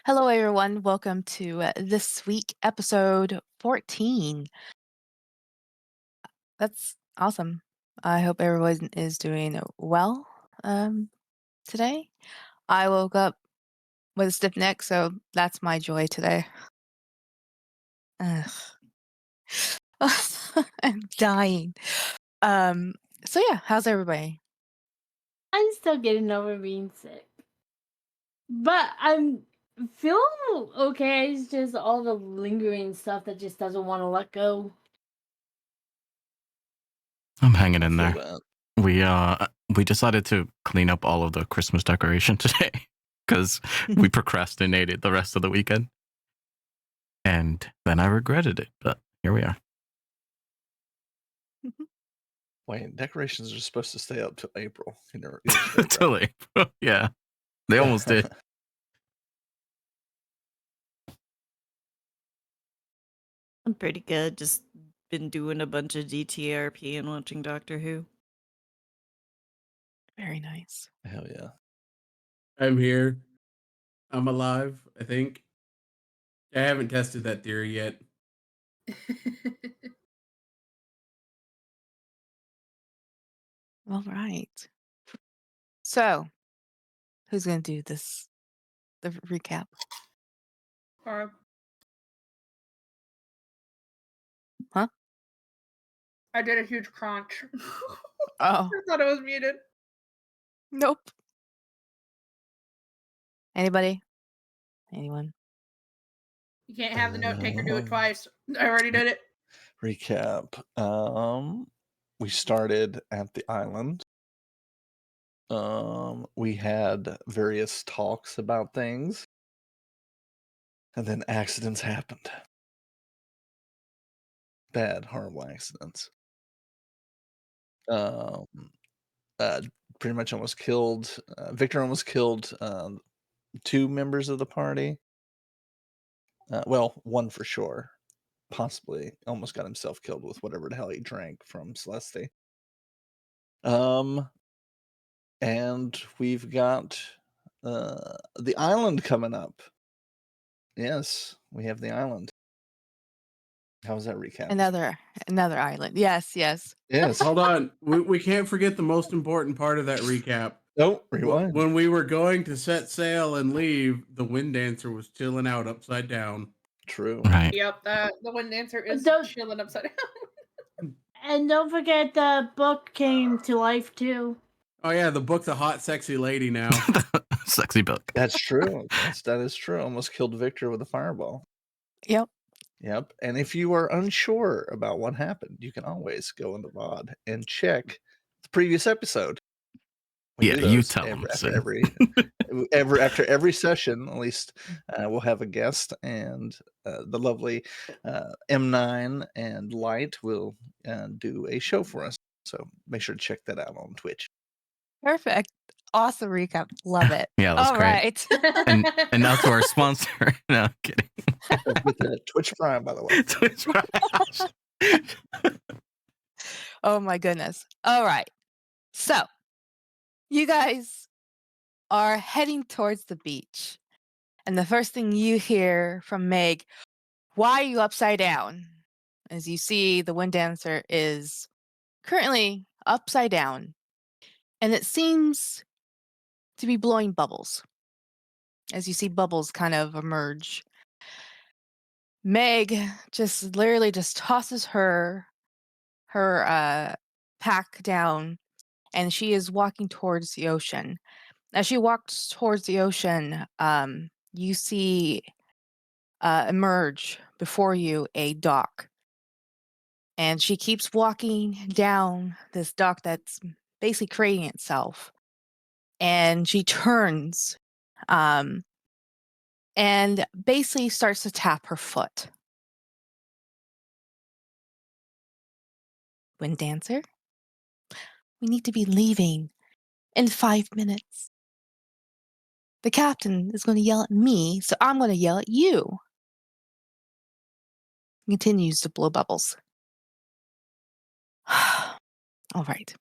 Hello, everyone. Welcome to this week, episode 14. That's awesome. I hope everyone is doing well today. I woke up with a stiff neck, so that's my joy today. Ugh. I'm dying. So yeah, how's everybody? I'm still getting over being sick. But I'm feeling okay. It's just all the lingering stuff that just doesn't want to let go. I'm hanging I in feel there. that. We decided to clean up all of the Christmas decoration today because we procrastinated the rest of the weekend, and then I regretted it. But here we are. Wait, decorations are supposed to stay up till April. You never straight, Till April. Yeah, they almost did. I'm pretty good. Just been doing a bunch of DTRP and watching Doctor Who. Very nice. Hell yeah. I'm here. I'm alive, I think. I haven't tested that theory yet. All right. So, who's going to do this? The recap. Or Huh? I did a huge crunch. Oh, I thought it was muted. nope. Anybody? Anyone? You can't have the note taker do it twice. I already did it. Recap. We started at the island. We had various talks about things, and then accidents happened. Bad, horrible accidents. Pretty much almost killed. Victor almost killed 2 members of the party. Well, one for sure. Possibly almost got himself killed with whatever the hell he drank from Celeste. And we've got the island coming up. Yes, we have the island. How was that recap? Another island. Yes. Yes. Hold on. We can't forget the most important part of that recap. Oh, rewind. When we were going to set sail and leave, the wind dancer was chilling out upside down. True. Right. Yep, the wind dancer is Don't- chilling upside down. And don't forget the book came to life too. Oh yeah, the book's a hot, sexy lady now. Sexy book. That's true. That is true. Almost killed Victor with a fireball. Yep. Yep. And if you are unsure about what happened, you can always go into VOD and check the previous episode. We Yeah, do you those tell them. after every session, at least we'll have a guest, and the lovely M9 and Light will do a show for us. So make sure to check that out on Twitch. Perfect. Awesome recap. Love it. Yeah, that was All great. right. And now to our sponsor. No, I'm kidding. With the Twitch Prime, by the way. Twitch Prime. Oh my goodness. All right. So, you guys are heading towards the beach. And the first thing you hear from Meg, why are you upside down? As you see, the wind dancer is currently upside down. And it seems to be blowing bubbles. As you see bubbles kind of emerge. Meg just literally just tosses her pack down, and she is walking towards the ocean. As she walks towards the ocean, you see emerge before you a dock. And she keeps walking down this dock that's basically creating itself. And she turns and basically starts to tap her foot. Wind dancer, we need to be leaving in 5 minutes. The captain is going to yell at me, so I'm going to yell at you. Continues to blow bubbles. All right.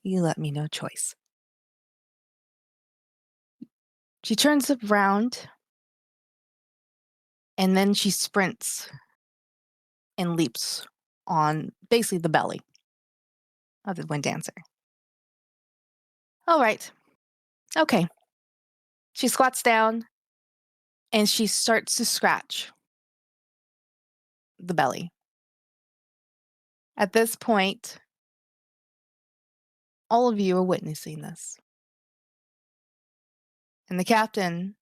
You let me no choice. She turns around And then she sprints and leaps on basically the belly of the wind dancer. All right. Okay. She squats down and she starts to scratch the belly. At this point, all of you are witnessing this. And the captain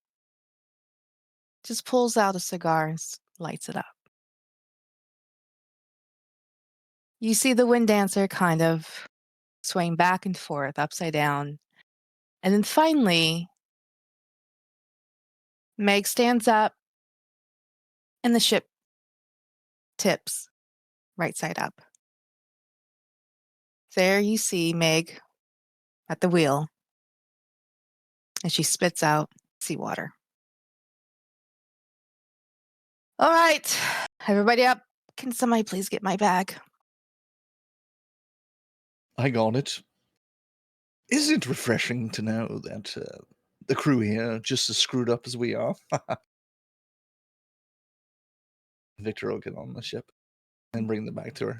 just pulls out a cigar and lights it up. You see the wind dancer kind of swaying back and forth, upside down. And then finally, Meg stands up and the ship tips right side up. There you see Meg at the wheel, and she spits out seawater. All right, everybody up. Can somebody please get my bag? I got it. Isn't it refreshing to know that the crew here are just as screwed up as we are? Victor will get on the ship and bring the bag to her.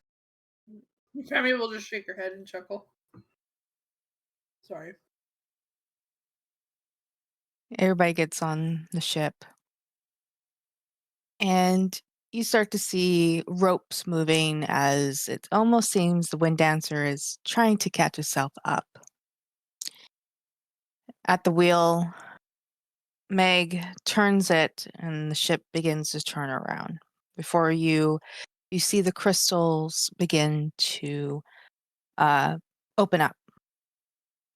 Femi will just shake her head and chuckle. Sorry. Everybody gets on the ship. And you start to see ropes moving as it almost seems the wind dancer is trying to catch herself up. At the wheel, Meg turns it and the ship begins to turn around. Before you see the crystals begin to open up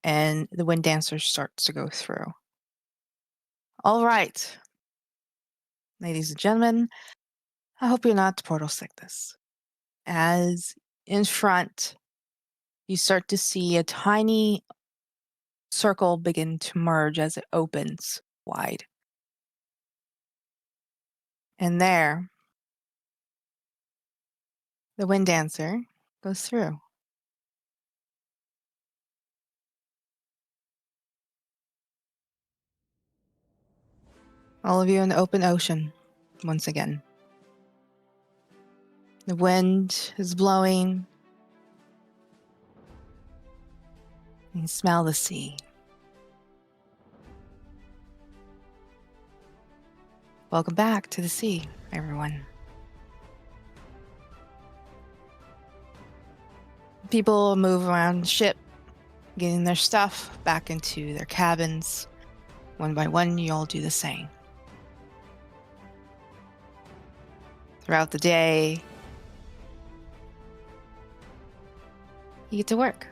and the wind dancer starts to go through. All right, ladies and gentlemen, I hope you're not portal sickness. As in front, you start to see a tiny circle begin to merge as it opens wide. And there, the wind dancer goes through. All of you in the open ocean once again. The wind is blowing. You can smell the sea. Welcome back to the sea, everyone. People move around the ship, getting their stuff back into their cabins. One by one, you all do the same. Throughout the day, you get to work.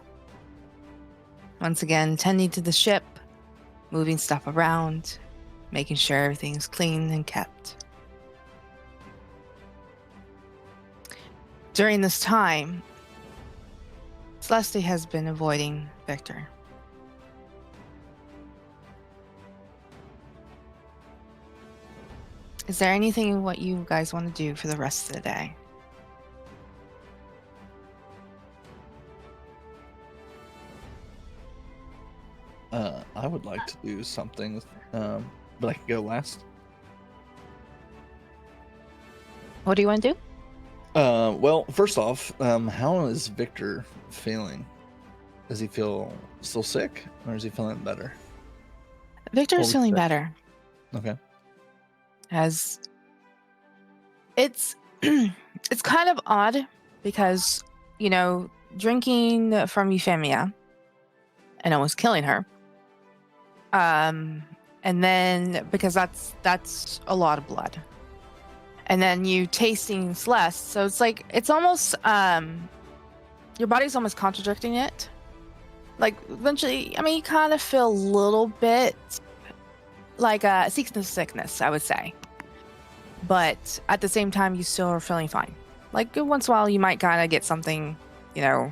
Once again, tending to the ship, moving stuff around, making sure everything's clean and kept. During this time, Celeste has been avoiding Victor. Is there anything what you guys want to do for the rest of the day? I would like to do something, but I can go last. What do you want to do? Well, first off, how is Victor feeling? Does he feel still sick, or is he feeling better? Victor's Holy feeling shit. better. Okay. As it's it's kind of odd because, you know, drinking from Euphemia and almost killing her. And then because that's a lot of blood. And then you tasting Celeste. So it's like it's almost your body's almost contradicting it. Like eventually, I mean, you kind of feel a little bit like a sickness, I would say. But at the same time, you still are feeling fine. Like once in a while, you might kind of get something, you know,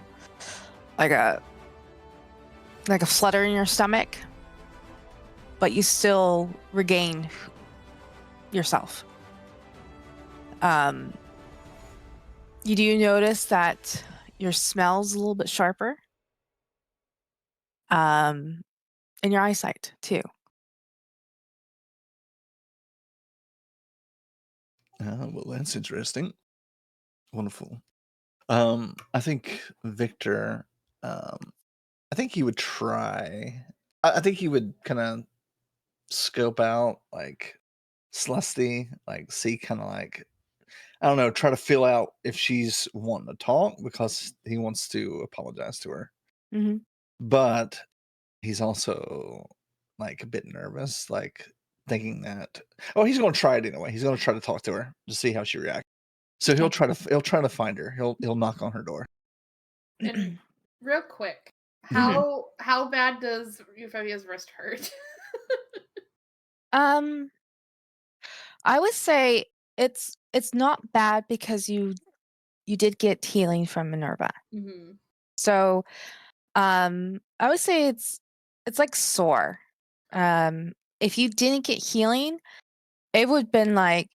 like a flutter in your stomach, but you still regain yourself. You do notice that your smell's a little bit sharper, and your eyesight too. Well, that's interesting. Wonderful. I think Victor. I think he would try. I think he would kind of scope out like Celeste, like see kind of like I don't know, try to feel out if she's wanting to talk because he wants to apologize to her. Mhm. But he's also like a bit nervous, like thinking that he's going to try it anyway. He's going to try to talk to her to see how she reacts. So Okay. he'll try to find her. He'll knock on her door. And real quick, Mhm. how bad does Euphobia's wrist hurt? Um, I would say it's not bad because you did get healing from Minerva. hmm So, I would say it's like sore. If you didn't get healing, it would been like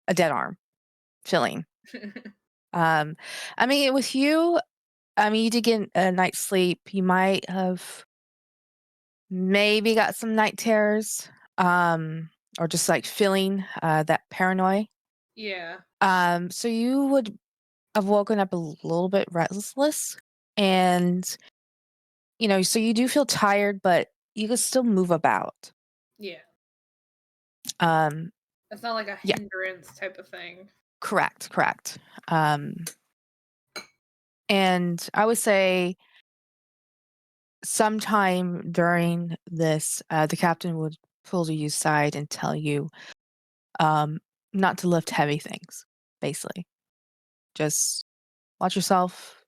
a dead arm feeling. I mean, with you, I mean, you did get a night's sleep. You might have maybe got some night terrors, or just like feeling that paranoia. yeah. So you would have woken up a little bit restless, and so you do feel tired, but you can still move about. Yeah. Um, It's not like a yeah, hindrance type of thing. correct. Um, and I would say sometime during this, the captain would pull you aside and tell you um, not to lift heavy things, basically. Just watch yourself.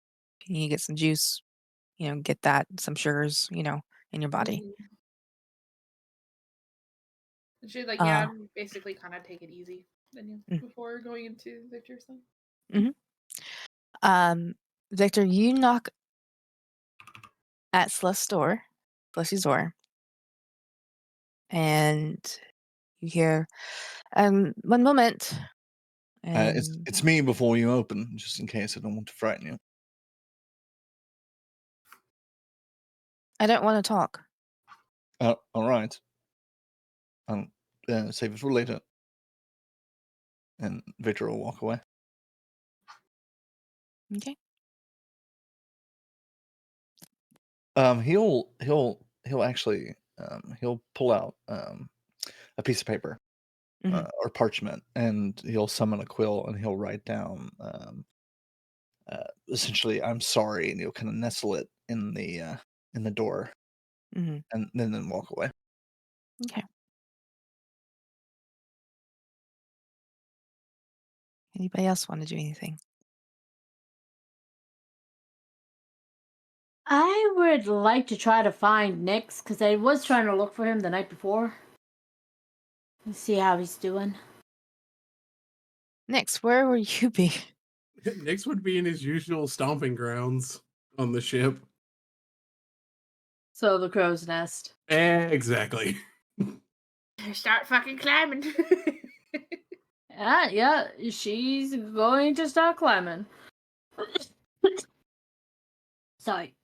You need to get some juice, get that, some sugars, in your body. Mhm. And she's like, yeah, Uh, I'm basically kind of take it easy mm, before going into Victor's thing. mhm. Victor, you knock at Celeste's door, and you hear, one moment, and It's me before you open, just in case I don't want to frighten you. I don't want to talk. All right. I'll save it for later. And Victor will walk away. Okay. He'll actually he'll pull out a piece of paper Mhm. or parchment, and he'll summon a quill, and he'll write down essentially "I'm sorry," and he'll kind of nestle it in the door, Mhm. and then walk away. Okay. Anybody else want to do anything? I would like to try to find Nyx because I was trying to look for him the night before. And see how he's doing. Next, where will you be? Nyx would be in his usual stomping grounds on the ship. So the crow's nest. Exactly. Start fucking climbing. Yeah, she's going to start climbing. Sorry.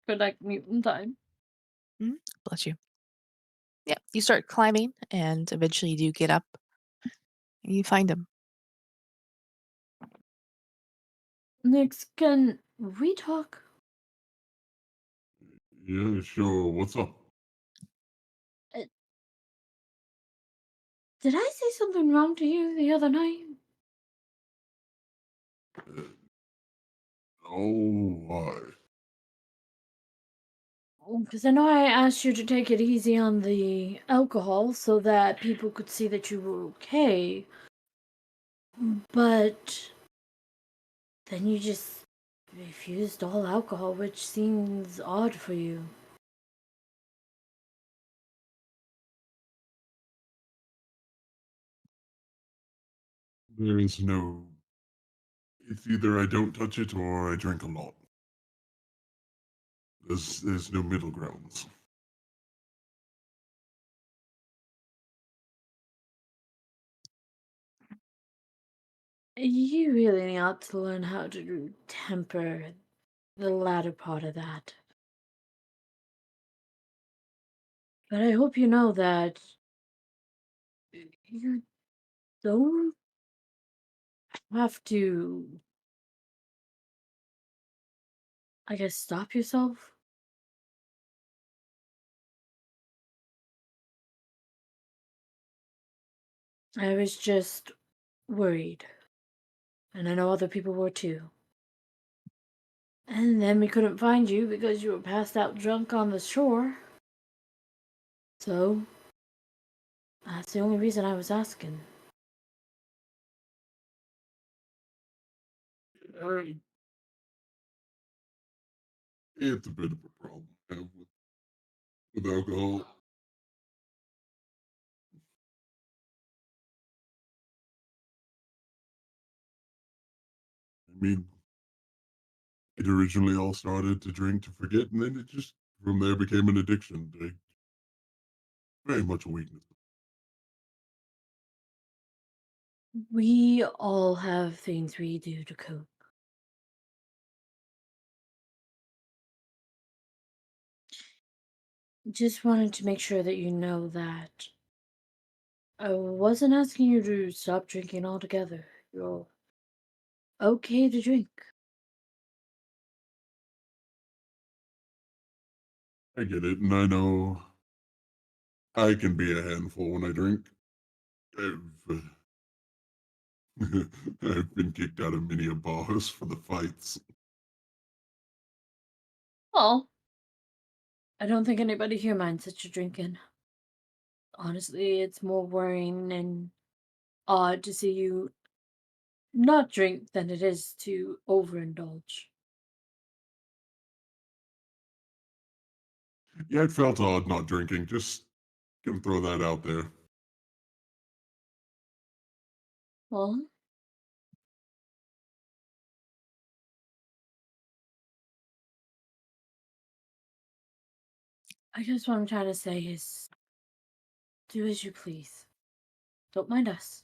Good like mutant time. Bless you. Yeah, you start climbing, and eventually you do get up, and you find him. Nyx, can we talk? Yeah, sure. What's up? Uh, Did I say something wrong to you the other night? Uh, oh, why? Because I know I asked you to take it easy on the alcohol so that people could see that you were okay. But then you just refused all alcohol, which seems odd for you. There is no. It's either I don't touch it or I drink a lot. There's no middle grounds. You really need to learn how to temper the latter part of that. But I hope you know that you Don't have to, I guess, stop yourself. I was just worried, and I know other people were too. And then we couldn't find you because you were passed out drunk on the shore. So, that's the only reason I was asking. Um, it's a bit of a problem I have with alcohol. I mean, it originally all started to drink to forget, and then it just from there became an addiction. Very much a weakness. We all have things we do to cope. Just wanted to make sure that you know that I wasn't asking you to stop drinking altogether. You're okay to drink. I get it, and I know I can be a handful when I drink. I've, I've been kicked out of many a bars for the fights. Well, I don't think anybody here minds that you're drinking. Honestly, it's more worrying and odd to see you not drink than it is to overindulge. Yeah, it felt odd not drinking. Just gonna throw that out there. Well, I guess what I'm trying to say is do as you please. Don't mind us.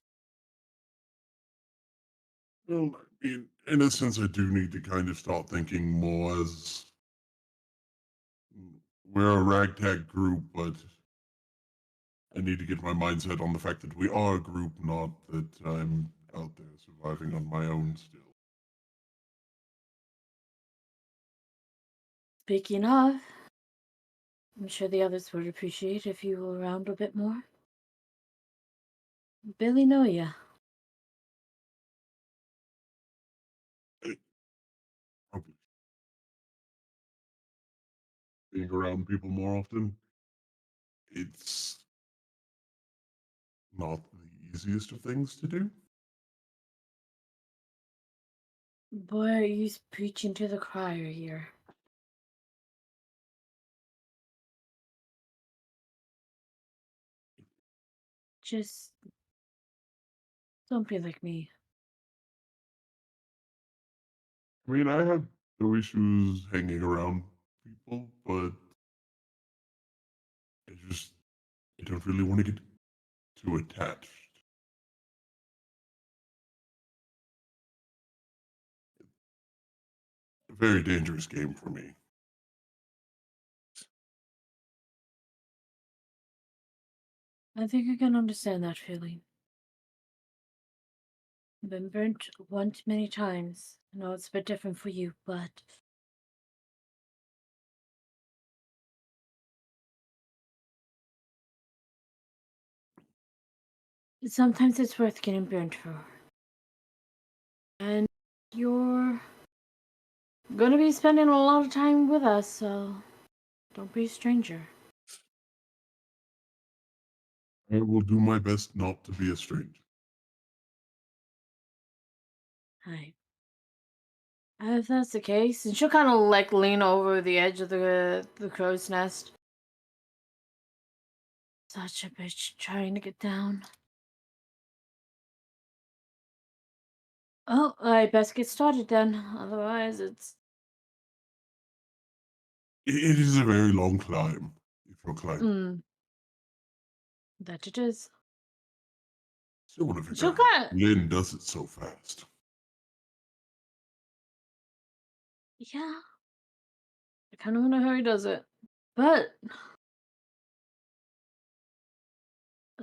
Well, in a sense, I do need to kind of start thinking more as we're a ragtag group, but I need to get my mindset on the fact that we are a group, not that I'm out there surviving on my own still. Speaking of, I'm sure the others would appreciate if you were around a bit more. Barely know ya. Probably being around people more often, it's not the easiest of things to do. Boy, are you preaching to the choir here. Just don't be like me. I mean, I have no issues hanging around people, but I don't really want to get too attached. A very dangerous game for me. I think I can understand that feeling. I've been burnt one too many times. I know it's a bit different for you, but sometimes it's worth getting burnt for. And you're gonna be spending a lot of time with us, so don't be a stranger. I will do my best not to be a stranger. Hi. If that's the case, and she'll kind of like lean over the edge of the crow's nest. Such a bitch trying to get down. Oh, I best get started then. Otherwise, it's. It is a very long climb if you're climbing. That it is. Still want to figure She'll out how kind of. Lynn does it so fast. Yeah. I kind of want to hurry does it. But.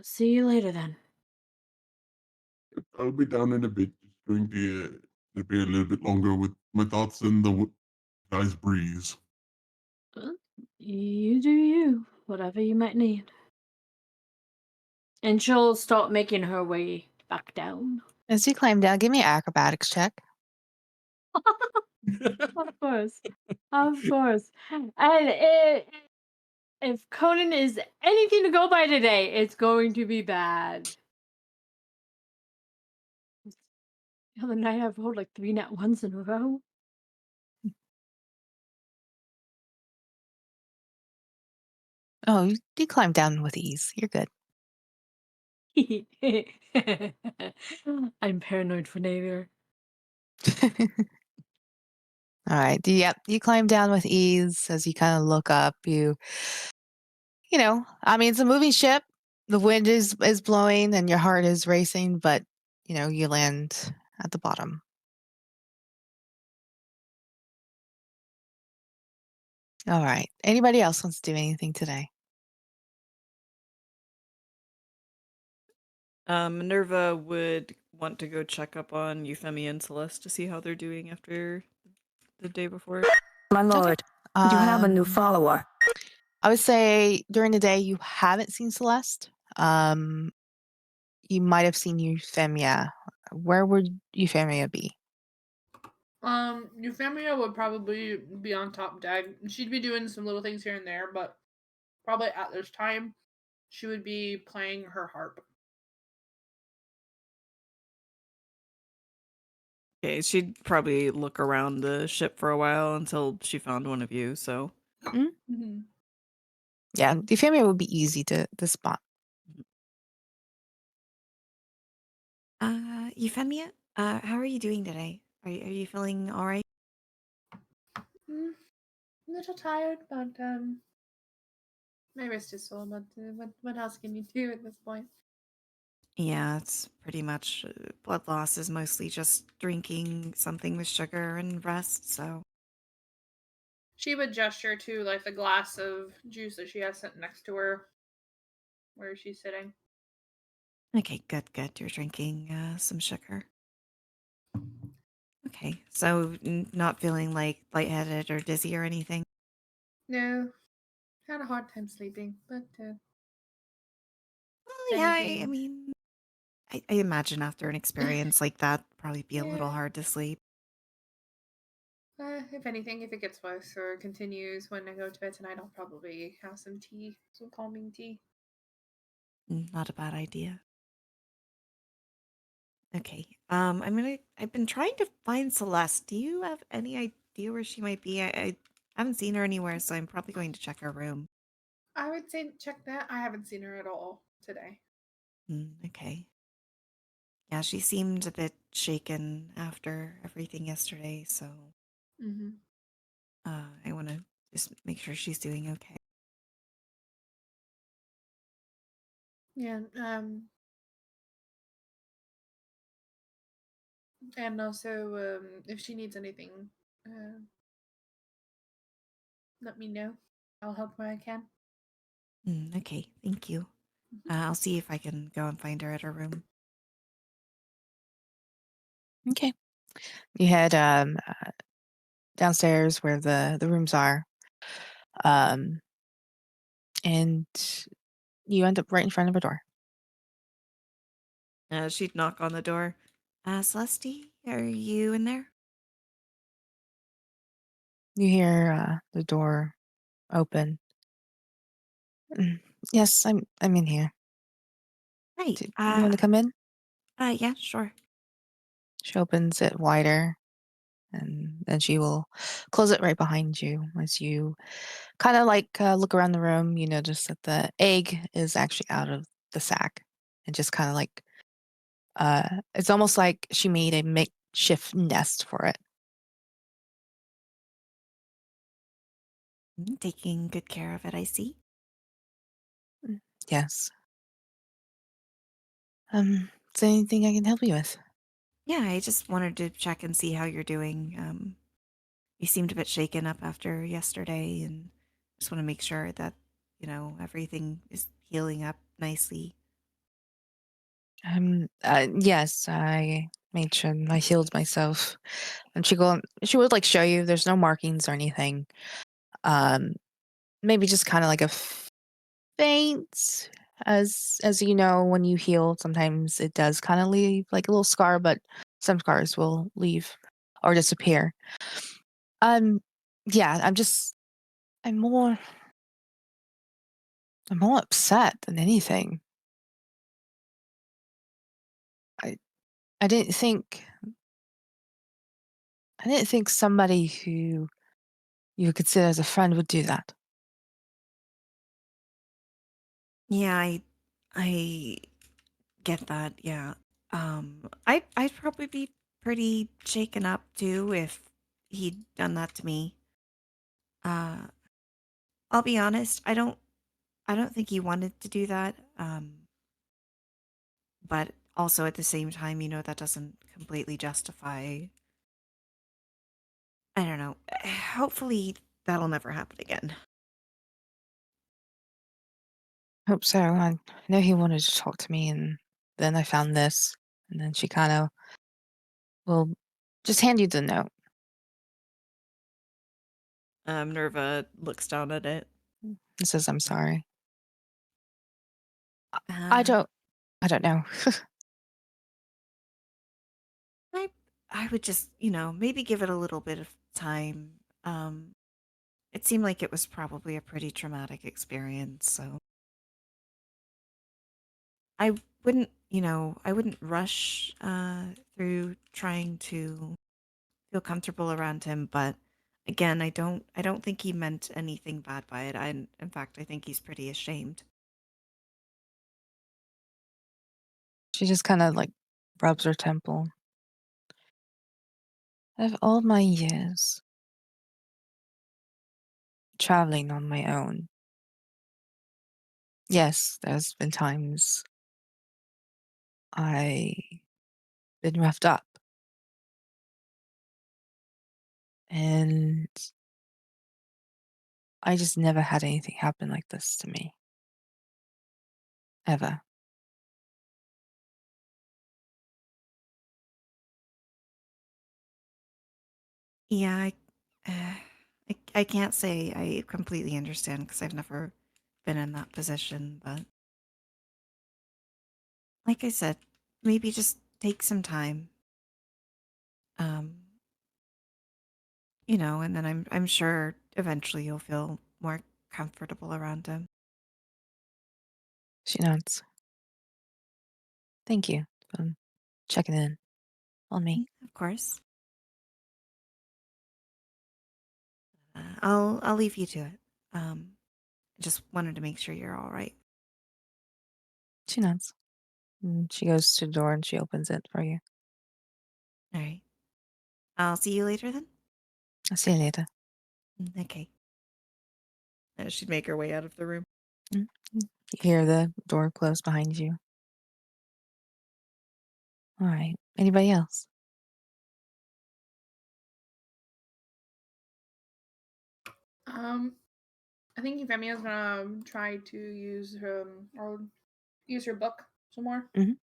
See you later then. I'll be down in a bit, just going to be a little bit longer with my thoughts and the nice breeze. You do you, whatever you might need. And she'll start making her way back down. As you climb down, give me an acrobatics check. Of course. Of course. And if Conan is anything to go by today, it's going to be bad. The other night I've rolled like 3 nat ones in a row. Oh, you climb down with ease. You're good. I'm paranoid for Nader. All right. Yep. You climb down with ease as you kind of look up. I mean, it's a moving ship. The wind is blowing and your heart is racing, but you land at the bottom. All right. Anybody else wants to do anything today? Minerva would want to go check up on Euphemia and Celeste to see how they're doing after the day before. My lord, you have a new Um, follower. I would say during the day you haven't seen Celeste. You might have seen Euphemia. Where would Euphemia be? Euphemia would probably be on top deck. She'd be doing some little things here and there, but probably at this time, she would be playing her harp. Okay, she'd probably look around the ship for a while until she found one of you, so. Mm-hmm. Yeah, Euphemia would be easy to spot. Euphemia, how are you doing today? Are you feeling all right? A little tired, but my wrist is sore. But what else can you do at this point? Yeah, it's pretty much blood loss is mostly just drinking something with sugar and rest, so. She would gesture to like the glass of juice that she has sitting next to her, where she's sitting. Okay, good. You're drinking some sugar. Okay, so not feeling like lightheaded or dizzy or anything? No, had a hard time sleeping, but Well, yeah, I anything. mean, I imagine after an experience like that, probably be a little Yeah. hard to sleep. If anything, if it gets worse or continues when I go to bed tonight, I'll probably have some tea, some calming tea. Not a bad idea. Okay. I've been trying to find Celeste. Do you have any idea where she might be? I haven't seen her anywhere, so I'm probably going to check her room. I would say check that. I haven't seen her at all today. Okay. Yeah, she seemed a bit shaken after everything yesterday, so Mm-hmm. I want to just make sure she's doing okay. Yeah. And also, if she needs anything, let me know. I'll help where I can. Okay, thank you. Mhm. I'll see if I can go and find her at her room. Okay. You head downstairs where the rooms are. And you end up right in front of a door. She'd knock on the door. Celeste, are you in there? You hear the door open. Yes, I'm in here. Right. You want to come in? Yeah, sure. She opens it wider, and then she will close it right behind you. As you kind of like look around the room, you notice that the egg is actually out of the sack and just kind of like it's almost like she made a makeshift nest for it. Taking good care of it, I see. Yes. Is there anything I can help you with? Yeah, I just wanted to check and see how you're doing. You seemed a bit shaken up after yesterday, and just want to make sure that, everything is healing up nicely. Yes, I made sure I healed myself. And she would like show you there's no markings or anything. Um, maybe just kind of like a faint, as you know, when you heal, sometimes it does kind of leave like a little scar, but some scars will leave or disappear. Um, yeah, I'm more I'm more upset than anything. I I didn't think I didn't think somebody who you would consider as a friend would do that. Yeah, I get that. Yeah. I'd probably be pretty shaken up too if he'd done that to me. Uh, I'll be honest. I don't think he wanted to do that. But also at the same time, that doesn't completely justify. I don't know. Hopefully that'll never happen again. Hope so. I know he wanted to talk to me, and then I found this, and then she kind of will just hand you the note Nerva looks down at it. and says, "I'm sorry." I Uh, don't I don't know. I I would just, maybe give it a little bit of time. It seemed like it was probably a pretty traumatic experience, so I I wouldn't rush through trying to feel comfortable around him, but again, I don't think he meant anything bad by it. In fact, I think he's pretty ashamed. She just kind of like rubs her temple. Of all my years traveling on my own, yes, there's been times I been roughed up, and I just never had anything happen like this to me ever. Yeah, uh, I can't say I completely understand because I've never been in that position, but like I said, maybe just take some time. Um, and then I'm sure eventually you'll feel more comfortable around him. She nods. Thank you for checking in on me. Of course. I'll leave you to it. I just wanted to make sure you're all right. She nods. And she goes to the door and she opens it for you. All right. I'll see you later then. I'll see you later. Okay. She'd make her way out of the room. Mm, mm. You hear the door close behind you. All right. Anybody else? I think Euphemia's gonna try to use her or use her book some more. Mhm.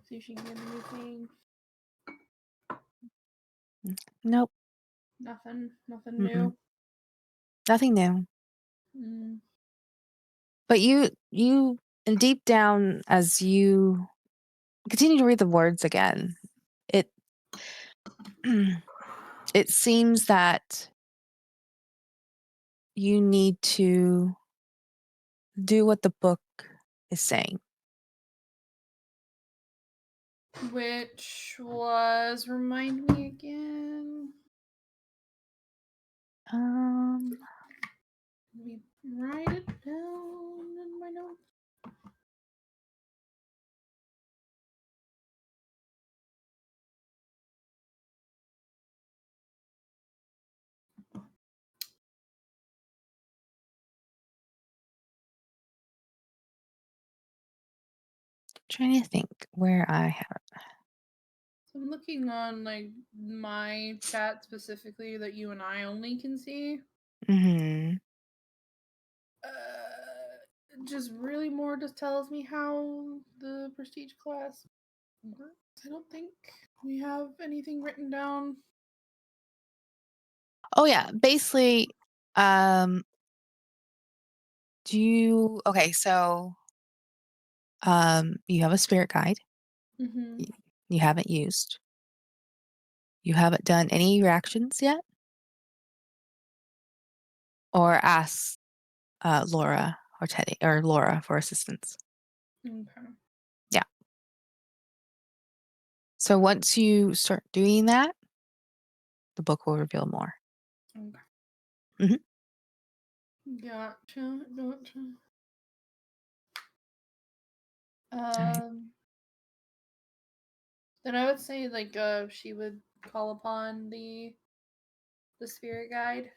See if she can get anything. Nope. Nothing Mm-mm. new. Nothing new. Mm. But you, and deep down, as you continue to read the words again, it it seems that you need to do what the book is saying. Which was remind me again. Um, Let me write it down in my notes. trying to think where I have So I'm looking on like my chat specifically that you and I only can see. it. Mm-hmm. just really more just tells me how the prestige class works. I don't think we have anything written down. Oh yeah, basically, do you okay, so you have a spirit guide Mm-hmm. you haven't used. You haven't done any reactions yet? Or asked Laura or Teddy or Laura for assistance. Okay. Yeah. So once you start doing that, the book will reveal more. Okay. Mhm. Gotcha. Alright. Then I would say like she would call upon the spirit guide.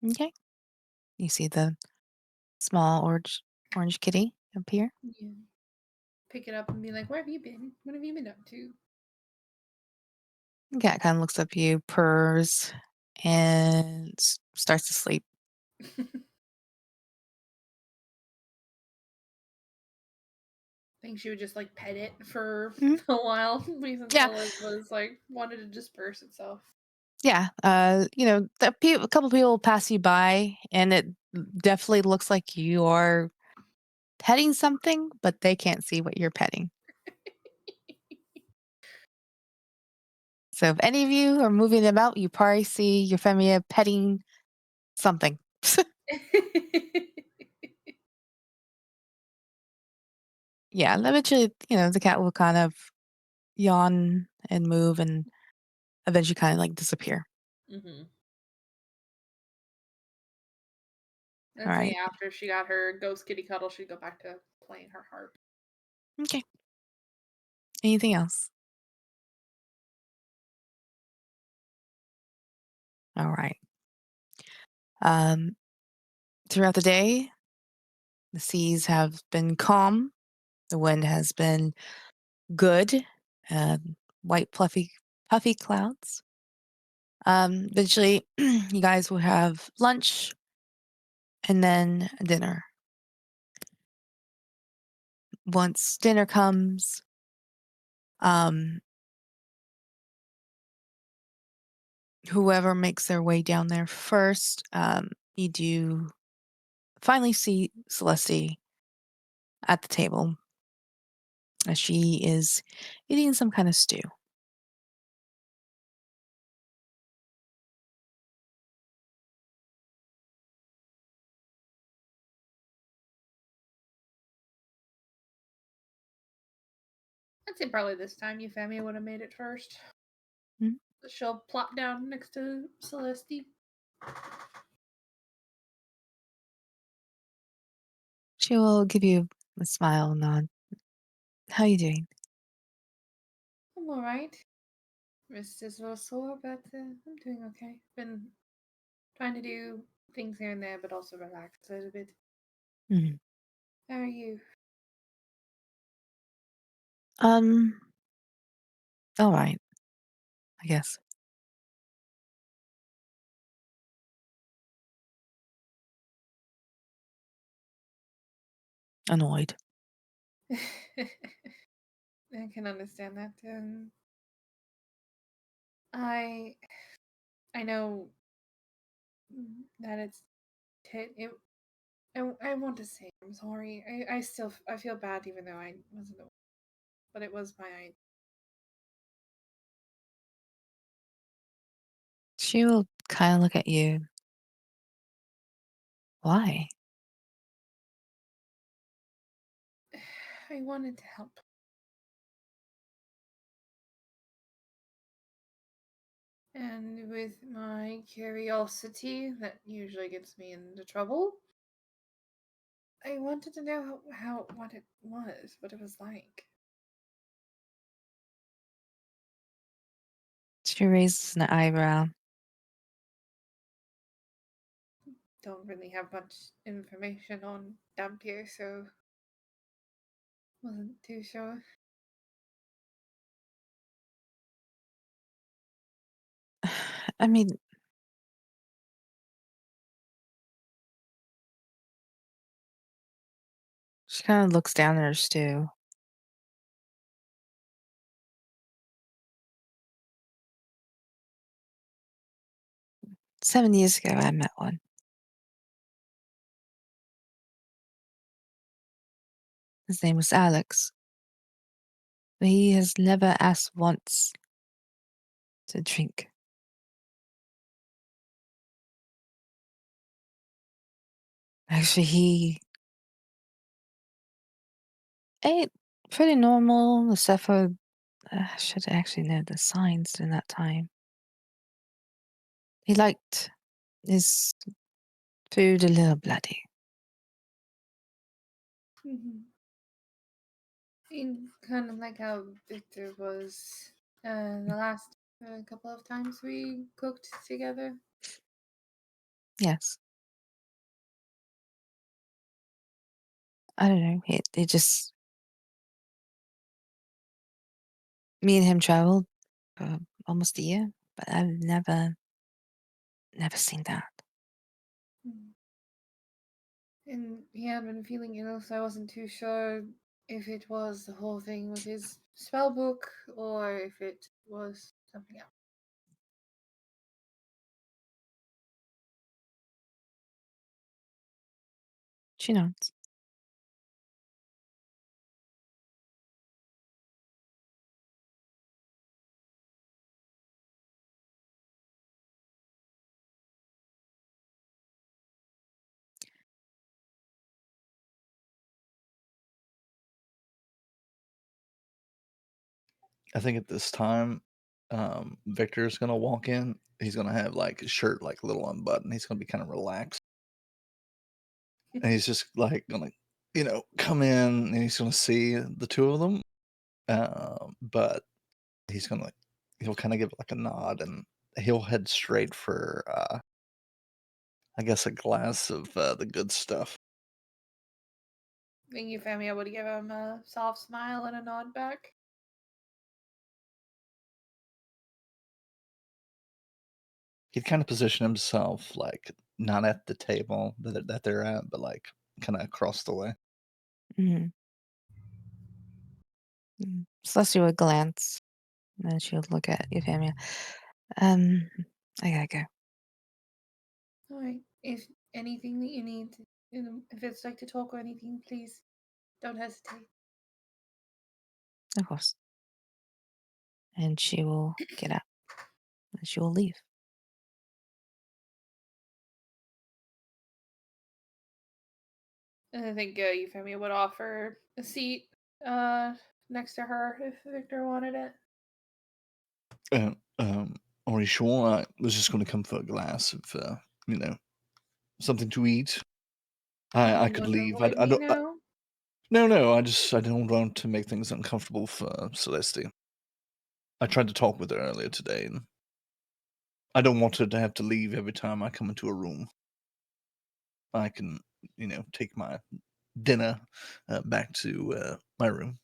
Okay. You see the small orange kitty appear? Yeah. Pick it up and be like, "Where have you been? What have you been up to?" The cat kind of looks up at you, purrs, and starts to sleep. Think she would just like pet it for Mhm. a while because Yeah. until it was like wanted to disperse itself. Yeah. A couple people pass you by, and it definitely looks like you are petting something, but they can't see what you're petting. So if any of you are moving about, you probably see Euphemia petting something. Yeah, and eventually, the cat will kind of yawn and move and eventually kind of like disappear. Mm-hmm. All I'd say right. after she got her ghost kitty cuddle, she'd go back to playing her harp. Okay. Anything else? All right. Um, Throughout the day, the seas have been calm. The wind has been good. White, puffy clouds. Eventually, you guys will have lunch and then dinner. Once dinner comes, um, whoever makes their way down there first, you do finally see Celeste at the table as she is eating some kind of stew. I'd say probably this time Euphemia would have made it first. Mhm. She'll plop down next to Celeste. She will give you a smile and nod. How are you doing? I'm alright. Wrist is a little sore, but I'm doing okay. Been trying to do things here and there, but also relax a little bit. Mhm. How are you? Um, all right, I guess. Annoyed. I can understand that. I I know that it's it. I want to say I'm sorry. I still I feel bad even though I wasn't the one, but it was my idea. She will kind of look at you. Why? I wanted to help. And with my curiosity that usually gets me into trouble, I wanted to know how what it was, what it was like. She raises an eyebrow. Don't really have much information on Dampier, so wasn't too sure. I mean, She kind of looks down at her stew. "7 years ago, I met one. His name was Alex. But he has never asked once to drink. Actually, he ate pretty normal, except for I should actually know the signs during that time. He liked his food a little bloody. Mhm. Kind of like how Victor was the last couple of times we cooked together. Yes. I don't know. It just me and him traveled for almost a year, but I've never seen that. Mm. And he had been feeling ill, so I wasn't too sure if it was the whole thing with his spell book or if it was something else. She nods. I think at this time, Victor's gonna walk in. He's gonna have like his shirt like a little unbuttoned. He's gonna be kind of relaxed, and he's just like gonna, come in and he's gonna see the two of them. But he's gonna he'll kind of give like a nod and he'll head straight for I guess a glass of the good stuff. Think Euphemia would give him a soft smile and a nod back. He'd kind of position himself like not at the table that they're at, but like kind of across the way. Mhm. Celestia would glance, and then she would look at Euphemia. I gotta go. Alright. If anything that you need, if it's like to talk or anything, please don't hesitate. Of course. And she will get up, and she will leave. And I think Euphemia would offer a seat next to her if Victor wanted it. Are you sure? I was just going to come for a glass of, something to eat. I You could want to leave. avoid I me don't. now? No. I don't want to make things uncomfortable for Celeste. I tried to talk with her earlier today, and I don't want her to have to leave every time I come into a room. I can, take my dinner back to my room.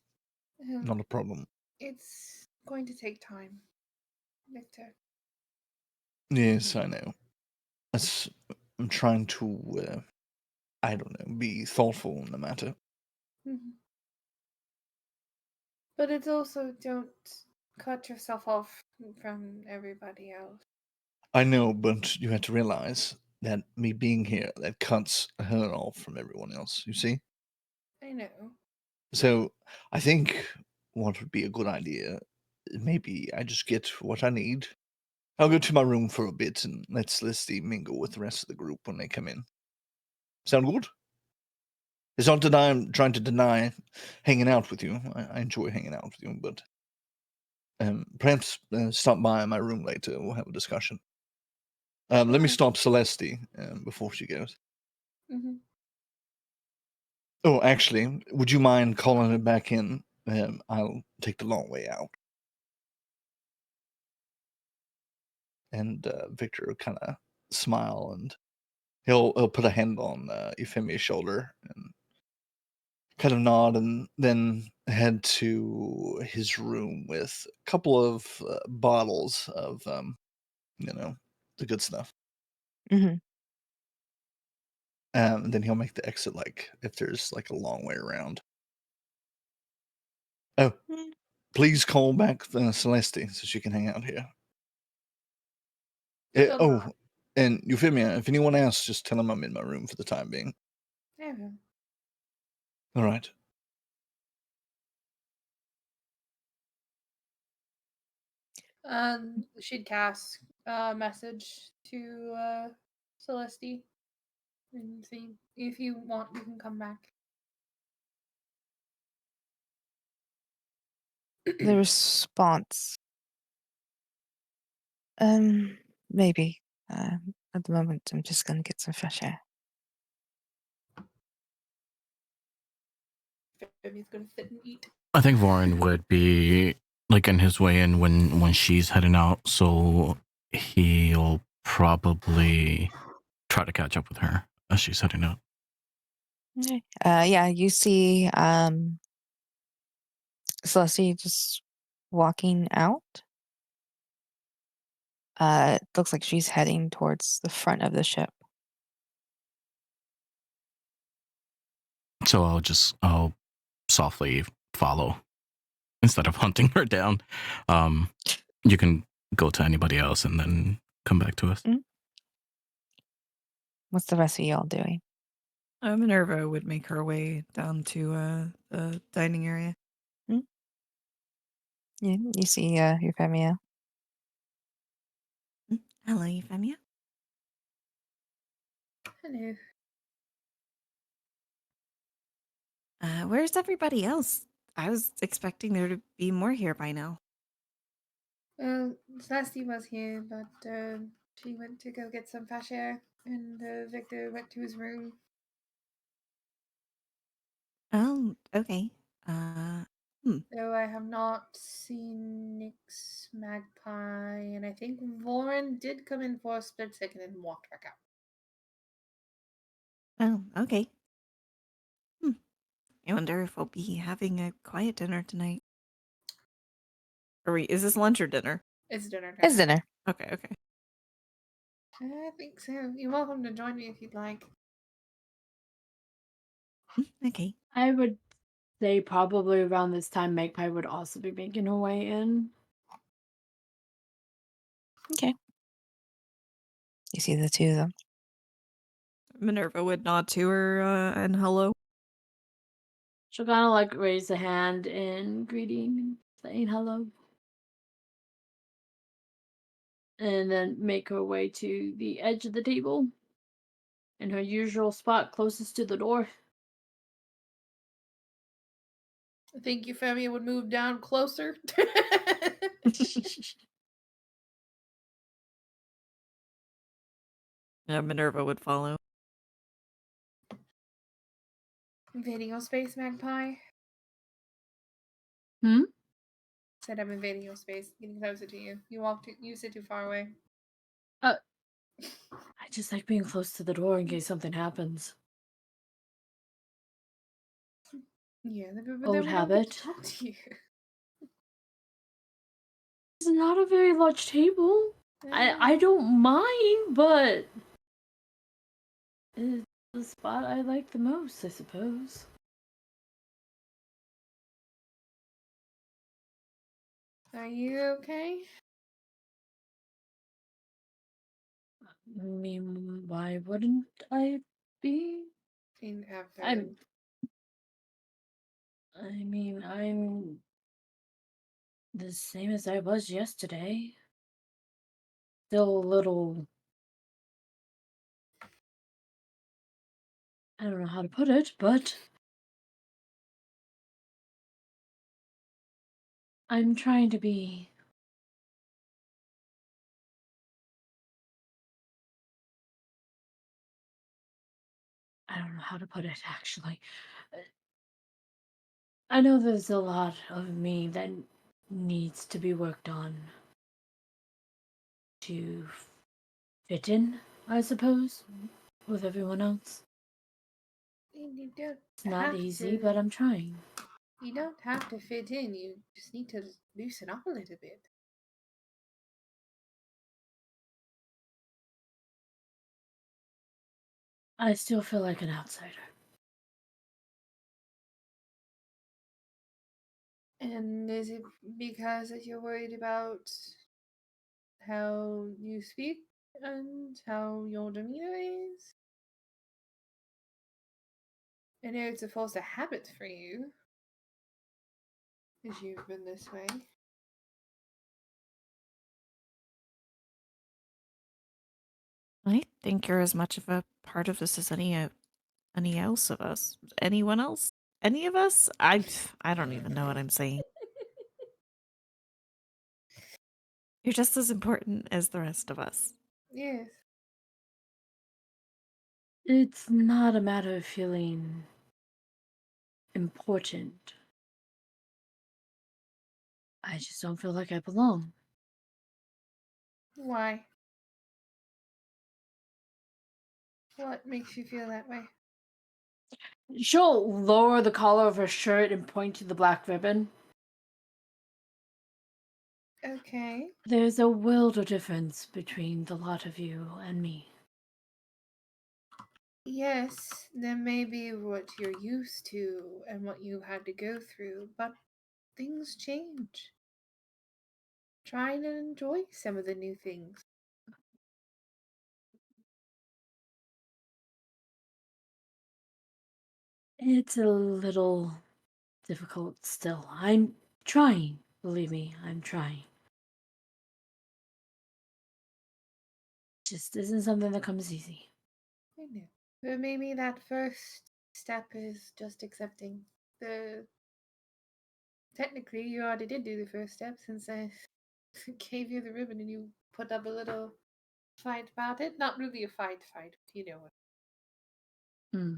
Um, Not a problem. it's going to take time, Victor. Yes, I know. That's, I'm trying to, I don't know, be thoughtful in the matter. Mhm. But it's also don't cut yourself off from everybody else. I know, but you have to realize that me being here, that cuts her off from everyone else, you see? I know. So I think what would be a good idea, maybe I just get what I need. I'll go to my room for a bit and let Celeste mingle with the rest of the group when they come in. Sound good? It's not that I'm trying to deny hanging out with you. I enjoy hanging out with you, but perhaps stop by my room later. We'll have a discussion. Let me Sure. stop Celeste before she goes. Mhm. Oh, actually, would you mind calling it back in? I'll take the long way out. And Victor will kind of smile, and he'll put a hand on Euphemia's shoulder and kind of nod, and then head to his room with a couple of bottles of you know the good stuff. Mhm. And then he'll make the exit like if there's like a long way around. Oh, Mm. please call back Celeste so she can hang out here. Still Oh, not. and Euphemia, if anyone asks, just tell them I'm in my room for the time being. I will. All right. She'd cast a message to Celeste and see if you want, you can come back. The response. Maybe. At the moment, I'm just gonna get some fresh air. He's gonna sit and eat. I think Vorin would be like in his way in when she's heading out, so he'll probably try to catch up with her as she's heading out. Okay. Yeah, you see Celeste just walking out. It looks like she's heading towards the front of the ship. So I'll softly follow instead of hunting her down. You can go to anybody else and then come back to us. What's the rest of y'all doing? Minerva would make her way down to the dining area. Yeah, you see Euphemia. Hello, Euphemia. Hello. Where's everybody else? I was expecting there to be more here by now. Well, Celeste was here, but she went to go get some fresh air, and Victor went to his room. Oh, okay. So I have not seen Nyx Magpie, and I think Warren did come in for a split second and walked back out. Oh, okay. I wonder if we'll be having a quiet dinner tonight. Is this lunch or dinner? It's dinner time. It's dinner. Okay, okay. I think so. You're welcome to join me if you'd like. Okay. I would say probably around this time, Magpie would also be making her way in. Okay. You see the two of them. Minerva would nod to her and hello. She'll kind of like raise a hand in greeting and saying hello. And then make her way to the edge of the table in her usual spot closest to the door. I think Euphemia would move down closer. Yeah, Minerva would follow. Invading your space, Magpie. Hmm? Said I'm invading your space, getting closer to you. You sit too far away. I just like being close to the door in case something happens. Yeah, but then Old we don't get habit. to talk to you. It's not a very large table. I don't mind, but it's the spot I like the most, I suppose. Are you okay? I mean, why wouldn't I be? After I'm the same as I was yesterday. Still a little. I don't know how to put it, but I'm trying to be. I don't know how to put it actually. I know there's a lot of me that needs to be worked on to fit in, I suppose, with everyone else. you don't It's not have easy, to, but I'm trying. you don't have to fit in. You just need to loosen up a little bit. I still feel like an outsider. And is it because that you're worried about how you speak and how your demeanor is? I know it's a force of habit for you, as you've been this way. I think you're as much of a part of this as any else of us. Anyone else? Any of us? I don't even know what I'm saying. You're just as important as the rest of us. Yes. It's not a matter of feeling important. I just don't feel like I belong. Why? What makes you feel that way? She'll lower the collar of her shirt and point to the black ribbon. Okay. There's a world of difference between the lot of you and me. Yes, there may be what you're used to and what you had to go through, but things change. Try and enjoy some of the new things. It's a little difficult still. I'm trying. Believe me, I'm trying. Just isn't something that comes easy. I know. But maybe that first step is just accepting the. Technically, you already did do the first step since I gave you the ribbon and you put up a little fight about it. Not really a fight, you know what. Hmm.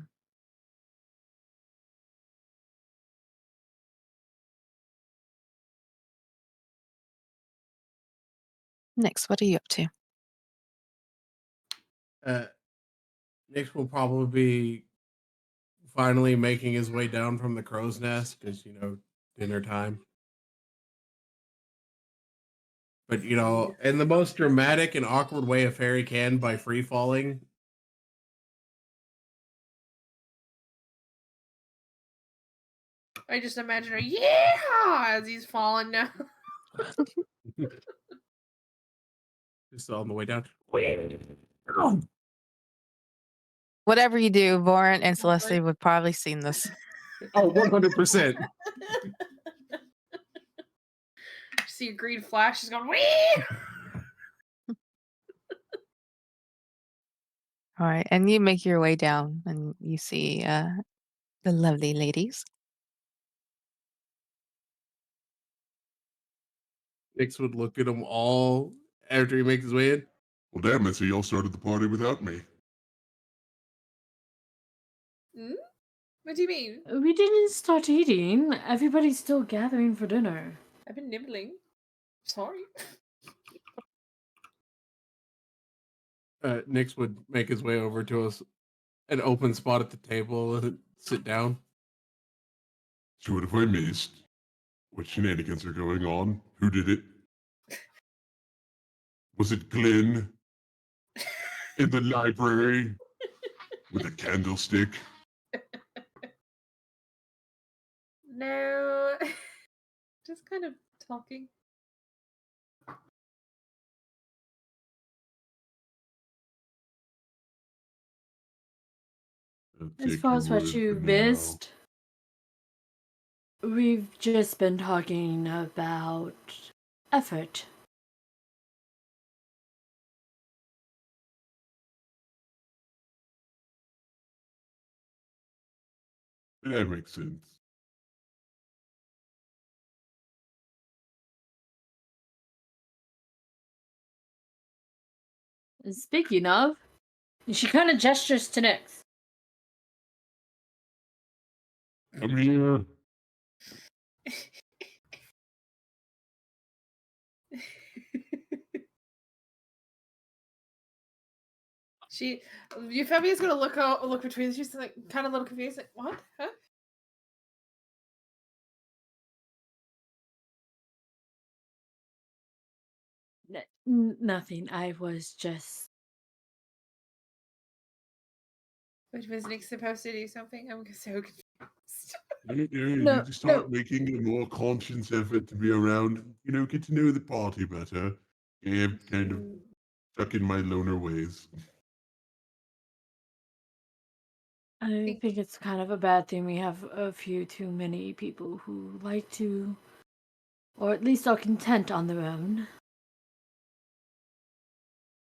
Next, what are you up to? Nick will probably be finally making his way down from the crow's nest because, dinner time. But, in the most dramatic and awkward way a fairy can by free falling. I just imagine her, yeah, as he's falling down. Just on the way down. Whatever you do, Voran and Celeste would probably seen this. Oh, 100%. See a green flash, she's going, wee! All right, and you make your way down, and you see the lovely ladies. Nix would look at them all after he makes his way in. Well, damn it, so y'all started the party without me. Hmm? What do you mean? We didn't start eating. Everybody's still gathering for dinner. I've been nibbling. Sorry. Nix would make his way over to us, an open spot at the table, and sit down. So what if I missed? What shenanigans are going on? Who did it? Was it Glenn? In the library? With a candlestick? No. Just kind of talking. I'll As take far your as what word you for now. missed, we've just been talking about effort. That makes sense. Speaking of, she kind of gestures to Nyx. Come here. Euphemia's gonna look between. She's like kind of a little confused. Like, what? Huh? Nothing. I was just Was Nick supposed to do something? I'm so confused. You No, need to start making a more conscious effort to be around, get to know the party better. Kind of stuck in my loner ways. I think it's kind of a bad thing we have a few too many people who like to, or at least are content on their own.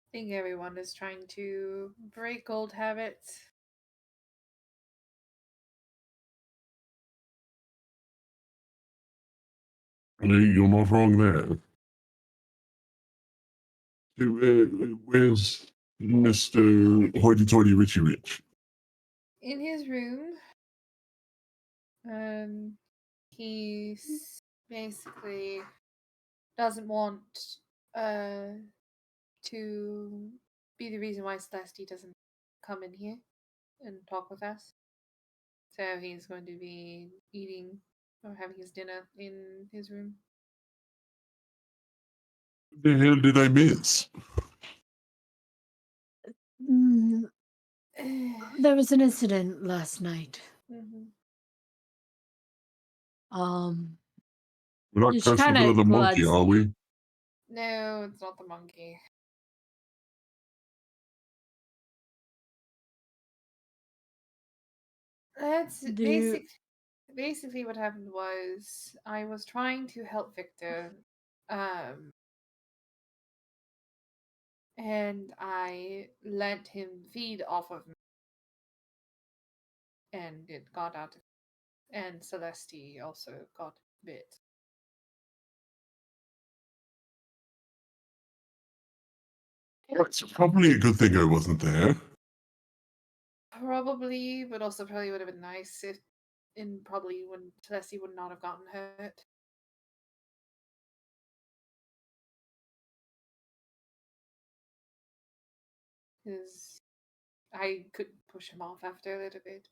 I think everyone is trying to break old habits. You're not wrong there. So, where's Mr. Hoity-toity Richie Rich? In his room, he basically doesn't want to be the reason why Celeste doesn't come in here and talk with us. So he's going to be eating or having his dinner in his room. What the hell did I miss? There was an incident last night. Mhm. We're not She casting kinda another monkey, glanced- are we? No, it's not the monkey. That's basically what happened was I was trying to help Victor, and I let him feed off of me, and it got out of, and Celeste also got bit. It's probably a good thing I wasn't there. Probably, but also probably would have been nice if, and probably when Celeste would not have gotten hurt. Because I could push him off after a little bit.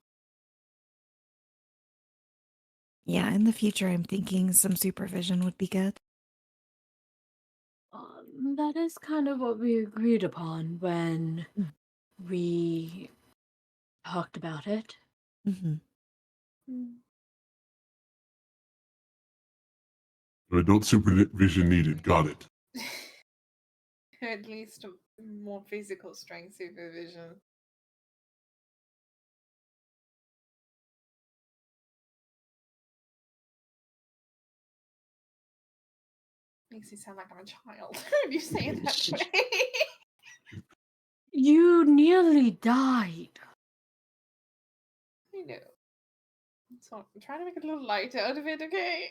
Yeah, in the future, I'm thinking some supervision would be good. That is kind of what we agreed upon when we talked about it. Mm-hmm. Adult supervision needed. Got it. At least more physical strength supervision. Makes me sound like I'm a child when you say it that way. You nearly died. I know. So I'm trying to make a little light out of it, okay?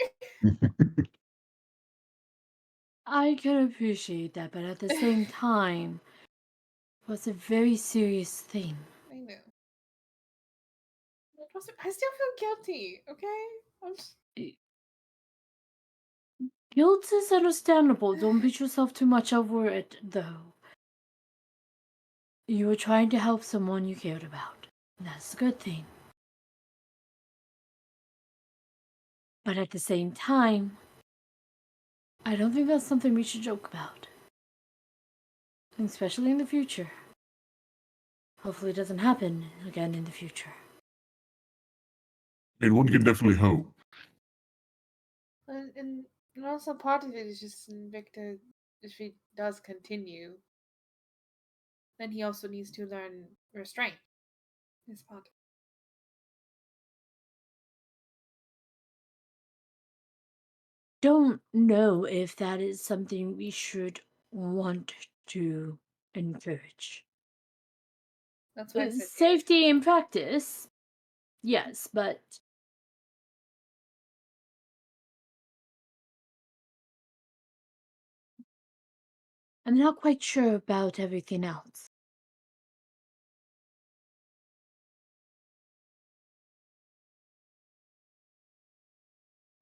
I can appreciate that, but at the same time, it was a very serious thing. I know. I still feel guilty, okay? Guilt is understandable. Don't beat yourself too much over it, though. You were trying to help someone you cared about. That's a good thing. But at the same time, I don't think that's something we should joke about. Especially in the future. Hopefully it doesn't happen again in the future. And one can definitely hope. And also part of it is just Victor, if he does continue, then he also needs to learn restraint. This part. Don't know if that is something we should want to encourage. That's why I said Safety in practice, yes, but I'm not quite sure about everything else.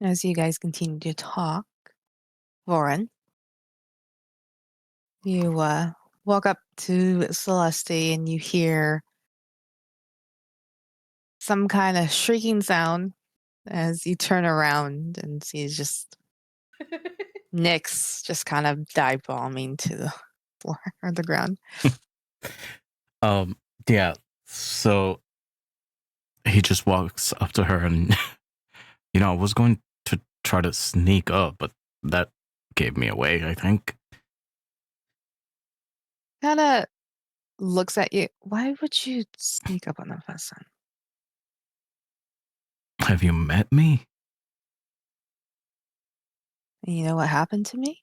As you guys continue to talk, Lauren, you walk up to Celeste and you hear some kind of shrieking sound as you turn around and see just Nyx just kind of dive bombing to the floor or the ground. Yeah. So he just walks up to her and, I was going to try to sneak up, but that gave me away, I think. Kinda looks at you. Why would you sneak up on a person? Have you met me? You know what happened to me?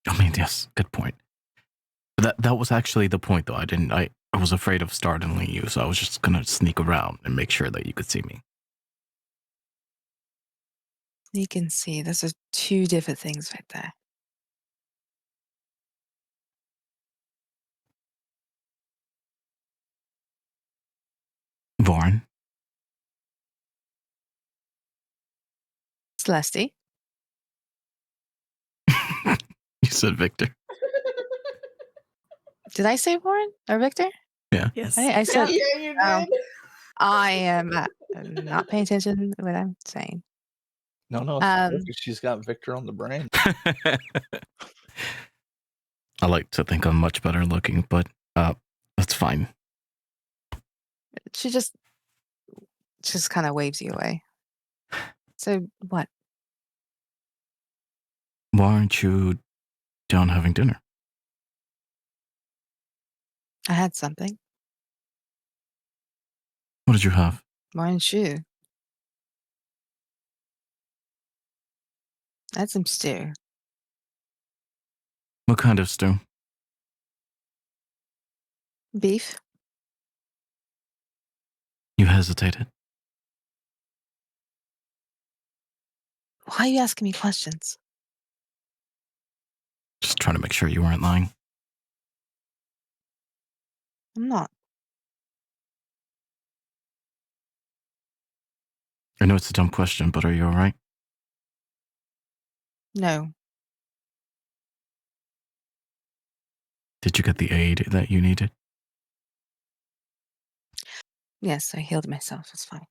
I mean, yes, good point. But that was actually the point, though. I was afraid of startling you, so I was just gonna sneak around and make sure that you could see me. Sneak and see. Those are two different things right there. Varn, Celeste? you said Victor. Did I say Warren or Victor? Yeah. Yes. I said Yeah, you oh, did. I am not paying attention to what I'm saying. No, it's Um, perfect. She's got Victor on the brain. I like to think I'm much better looking, but that's fine. she just kind of waves you away. So what? Why aren't you down having dinner? I had something. What did you have? Why didn't you? I had some stew. What kind of stew? Beef? You hesitated. Why are you asking me questions? Just trying to make sure you weren't lying. I'm not. I know it's a dumb question, but are you alright? No. Did you get the aid that you needed? Yes, I healed myself. It's fine.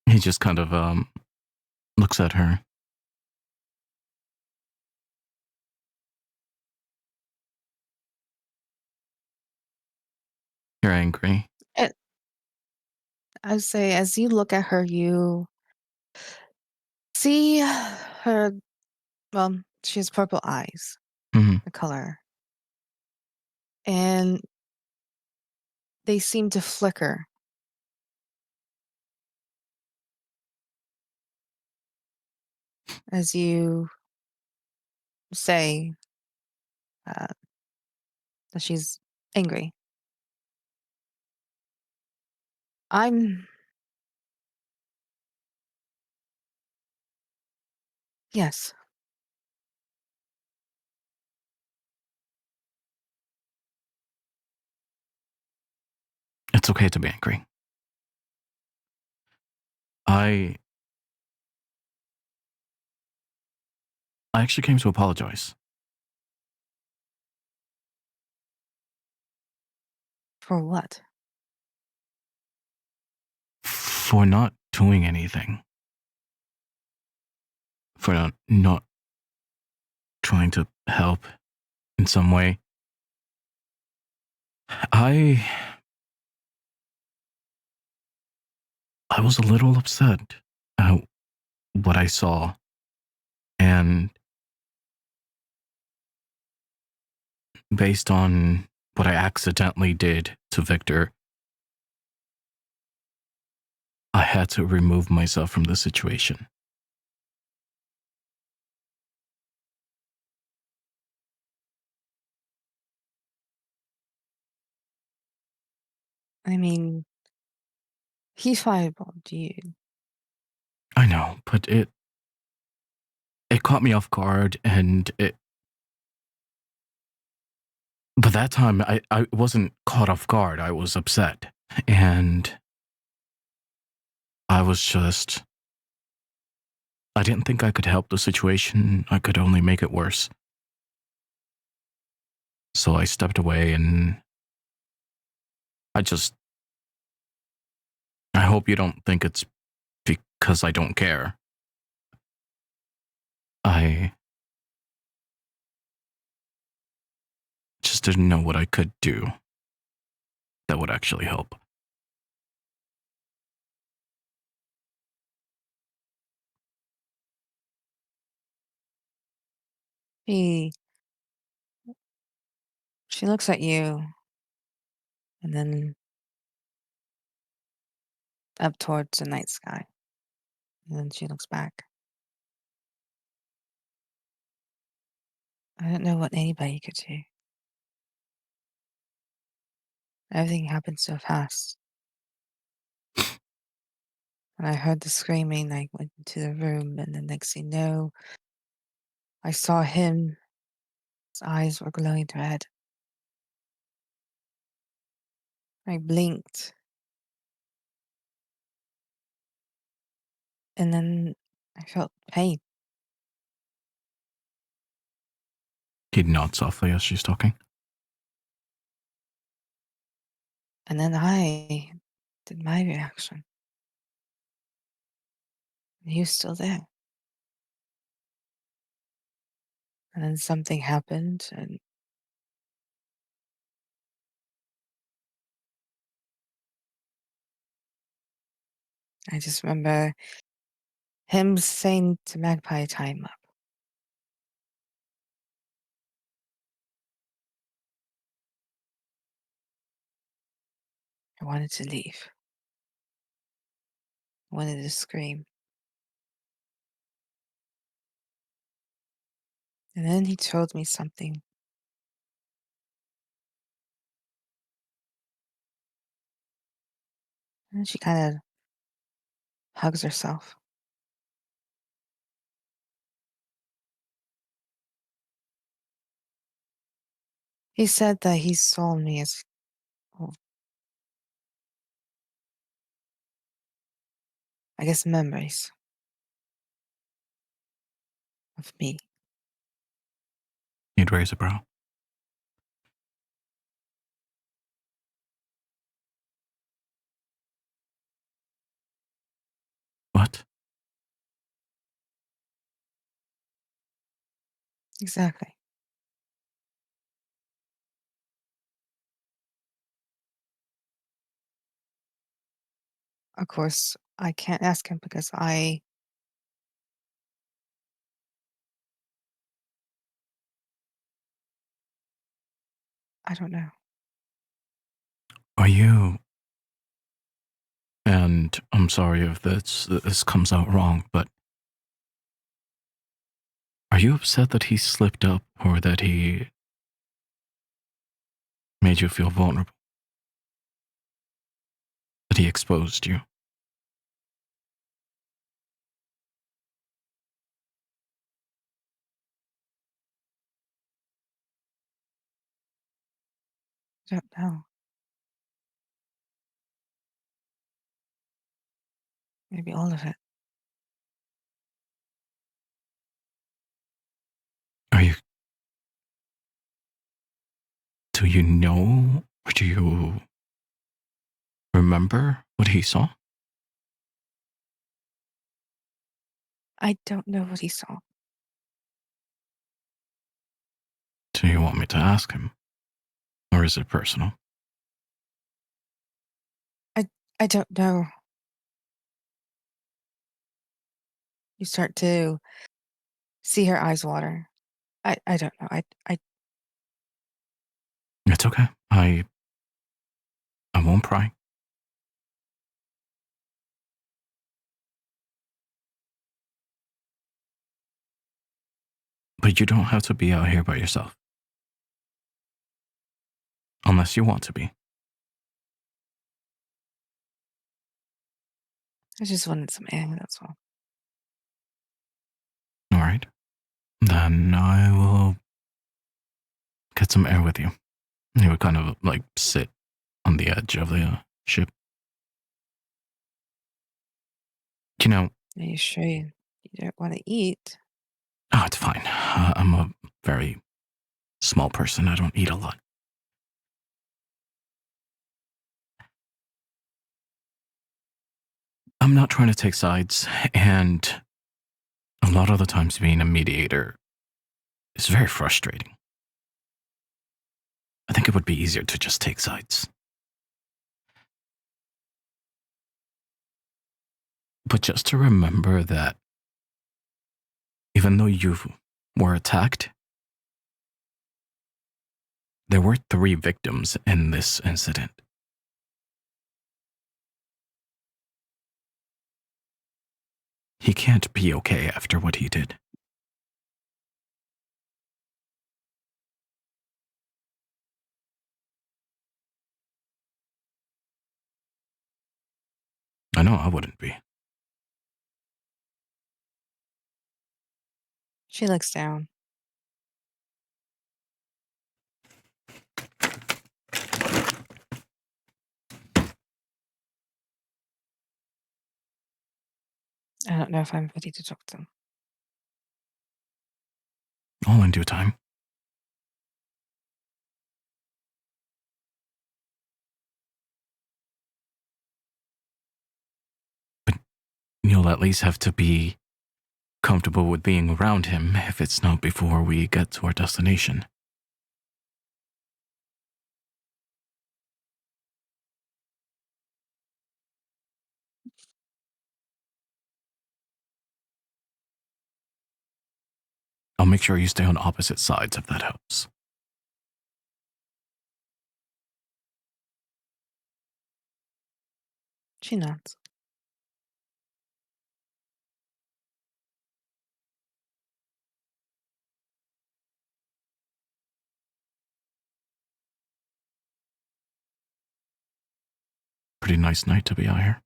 He just kind of looks at her. You're angry. I would say as you look at her, you see her, well, she has purple eyes, hmm the color, and they seem to flicker as you say that she's angry. I'm, yes, It's okay to be angry. I actually came to apologize for what? for not doing anything. For not trying to help in some way. I was a little upset at what I saw, and based on what I accidentally did to Victor, I had to remove myself from the situation. I mean, he's fireball, dude. I know, but it caught me off guard, and but that time I wasn't caught off guard. I was upset, and I was just I didn't think I could help the situation. I could only make it worse. So I stepped away, and I hope you don't think it's because I don't care. I just didn't know what I could do that would actually help. She she looks at you and then up towards the night sky. And then she looks back. I don't know what anybody could do. Everything happened so fast. And I heard the screaming, I went into the room, and the next thing you know, I saw him. His eyes were glowing red. I blinked, and then I felt pain. He'd nod softly as she's talking. And then I did my reaction. And he was still there. And then something happened, and I just remember him saying to Magpie, "Time up." I wanted to leave. I wanted to scream. And then he told me something. And she kind of hugs herself. He said that he saw me as, well, I guess, memories of me. He'd raise a brow. What? Exactly. Of course, I can't ask him because I don't know. Are you? And I'm sorry if this comes out wrong, but are you upset that he slipped up or that he made you feel vulnerable? That he exposed you? I don't know. Maybe all of it. Are you? Do you know or do you remember what he saw? I don't know what he saw. Do you want me to ask him? Or is it personal? I don't know. You start to see her eyes water. I don't know. I It's okay. I won't pry. But you don't have to be out here by yourself. Unless you want to be. I just wanted some air, that's all. All right. Then I will get some air with you. He would kind of like sit on the edge of the ship. You know, Are you sure you don't want to eat? oh, it's fine. I'm a very small person. I don't eat a lot. I'm not trying to take sides, and a lot of the times being a mediator is very frustrating. I think it would be easier to just take sides. But just to remember that even though you were attacked, there were 3 victims in this incident. He can't be okay after what he did. I know I wouldn't be. She looks down. I don't know if I'm ready to talk to him. All in due time. But you'll at least have to be comfortable with being around him if it's not before we get to our destination. I'll make sure you stay on opposite sides if that helps. She nods. Pretty nice night to be out here.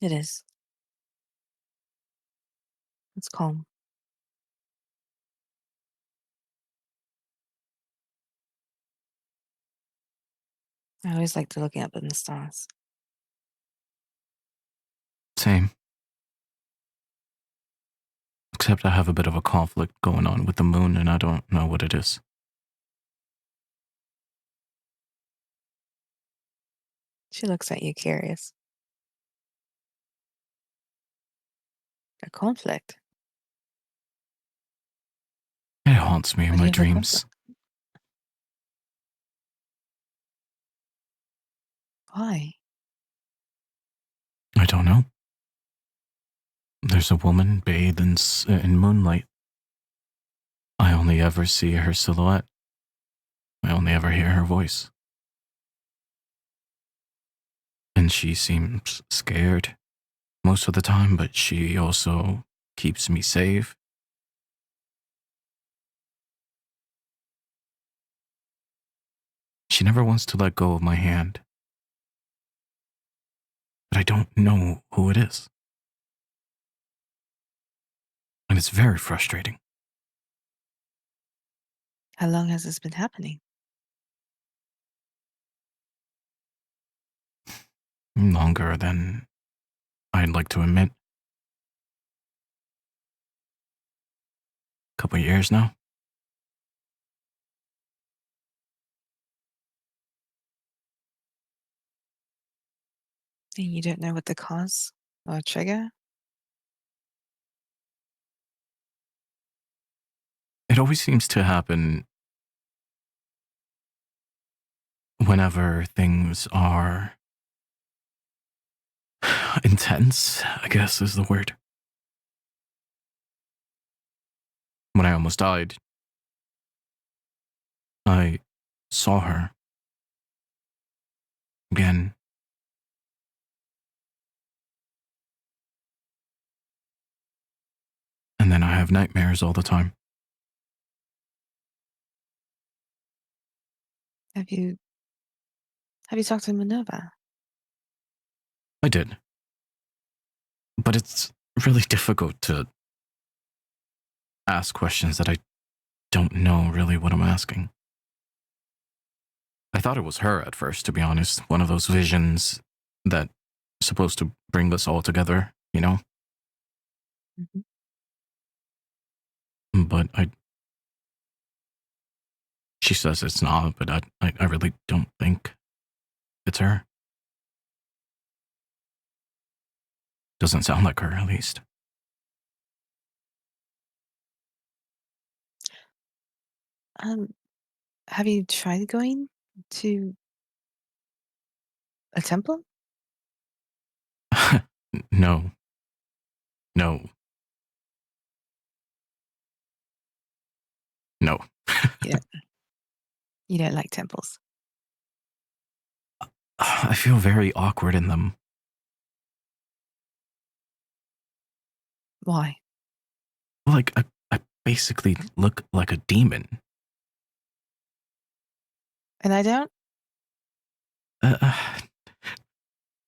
It is. It's calm. I always like to look up in the stars. Same. Except I have a bit of a conflict going on with the moon and I don't know what it is. She looks at you curious. A conflict? It haunts me in Why do my you have a dreams. conflict? Why? I don't know. There's a woman bathed in moonlight. I only ever see her silhouette. I only ever hear her voice. And she seems scared most of the time, but she also keeps me safe. She never wants to let go of my hand. But I don't know who it is. And it's very frustrating. How long has this been happening? Longer than I'd like to admit. Couple years now. And you don't know what the cause or trigger? It always seems to happen whenever things are intense, I guess is the word. When I almost died, I saw her again. And then I have nightmares all the time. Have you talked to Minerva? I did. But it's really difficult to ask questions that I don't know really what I'm asking. I thought it was her at first, to be honest. One of those visions that supposed to bring us all together, you know? Mhm. But she says it's not, but I really don't think it's her. Doesn't sound like her, at least. Have you tried going to a temple? No. No. No. You don't, you don't like temples. I feel very awkward in them. Why? Like, I basically look like a demon. And I don't? Uh,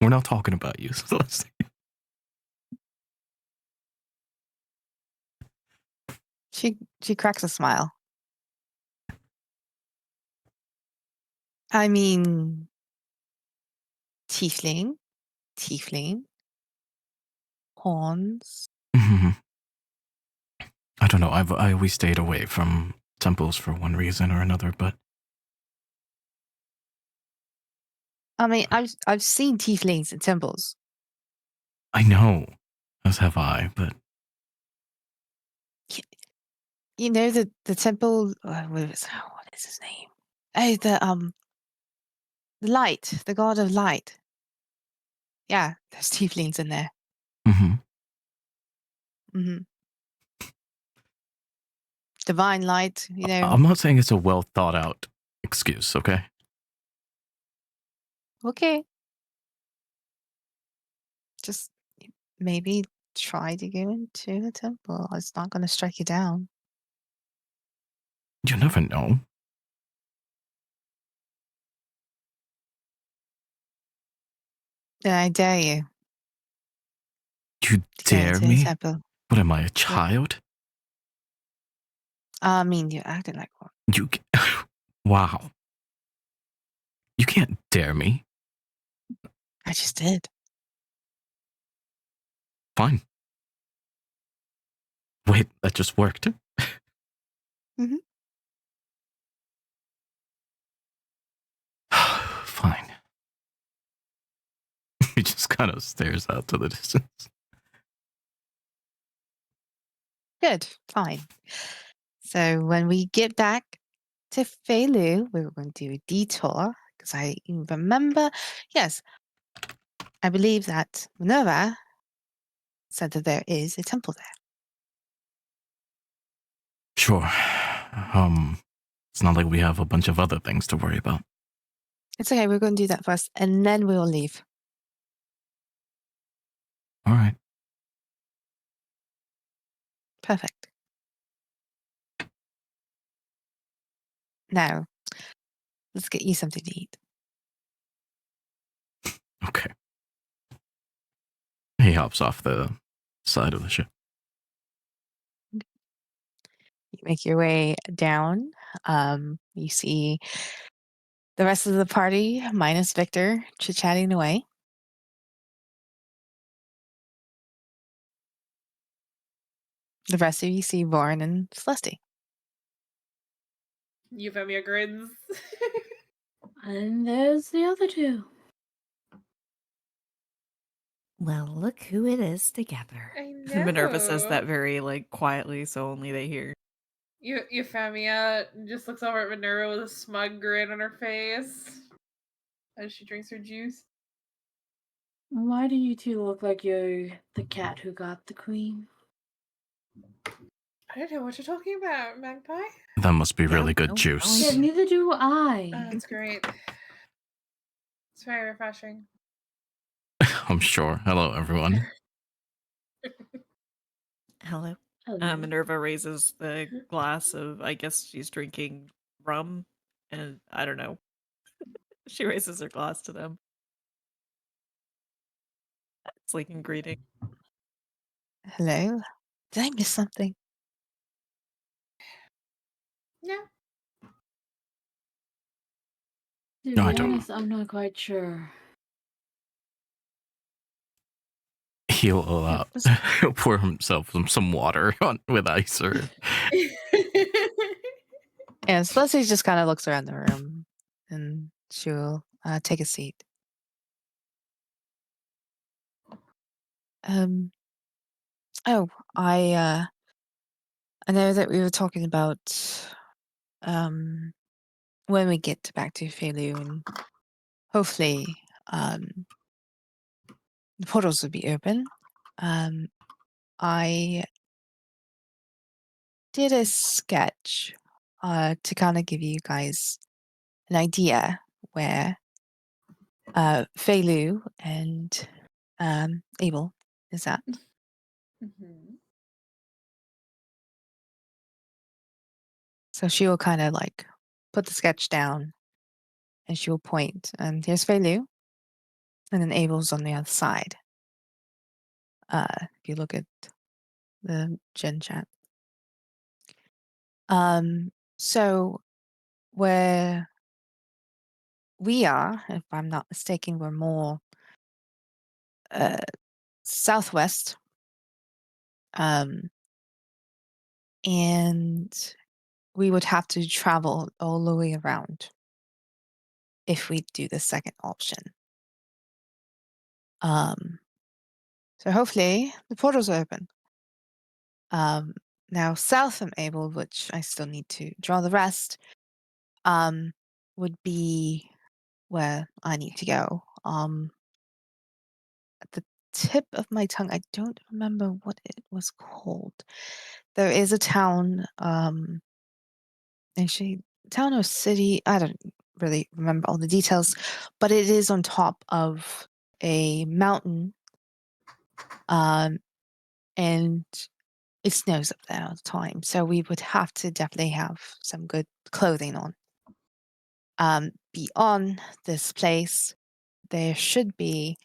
we're not talking about you. So let's. She cracks a smile. I mean, tiefling, horns. I don't know. I always stayed away from temples for one reason or another, but I mean, I've seen tieflings in temples. I know, as have I. But You know the temple. What is his name? Oh, the light, the god of light. Yeah, there's tieflings in there. mhm. Hmm. Divine light. You know. I'm not saying it's a well thought out excuse. Okay. Okay, just maybe try to go into a temple. It's not going to strike you down. You never know. Yeah, I dare you You to go dare into a me? temple. What am I, a Yep. child? I mean, you're acting like one. You. Wow. You can't dare me. I just did. Fine. Wait, that just worked. Hmm. Fine. He just kind of stares out to the distance. Good, fine. So when we get back to Feilu, we were going to do a detour because I remember, yes, I believe that Minerva said that there is a temple there. Sure. It's not like we have a bunch of other things to worry about. It's okay, we're going to do that first and then we'll leave. All right. Perfect. Now, let's get you something to eat. Okay. He hops off the side of the ship. You make your way down. You see the rest of the party, minus Victor, chit-chatting away. The rest of you see Vorn and Celeste. Euphemia grins. And there's the other two. Well, look who it is together. I know. Minerva says that very like quietly, so only they hear. Euphemia just looks over at Minerva with a smug grin on her face as she drinks her juice. Why do you two look like you're the cat who got the queen? I don't know what you're talking about, Magpie. That must be Yeah, really good no, juice. Yeah, neither do Oh, I. that's great. It's very refreshing. I'm sure. Hello, everyone. Hello. Hello. Minerva raises the glass of, I guess she's drinking rum, and I don't know. She raises her glass to them. It's like in greeting. Hello? Did I miss something? Yeah. To No, be I don't. honest, I'm not quite sure. He'll pour himself some water on with ice or. And Celeste just kind of looks around the room and she'll take a seat. Oh, I know that we were talking about when we get back to Feilu, and hopefully the portals will be open. I did a sketch to kind of give you guys an idea where Feilu and Abel is at. Mhm. So she will kind of like put the sketch down and she will point, and here's Feilu, and then Abel's on the other side. If you look at the Gen chat. So where we are, if I'm not mistaken, we're more southwest. And we would have to travel all the way around if we do the second option. So hopefully the portals are open. Now south from Abel, which I still need to draw the rest, would be where I need to go. At the tip of my tongue, I don't remember what it was called. There is a town, actually, town or city, I don't really remember all the details, but it is on top of a mountain, and it snows up there all the time, so we would have to definitely have some good clothing on. Beyond this place, there should be,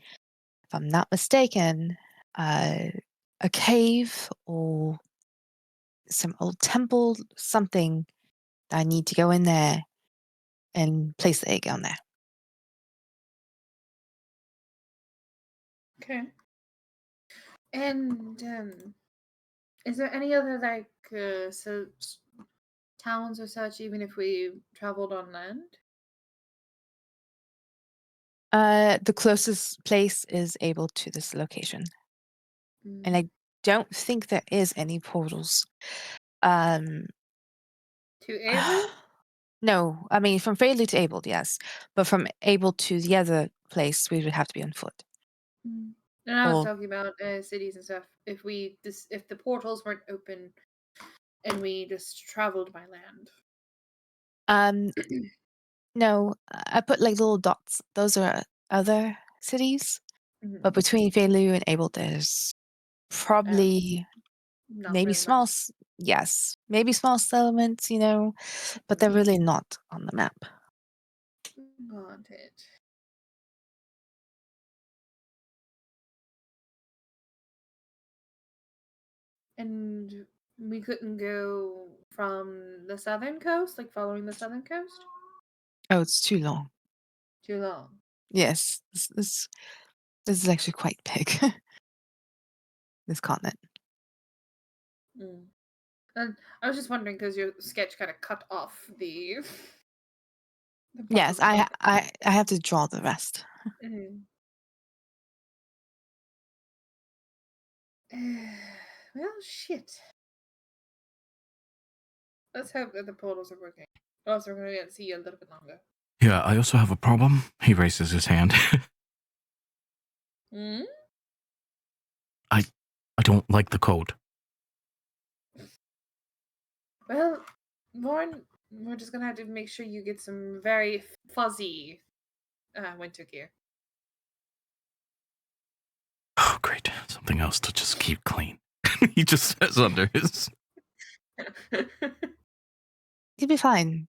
if I'm not mistaken, a cave or some old temple, something that I need to go in there and place the egg on there. Okay. And is there any other like towns or such, even if we traveled on land? The closest place is able to this location, and I don't think there is any portals. To Able? No, I mean from Fairley to Able, yes, but from Able to the other place, we would have to be on foot. And I was Or talking about cities and stuff. If the portals weren't open and we just traveled by land. no, I put like little dots. Those are other cities, but between Fairley and Able, there's probably Not maybe very much. yes, maybe small settlements, but they're really not on the map. Got it. And we couldn't go from the southern coast, like following the southern coast? Oh, it's too long. Too long. Yes, this is actually quite big. This continent. And I was just wondering because your sketch kind of cut off the. the part Yes, of the continent. I have to draw the rest. Well, shit. Let's hope that the portals are working. Or else we're going to get to see you a little bit longer. Yeah, I also have a problem. He raises his hand. Hmm? I don't like the code. Well, Lauren, we're just going to have to make sure you get some very fuzzy winter gear. Oh, great. Something else to just keep clean. He just says under his. You'll be fine.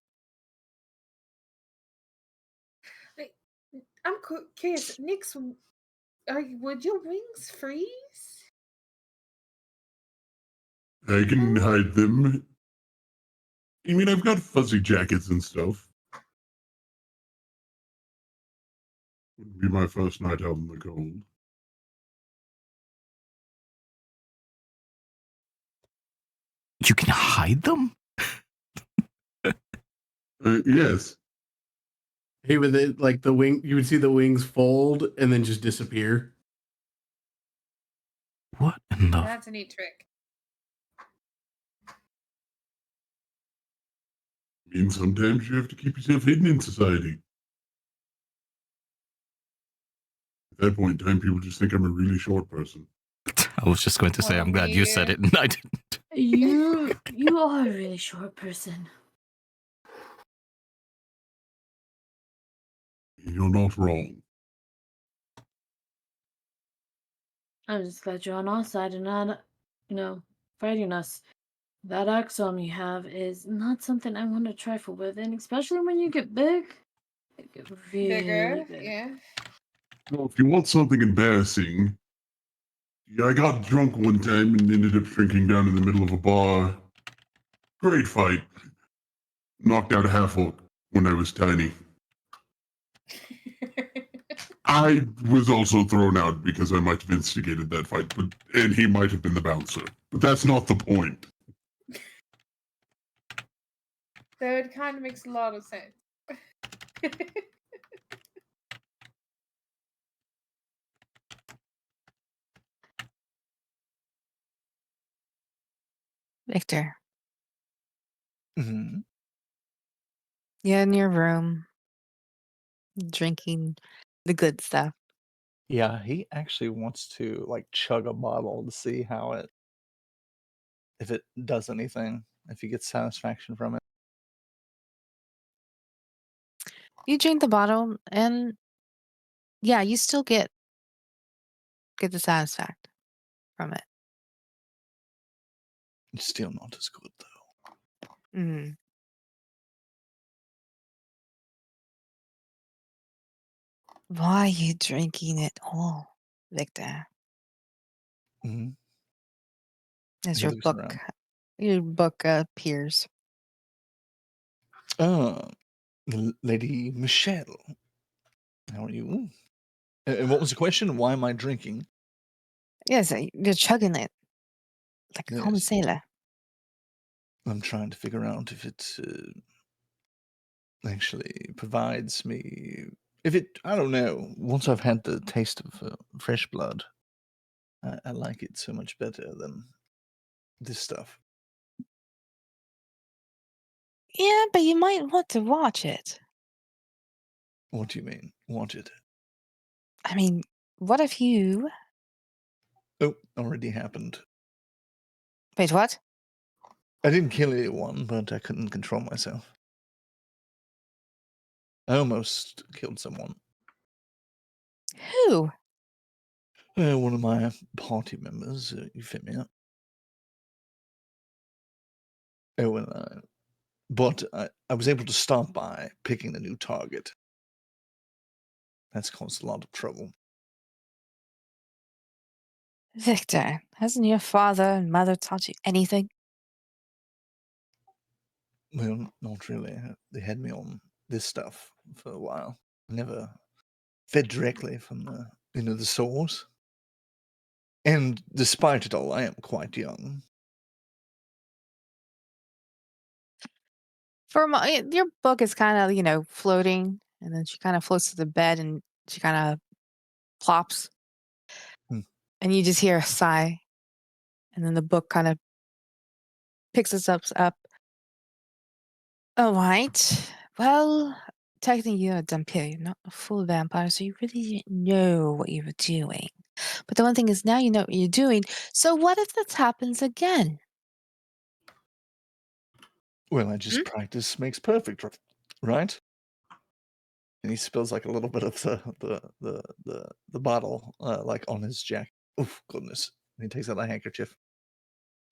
I'm curious, Nyx, would your wings freeze? I can hide them. I mean, I've got fuzzy jackets and stuff. Wouldn't be my first night out in the cold. You can hide them? Yes. Hey, with it, like the wing, you would see the wings fold and then just disappear. What in the? That's a neat trick. means sometimes you have to keep yourself hidden in society. At that point in time, people just think I'm a really short person. I was just going to say, Well, I'm glad you said it, and I didn't. You are a really short person. You're not wrong. I'm just glad you're on our side and not, fighting us. That axiom you have is not something I want to trifle with, and especially when you get big, it get really bigger, big. yeah. Well, if you want something embarrassing, yeah, I got drunk one time and ended up drinking down in the middle of a bar. Great fight. Knocked out a half orc when I was tiny. I was also thrown out because I might have instigated that fight, and he might have been the bouncer. But that's not the point. So it kind of makes a lot of sense. Victor, Hmm. you're in your room drinking the good stuff. Yeah, he actually wants to like chug a bottle to see how it, if it does anything, if he gets satisfaction from it. You drink the bottle, and yeah, you still get the satisfaction from it. It's still not as good though. Mm. Why are you drinking it all, Victor? Hmm. As He your looks book around. appears. Ah, Lady Michelle, how are you? And what was the question? Why am I drinking? Yes, you're chugging it like a common Yes, sailor. I'm trying to figure out if it actually provides me. If it, I don't know. Once I've had the taste of fresh blood, I like it so much better than this stuff. Yeah, but you might want to watch it. What do you mean? Want it? I mean, what if you... Oh, already happened. Wait, what? I didn't kill anyone, but I couldn't control myself. I almost killed someone. Who? One of my party members. You fit me up. Oh, and but I was able to stop by picking a new target. That's caused a lot of trouble. Victor, hasn't your father and mother taught you anything? Well, not really. They had me on this stuff for a while. I never fed directly from the source. And despite it all, I am quite young. Your book is kind of, floating, and then she kind of floats to the bed and she kind of plops, Hmm. and you just hear a sigh, and then the book kind of picks us up. All right. Well, technically you're a vampire, you're not a full vampire, so you really didn't know what you were doing. But the one thing is now you know what you're doing. So what if this happens again? Well, I Hmm? just practice makes perfect, right? And he spills like a little bit of the bottle like on his jacket. Oh goodness! And he takes out a handkerchief.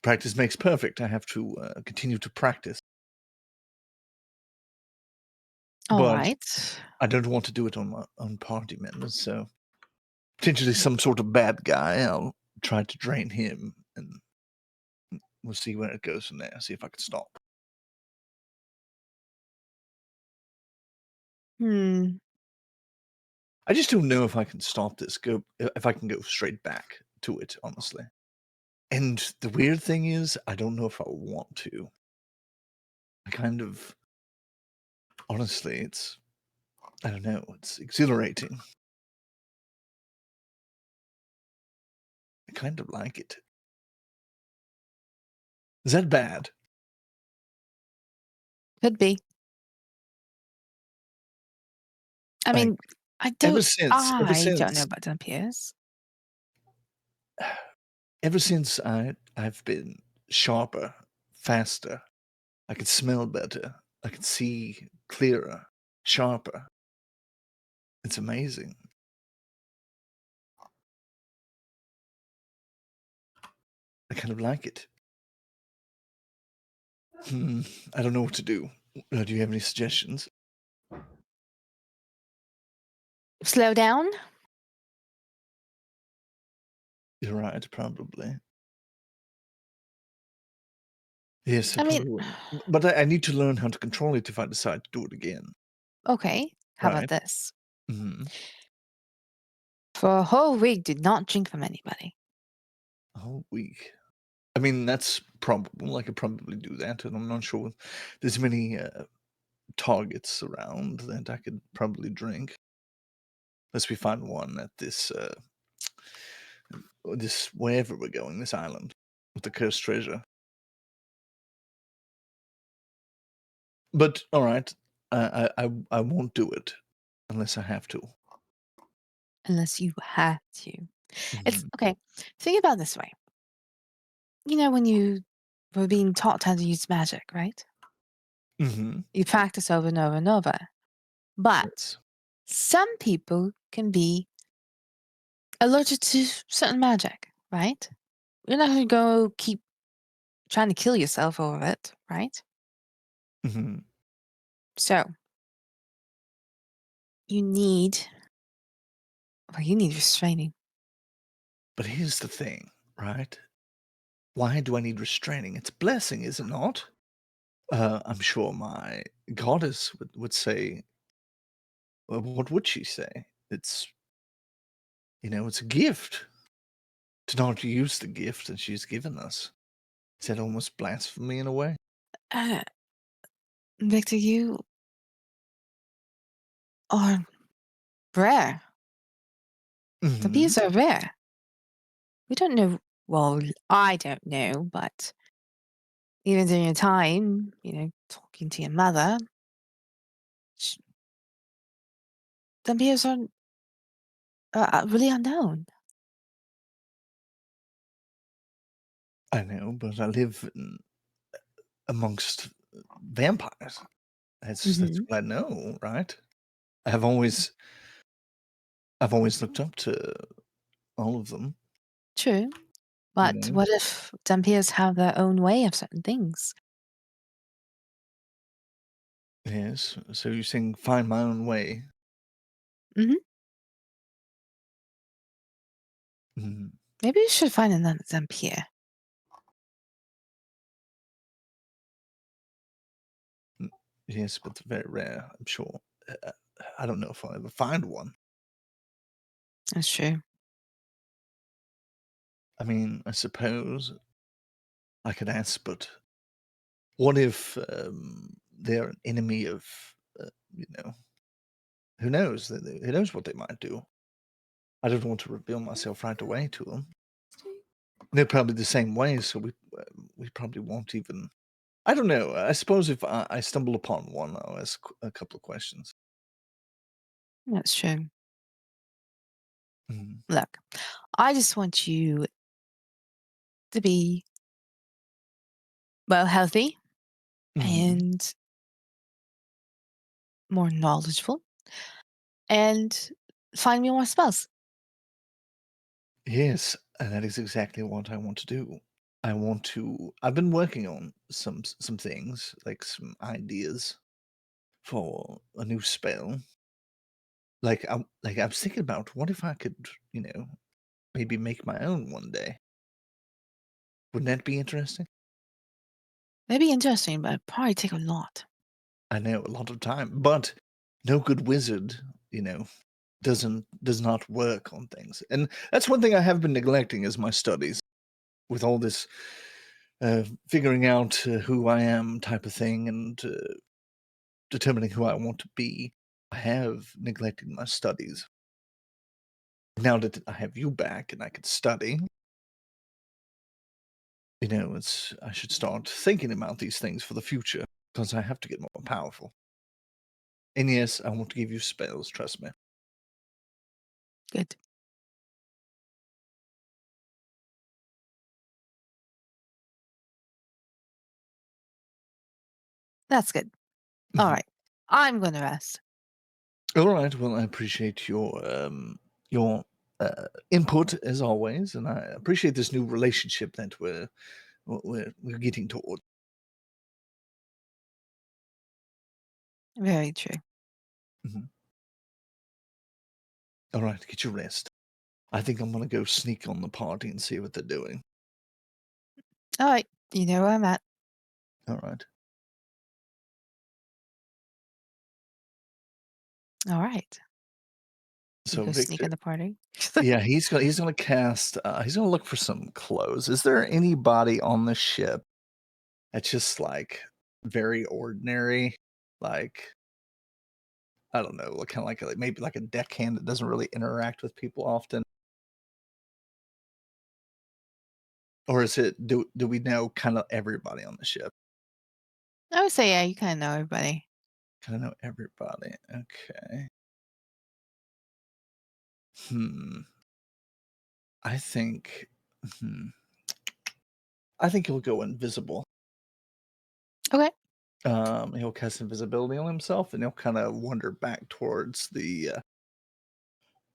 Practice makes perfect. I have to continue to practice, All but right. I don't want to do it on my own party members. So potentially some sort of bad guy. I'll try to drain him, and we'll see where it goes from there. See if I can stop. Hmm. I just don't know if I can stop this. If I can go straight back to it, honestly. And the weird thing is, I don't know if I want to. I kind of, honestly, I don't know, it's exhilarating. I kind of like it. Is that bad? Could be. I Like, mean, I ever don't since, ever I don't know since, about Dampiers. ever since I've been sharper, faster. I can smell better. I can see clearer, sharper. It's amazing. I kind of like it. I don't know what to do. Do you have any suggestions? Slow down? You're right, probably. Yes, I I mean, probably will. But I need to learn how to control it if I decide to do it again. okay, how about Right. this? Hmm. For a whole week, do not drink from anybody. A whole week. I mean, that's probable. I could probably do that, and I'm not sure there's many targets around that I could probably drink. Unless we find one at this wherever we're going, this island with the cursed treasure. But all right, I won't do it unless I have to. Unless you have to. It's Mhm. okay. Think about it this way. You know, when you were being taught how to use magic, right? Mhm. You practice over and over and over. But Yes. some people can be allergic to certain magic, right? You're not going to go keep trying to kill yourself over it, right? Mhm. So you need, you need restraining. But here's the thing, right? Why do I need restraining? It's a blessing, is it not? I'm sure my goddess would say, well, what would she say? It's a gift. To not use the gift that she's given us. Is that almost blasphemy in a way? Uh, Victor, you are rare. The Mhm. bees are rare. We don't know. Well, I don't know, but even during your time, talking to your mother, sh- the bees are really unknown. I know, but I live amongst vampires. That's Hmm. what I know, right? I've always I've always looked up to all of them, True. you But know? what if vampires have their own way of certain things? Yes. So you're saying find my own way. Hmm. Mhm. Maybe we should find another vampire. Mm, yes, but very rare, I'm sure. Uh, I don't know if I'll ever find one. That's true. I mean, I suppose I could ask, but what if they're an enemy of, uh, you know, who knows? Who knows what they might do? I don't want to reveal myself right away to them. They're probably the same way, so we probably won't even. I don't know. I suppose if I stumble upon one, I'll ask a couple of questions. That's true. Mhm. Look, I just want you to be, well, healthy Mhm. and more knowledgeable and find me more spells. Yes, and that is exactly what I want to do. I want to. I've been working on some things, like some ideas for a new spell. I was thinking about what if I could, maybe make my own one day. Wouldn't that be interesting? Maybe interesting, but it'd probably take a lot. I know a lot of time, but no good wizard, you know, does not work on things, and that's one thing I have been neglecting is my studies. With all this figuring out who I am type of thing and determining who I want to be, I have neglected my studies. Now that I have you back and I can study, it's I should start thinking about these things for the future because I have to get more powerful. And yes, I won't give you spells, trust me. Good. That's good. All Mhm. right. I'm going to rest. All right. Well, I appreciate your input as always, and I appreciate this new relationship that we're getting toward. Very true. Mhm. All right, get your rest. I think I'm gonna go sneak on the party and see what they're doing. All right. You know where I'm at. All right. All right. You So go sneak Victor, in the party. yeah, he's gonna cast. He's gonna look for some clothes. Is there anybody on the ship that's just like very ordinary? Like I don't know, kind of like maybe like a deckhand that doesn't really interact with people often, or is it do we know kind of everybody on the ship? I would say, yeah, you kind of know everybody. Kind of know everybody. Okay. Hmm. I think. Hmm. I think he'll go invisible. Okay. He'll cast invisibility on himself, and he'll kind of wander back towards the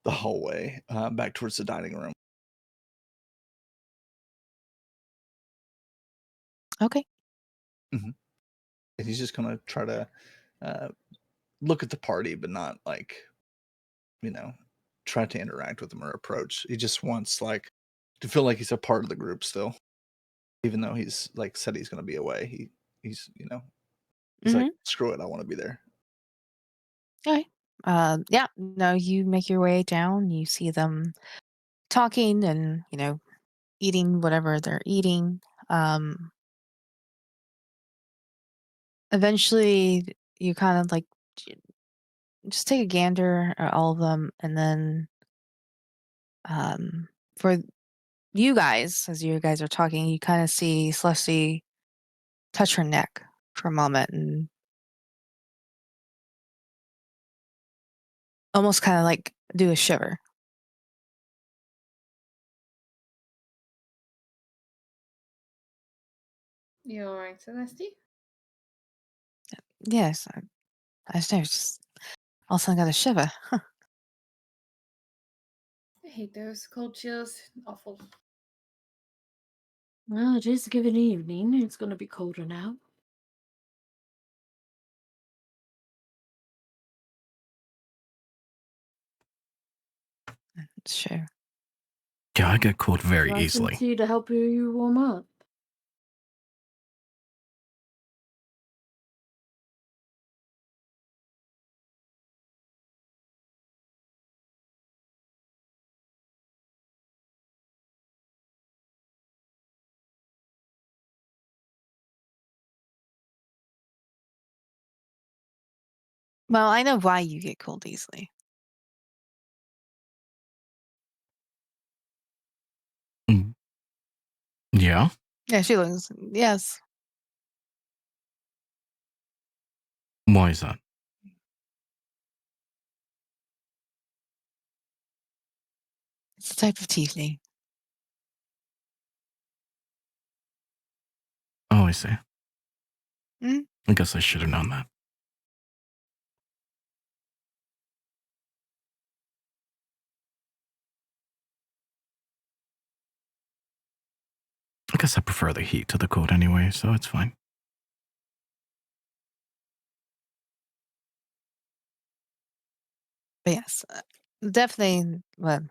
hallway, back towards the dining room. Okay. Mhm. And he's just gonna try to uh, look at the party, but not like you know, try to interact with them or approach. He just wants like to feel like he's a part of the group still, even though he's like said he's gonna be away. He's he's like Mm-hmm. screw it, I want to be there. Okay. Yeah. No, you make your way down. You see them talking and eating whatever they're eating. Um, Eventually, you kind of like just take a gander at all of them, and then for you guys, as you guys are talking, you kind of see Celeste touch her neck for a moment and almost kind of like do a shiver. You alright, Celeste? Yes, I just know, just all of a sudden got a shiver. I hate those cold chills. Awful. Well, it is given evening. It's going to be colder now. Sure. Yeah, I get cold very Try some easily. tea to help you warm up. Well, I know why you get cold easily. Mm. Yeah. Yeah, she looks. Yes, Why is that? it's a type of tiefling. Oh, I see. Mm, I guess I should have known that. I guess I prefer the heat to the cold anyway, so it's fine. but yes, definitely. Well,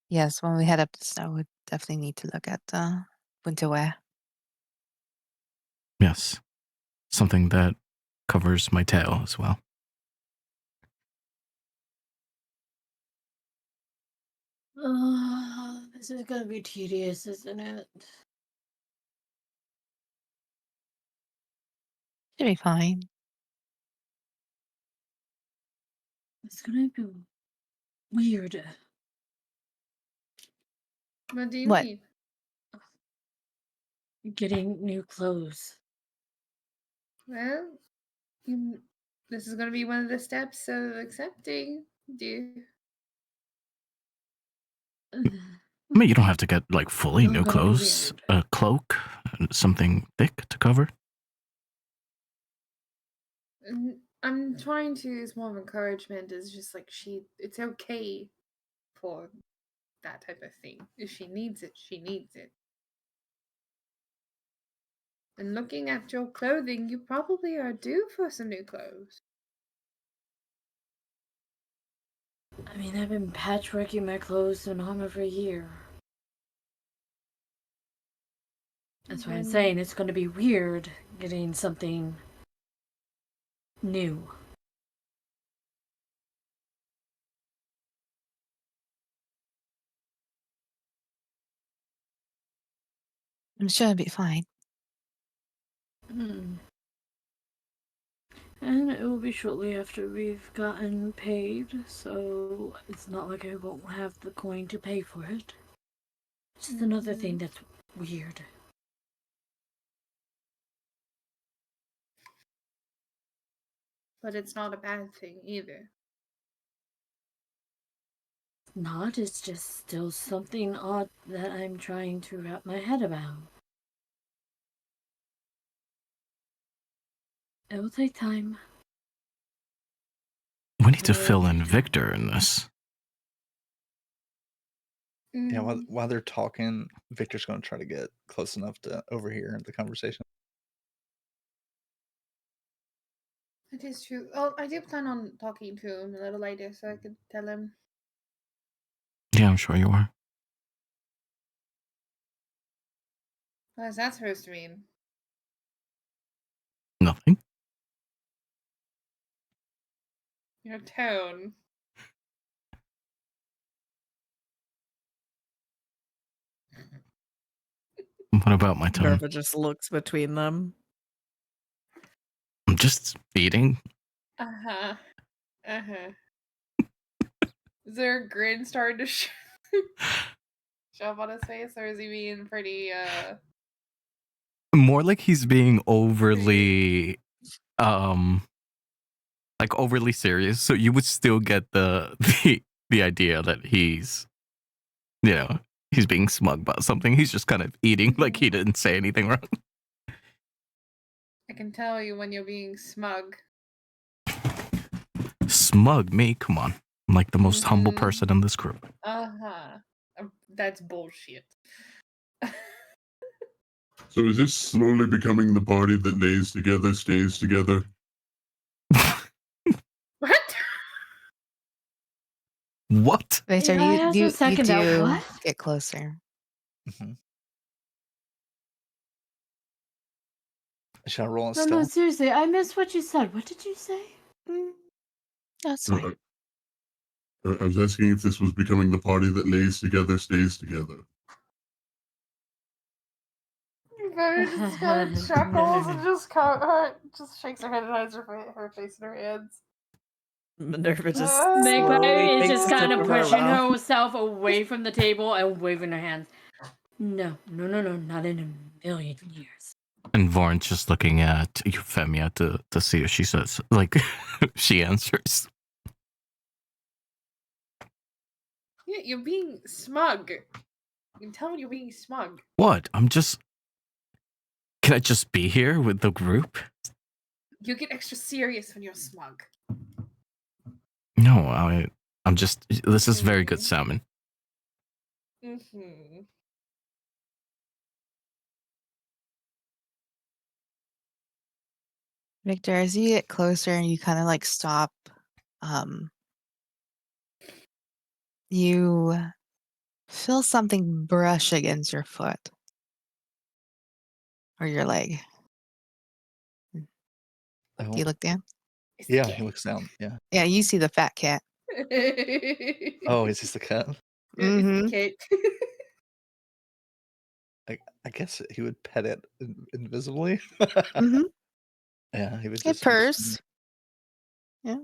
yes, when we head up the snow, we definitely need to look at winter wear. Yes. Something that covers my tail as well. This is going to be tedious, isn't it? Should be fine. It's going to be weird. What do you What? mean? Getting new clothes. Well, you this is going to be one of the steps of accepting. I mean, you don't have to get like fully It's all new gonna be clothes, weird. a cloak, and something thick to cover. I'm trying to use more of encouragement as just like it's okay for that type of thing. If she needs it, she needs it. And looking at your clothing, you probably are due for some new clothes. I mean, I've been patchworking my clothes and armor for a year. That's why I'm Then- saying it's going to be weird getting something new. I'm sure it'll be fine. Hmm. And it will be shortly after we've gotten paid, so it's not like I won't have the coin to pay for it. It's just another thing that's weird. But it's not a bad thing either. Not, it's just still something odd that I'm trying to wrap my head around. It will take time. We need to Really fill in take time. Victor in this. Yeah, while they're talking, Victor's going to try to get close enough to overhear the conversation. It is true. Oh, I do plan on talking to him a little later so I could tell him. Yeah, I'm sure you are. What is that supposed to mean? Nothing. Your tone. What about my tone? Nerva just looks between them. I'm just eating. Uh-huh. Uh-huh. Is there a grin starting to show up on his face, or is he being pretty, More like he's being overly like overly serious, so you would still get the idea that he's, you know, he's being smug about something. He's just kind of eating like he didn't say anything wrong. I can tell you when you're being smug. Smug me? Come on. I'm like the most humble person in this group. Uh-huh. That's bullshit. So is this slowly becoming the party that lays together, stays together? What? What? Victor, Yeah, I you have do to you second that. do What? get closer. Mm-hmm. Shall I roll on No, stealth? seriously, I missed what you said. What did you say? That's fine. I was asking if this was becoming the party that lays together, stays together. Very just kind of chuckles and just shakes her head and hides her face in her hands. Minerva just Magpie slowly is takes just a kind sip of of her pushing rum. herself away from the table and waving her hands. No, not in a million years. And Vaughn's just looking at Euphemia to see if she says, like, she answers. Yeah, you're being smug. You can tell when you're being smug. What? Can I just be here with the group? You get extra serious when you're smug. No, I'm just, this is very good salmon. Mm-hmm. Victor, as you get closer and you kind of like stop, you feel something brush against your foot or your leg. Do you look down? Yeah, he looks down. Yeah. Yeah, you see the fat cat. Oh, is this the cat? Mm-hmm. Okay. I guess he would pet it invisibly. Mm-hmm. Yeah, he would It just. purrs. Yeah.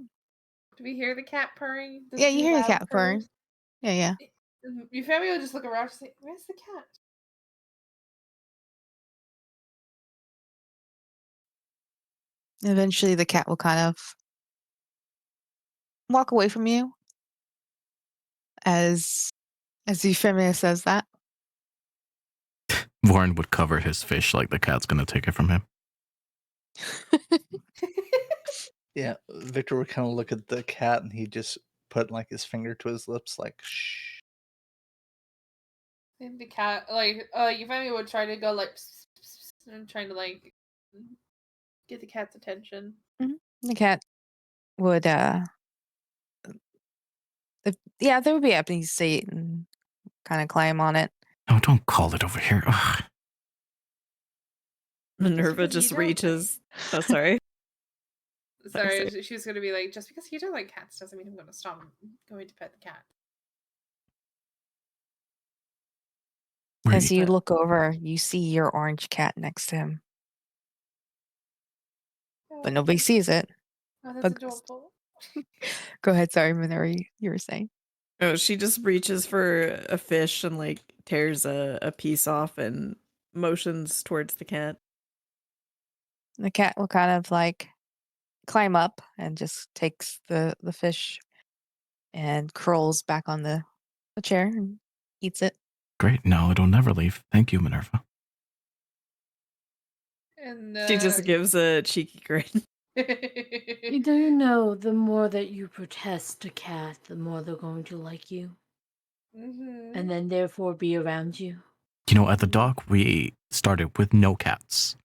Do we hear the cat purring? Does Yeah, it you do hear the loud cat purring. purrs? Yeah. Your family will just look around and say, "Where's the cat?" Eventually the cat will kind of walk away from you as Euphemia says that. Warren would cover his fish like the cat's gonna take it from him. Yeah, Victor would kind of look at the cat and he just put like his finger to his lips, like shh. And the cat, like, Euphemia would try to go like, and trying to like get the cat's attention. The cat would, yeah, there would be Ebony's seat and kind of climb on it. Oh, don't call it over here. Ugh. Minerva because you just don't reaches. Oh, sorry. Sorry, Sorry. she was gonna be like, just because you don't like cats doesn't mean I'm gonna stop going to pet the cat. Where As you- you look over, you see your orange cat next to him, but nobody sees it. Oh, that's But- adorable. Go ahead, sorry, Minerva, you were saying. Oh, she just reaches for a fish and like tears a piece off and motions towards the cat. The cat will kind of like climb up and just takes the fish and curls back on the chair and eats it. Great. No, it'll never leave. Thank you, Minerva. And She just gives a cheeky grin. You do know the more that you protest a cat, the more they're going to like you. Mhm. And then therefore be around you. You know, at the dock, we started with no cats.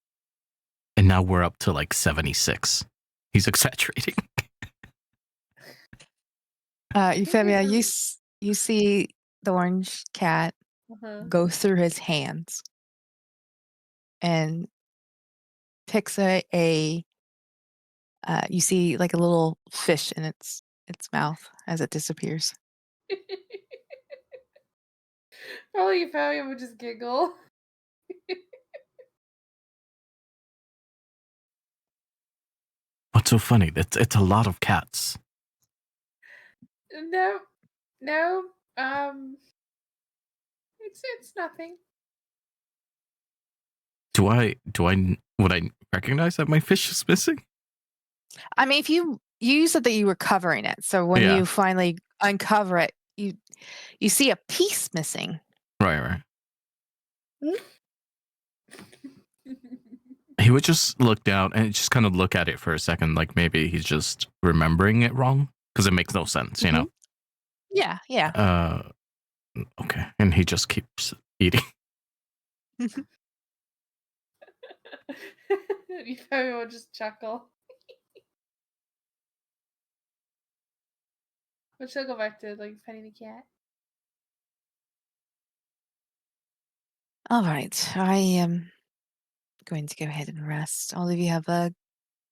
And now we're up to like 76. He's exaggerating. Euphemia, you see the orange cat Uh-huh. go through his hands and picks you see like a little fish in its mouth as it disappears. Probably Euphemia would just giggle. What's so funny? It's a lot of cats. No, no. It's nothing. Would I recognize that my fish is missing? I mean, if you said that you were covering it, so when Yeah. you finally uncover it, you see a piece missing. Right. He would just look down and just kind of look at it for a second, like maybe he's just remembering it wrong because it makes no sense, you know? Yeah. Okay. And he just keeps eating. Euphemia would just chuckle. But she'll go back to like petting the cat. All right, I am going to go ahead and rest. All of you have a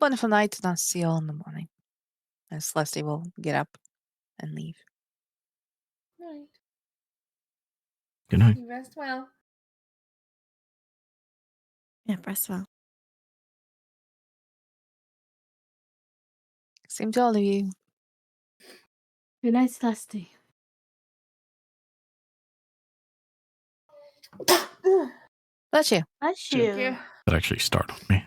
wonderful night, and I'll see you all in the morning. And Celeste will get up and leave. Right. Good night. You rest well. Yeah, rest well. Same to all of you. Good night, Celeste. Bless you. Bless Thank you. you. That actually startled me.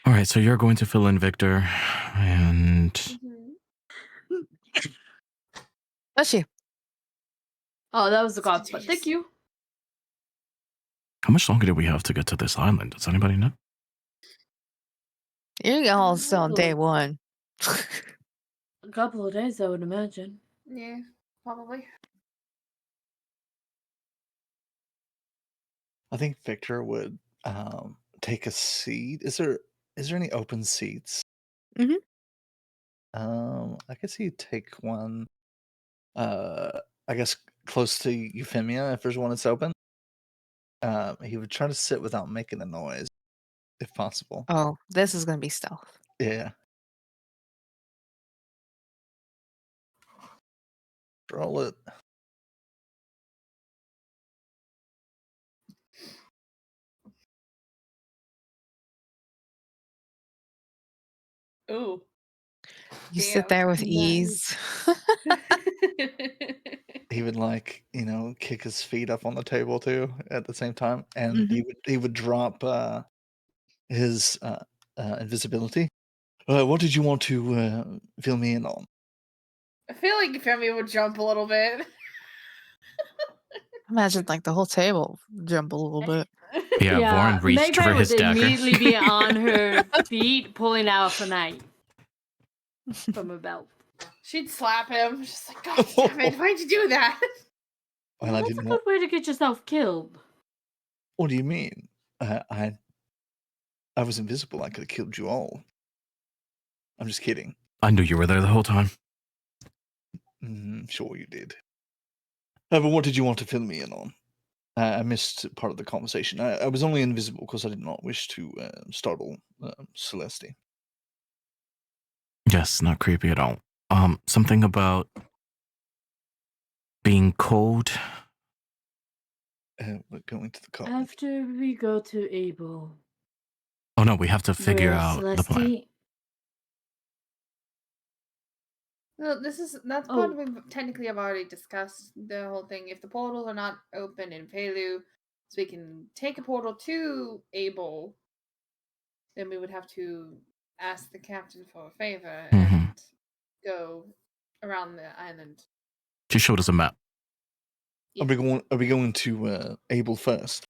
All right, so you're going to fill in Victor, and Mhm. Bless you. Oh, that was the Let's gospel. do Thank this. you. how much longer do we have to get to this island? Does anybody know? You're all still on day one. A couple of days, I would imagine. Yeah, probably. I think Victor would take a seat. Is there any open seats? Mhm. I could see you take one. I guess close to Euphemia if there's one that's open. He would try to sit without making a noise, if possible. Oh, this is going to be stealth. Yeah. Roll it. Ooh. You Damn. sit there with Nice. ease. he would like kick his feet up on the table too at the same time, and Mhm. he would drop his invisibility. What did you want to fill me in on? I feel like Femi would jump a little bit. Imagine like the whole table jump a little bit. Yeah, Vorin reached Magpie for would his dagger. immediately be on her feet, pulling out a knife from a belt. She'd slap him, just like, God damn it, why'd you do that? Well, Well, I that's a didn't good want. way to get yourself killed. What do you mean? I was invisible. I could have killed you all. I'm just kidding. I knew you were there the whole time. Sure you did. But what did you want to fill me in on? I missed part of the conversation. I was only invisible because I did not wish to startle Celeste. Yes, not creepy at all. Something about being cold. We're going to the car. After we go to Abel, Oh no, we have to figure will out the plan. Celeste. No, that's part we technically have already discussed the whole thing. If the portals are not open in Pelu, so we can take a portal to Abel, then we would have to ask the captain for a favor and go around the island. She showed us a map. Are we going to Abel first?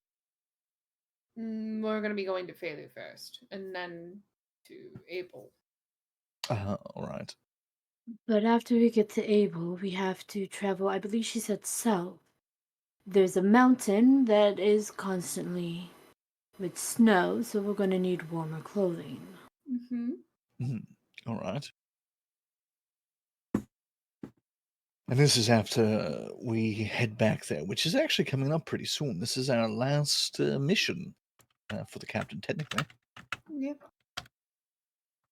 We're gonna be going to Pelu first, and then to Abel. All right. But after we get to Abel, we have to travel, I believe she said south. There's a mountain that is constantly with snow, so we're going to need warmer clothing. All right. And this is after we head back there, which is actually coming up pretty soon. This is our last mission for the captain, technically. Yep.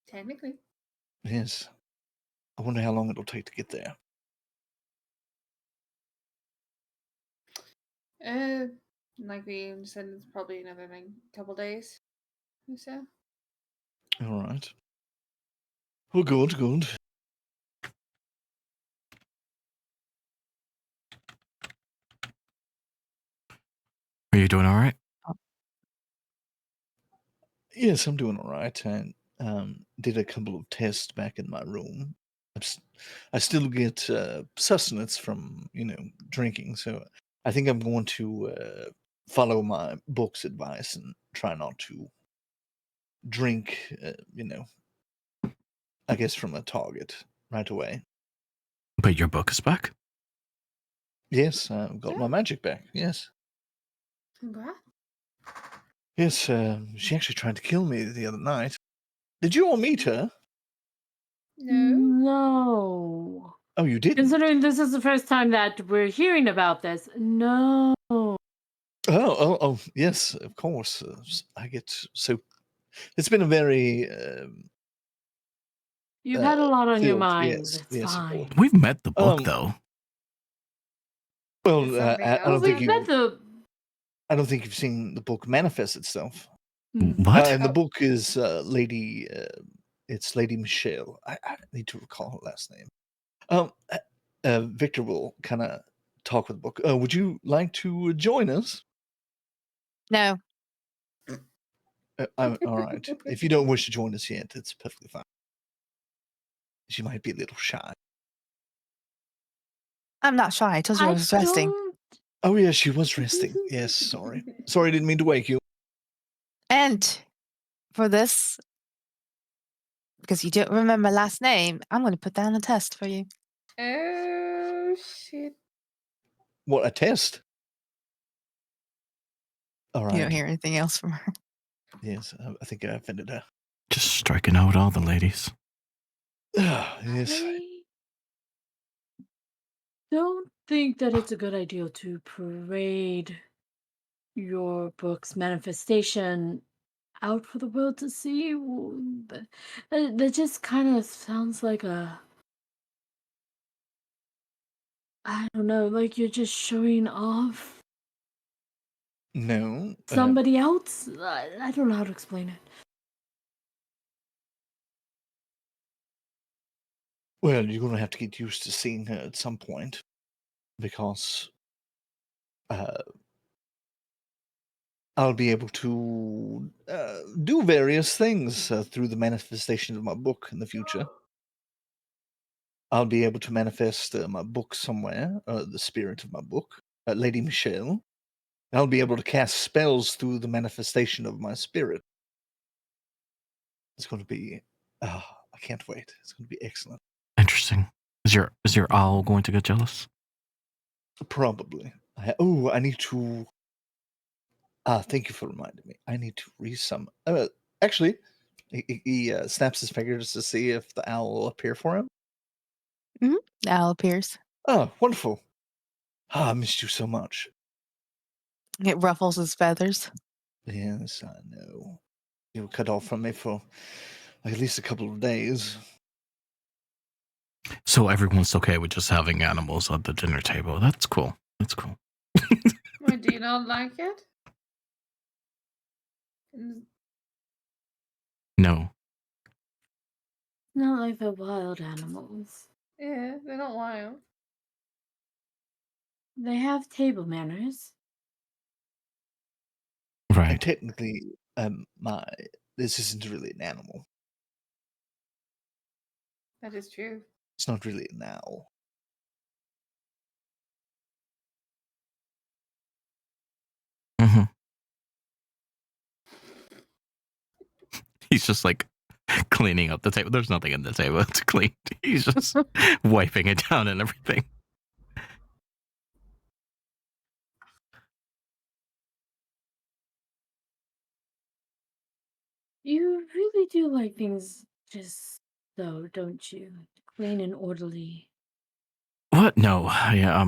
Technically. Yes. I wonder how long it'll take to get there. Like we said, it's probably another couple days or so. All right. Well, good. Are you doing all right? Yes, I'm doing all right. I did a couple of tests back in my room. I still get sustenance from drinking, so I think I'm going to follow my book's advice and try not to drink. I guess from a target right away. But your book is back. Yes, I've got my magic back. Yes. Congrats. Yes, she actually tried to kill me the other night. Did you all meet her? No. Oh, you didn't? Considering this is the first time that we're hearing about this, no. Oh, yes, of course. I get so. It's been a very. You've had a lot on your filled, mind. yes, It's yes, of fine. course. We've met the book though. Well, Something I don't else. think We've met the. I don't think you've seen the book manifest itself. What? And the book is Lady. It's Lady Michelle. I need to recall her last name. Victor will kind of talk with the book. Would you like to join us? No. All right. If you don't wish to join us yet, it's perfectly fine. She might be a little shy. I'm not shy. I told you I was resting. Oh, yeah, she was resting. Yes, sorry. Sorry, I didn't mean to wake you. And for this, because you don't remember my last name, I'm going to put down a test for you. Oh, shit. What, a test? All right. You don't hear anything else from her. Yes, I think I offended her. Just striking out all the ladies. Yes. I don't think that it's a good idea to parade your book's manifestation out for the world to see. That just kind of sounds like a. I don't know, like you're just showing off No. somebody else. I don't know how to explain it. Well, you're going to have to get used to seeing her at some point. because I'll be able to do various things through the manifestation of my book in the future. I'll be able to manifest my book somewhere, the spirit of my book, Lady Michelle. I'll be able to cast spells through the manifestation of my spirit. It's going to be, I can't wait. It's going to be excellent. Interesting. Is your owl going to get jealous? Probably. I need to. Thank you for reminding me. I need to resummon. Actually, he snaps his fingers to see if the owl will appear for him. The owl appears. Oh, wonderful. I missed you so much. It ruffles his feathers. Yes, I know. You were cut off from me for like, at least a couple of days. So everyone's okay with just having animals at the dinner table. That's cool. That's cool. Why, do you not like it? Mm, No. Not like the wild animals. Yeah, they're not wild. They have table manners. Right. Technically, this isn't really an animal. That is true. It's not really an owl. Mm-hmm. He's just like cleaning up the table. There's nothing in the table. It's clean. He's just wiping it down and everything. You really do like things just so, don't you? Clean and orderly. What? No. Yeah.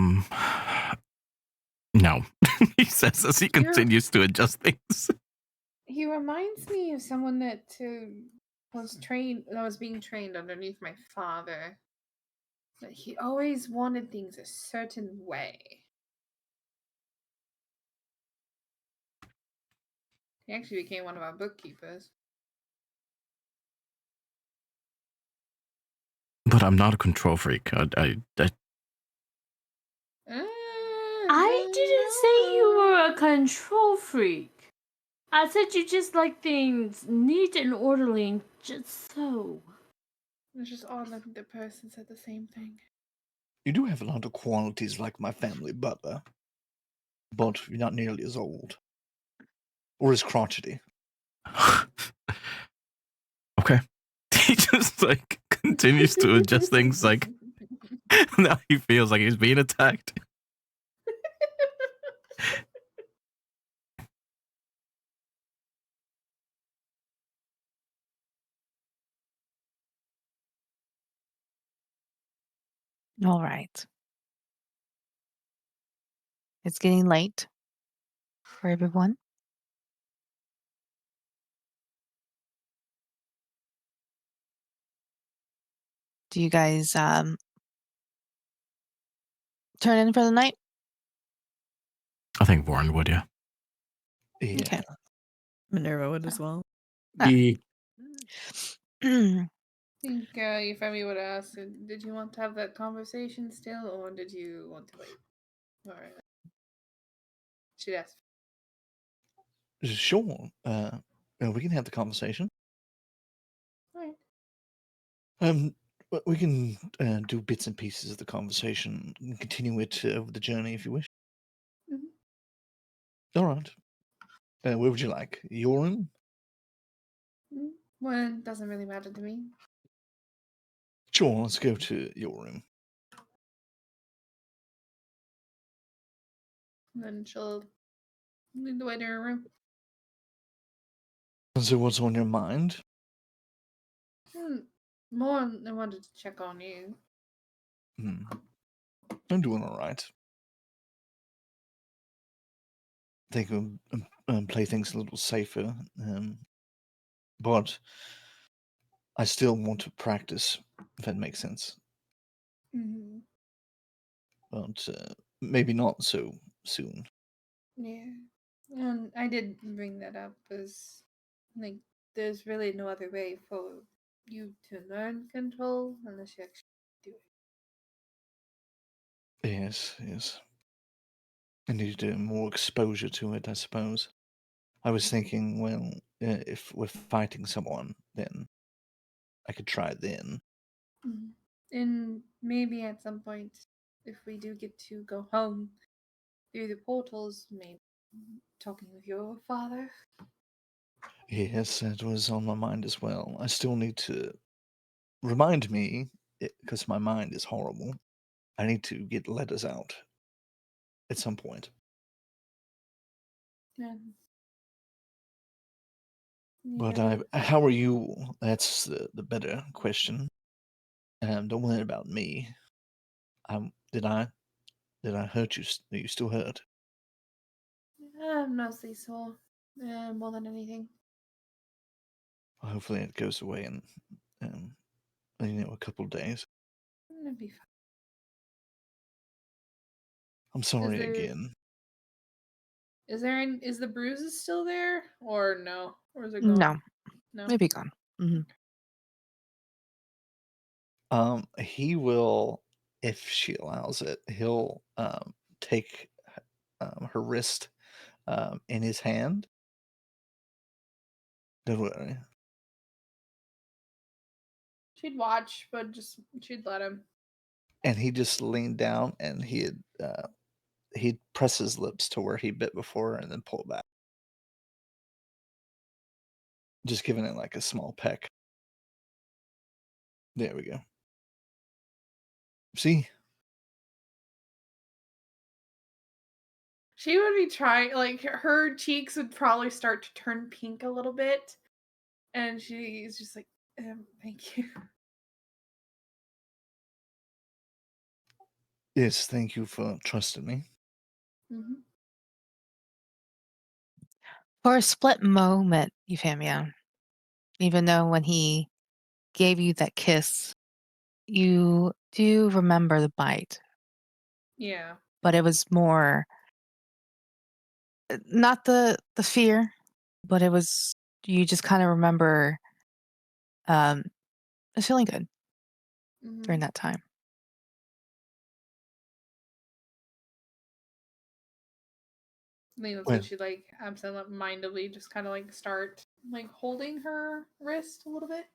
No. He says as he continues to adjust things. He reminds me of someone that was being trained underneath my father. But he always wanted things a certain way. He actually became one of our bookkeepers. But I'm not a control freak. I didn't say you were a control freak. I said you just like things neat and orderly and just so. It's just odd that the person said the same thing. You do have a lot of qualities like my family butler, but you're not nearly as old. Or as crotchety. Okay. He just like continues to adjust things like now he feels like he's being attacked. All right. It's getting late for everyone. Do you guys turn in for the night? I think Warren would, yeah. Yeah. Okay. Minerva would as well. The I think your family would ask, did you want to have that conversation still, or did you want to wait? Or she'd ask. Sure. We can have the conversation. Alright. We can do bits and pieces of the conversation and continue it over the journey if you wish. Mhm. All right. Where would you like? Your room? Well, it doesn't really matter to me. Sure, let's go to your room. And then she'll lead the way to her room. And so, what's on your mind? More, I wanted to check on you. I'm doing all right. I think we'll play things a little safer, but I still want to practice, if that makes sense. Mm-hmm. But maybe not so soon. Yeah. And I did bring that up as, like, there's really no other way for you to learn control unless you actually do it. Yes, yes. I need more exposure to it, I suppose. I was thinking, well, if we're fighting someone, then I could try then. Mhm. And maybe at some point, if we do get to go home through the portals, maybe talking with your father. Yes, that was on my mind as well. I still need to remind me, because my mind is horrible. I need to get letters out at some point. And But yeah, how are you? That's the better question. Don't worry about me. Did I hurt you? Are you still hurt? I'm mostly sore, more than anything. Well, hopefully it goes away in um, a couple of days. It'll be fine. I'm Is sorry there again. is the bruises still there or no? Or is it No, gone? No. maybe gone. Mhm. He will, if she allows it, he'll take her wrist in his hand. Don't worry. She'd watch, but just she'd let him. And he just leaned down and he'd press his lips to where he bit before and then pull back. Just giving it like a small peck. There we go. See? She would be trying, like her cheeks would probably start to turn pink a little bit, and she's just like, "Thank you." Yes, thank you for trusting me. Hmm. For a split moment, Euphemia, even though when he gave you that kiss, you do remember the bite, Yeah. but it was more not the fear, but it was you just kind of remember um feeling good during Hmm. that time. I think that's what Well, she like absent-mindedly just kind of like start like holding her wrist a little bit.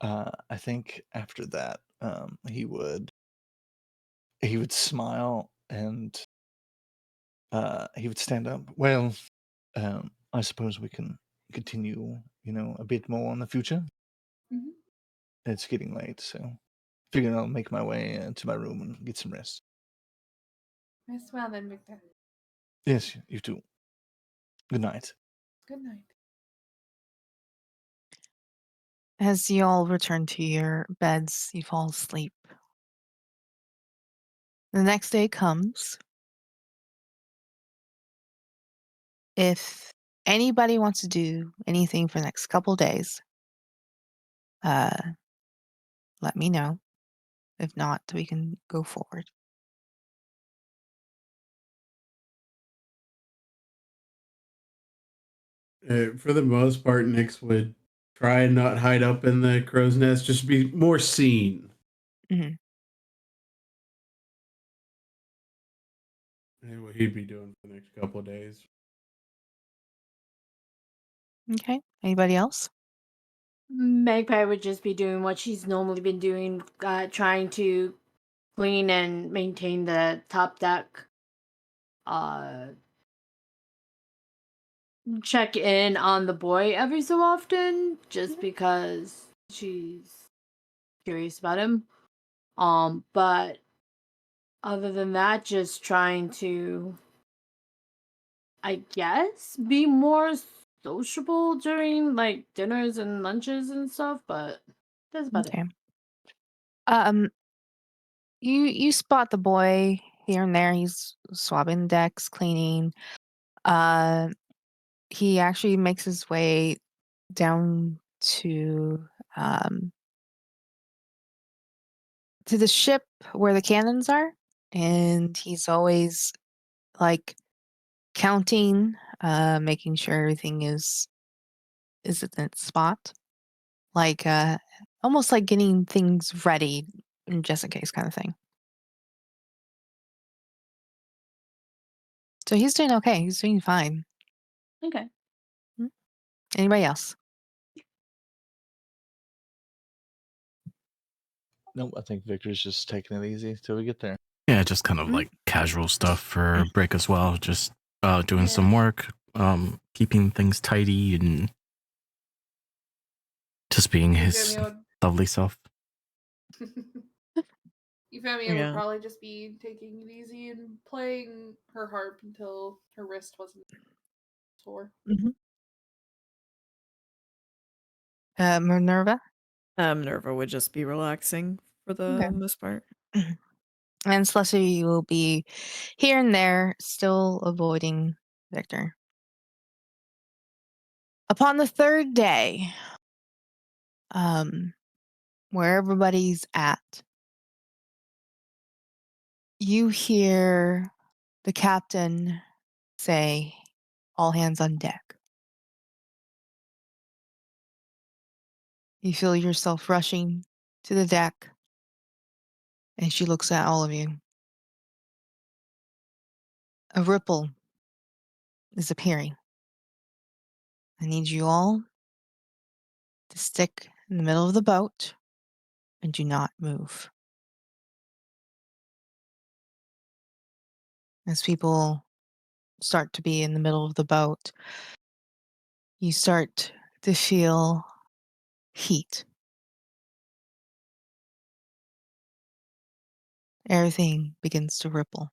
I think after that, he would smile and he would stand up. Well, I suppose we can continue, a bit more in the future. Hmm. It's getting late, so figuring I'll make my way to my room and get some rest. Rest well then, Victor. Yes, you too. Good night. Good night. As you all return to your beds, you fall asleep. The next day comes. If anybody wants to do anything for the next couple days, uh, let me know. If not, we can go forward. For the most part, Nix would try and not hide up in the crow's nest, just be more seen. Mhm. And what he'd be doing for the next couple of days. Okay. Anybody else? Magpie would just be doing what she's normally been doing, trying to clean and maintain the top deck. Uh, check in on the boy every so often, just because she's curious about him. But other than that, just trying to, I guess, be more sociable during like dinners and lunches and stuff. But that's about it. Okay. Um, you spot the boy here and there. He's swabbing decks, cleaning. Uh, he actually makes his way down um to the ship where the cannons are, and he's always like counting, making sure everything is in its spot. Like almost like getting things ready just in case kind of thing. So he's doing okay. He's doing fine. Okay. Anybody else? Nope, I think Victor's just taking it easy till we get there. Yeah, just kind of Mhm. like casual stuff for break as well. Just doing Yeah. some work, keeping things tidy, and just being his Euphemia lovely self. Euphemia would Yeah. probably just be taking it easy and playing her harp until her wrist wasn't sore. Minerva? Minerva would just be relaxing for the Okay. most part. And Celestia will be here and there, still avoiding Victor. Upon the third day, where everybody's at, you hear the captain say, "All hands on deck." You feel yourself rushing to the deck, and she looks at all of you. A ripple is appearing. I need you all to stick in the middle of the boat and do not move. As people start to be in the middle of the boat, you start to feel heat. Everything begins to ripple.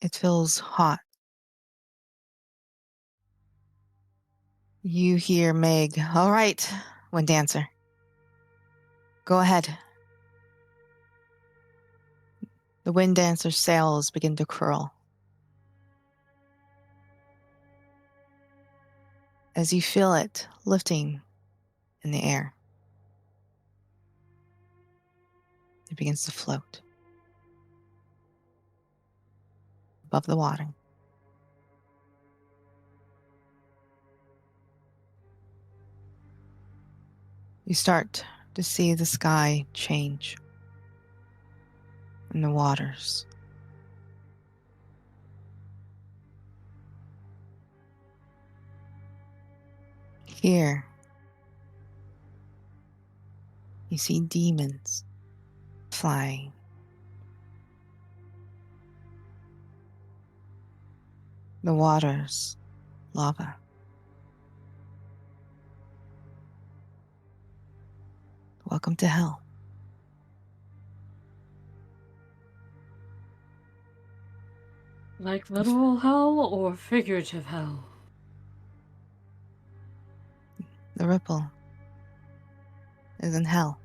It feels hot. You hear Meg, "All right, Wind Dancer. Go ahead." The Wind Dancer's sails begin to curl. As you feel it lifting in the air, it begins to float above the water. You start to see the sky change and the waters. Here, you see demons flying. The waters, lava. Welcome to hell. Like literal hell or figurative hell? The ripple is in hell.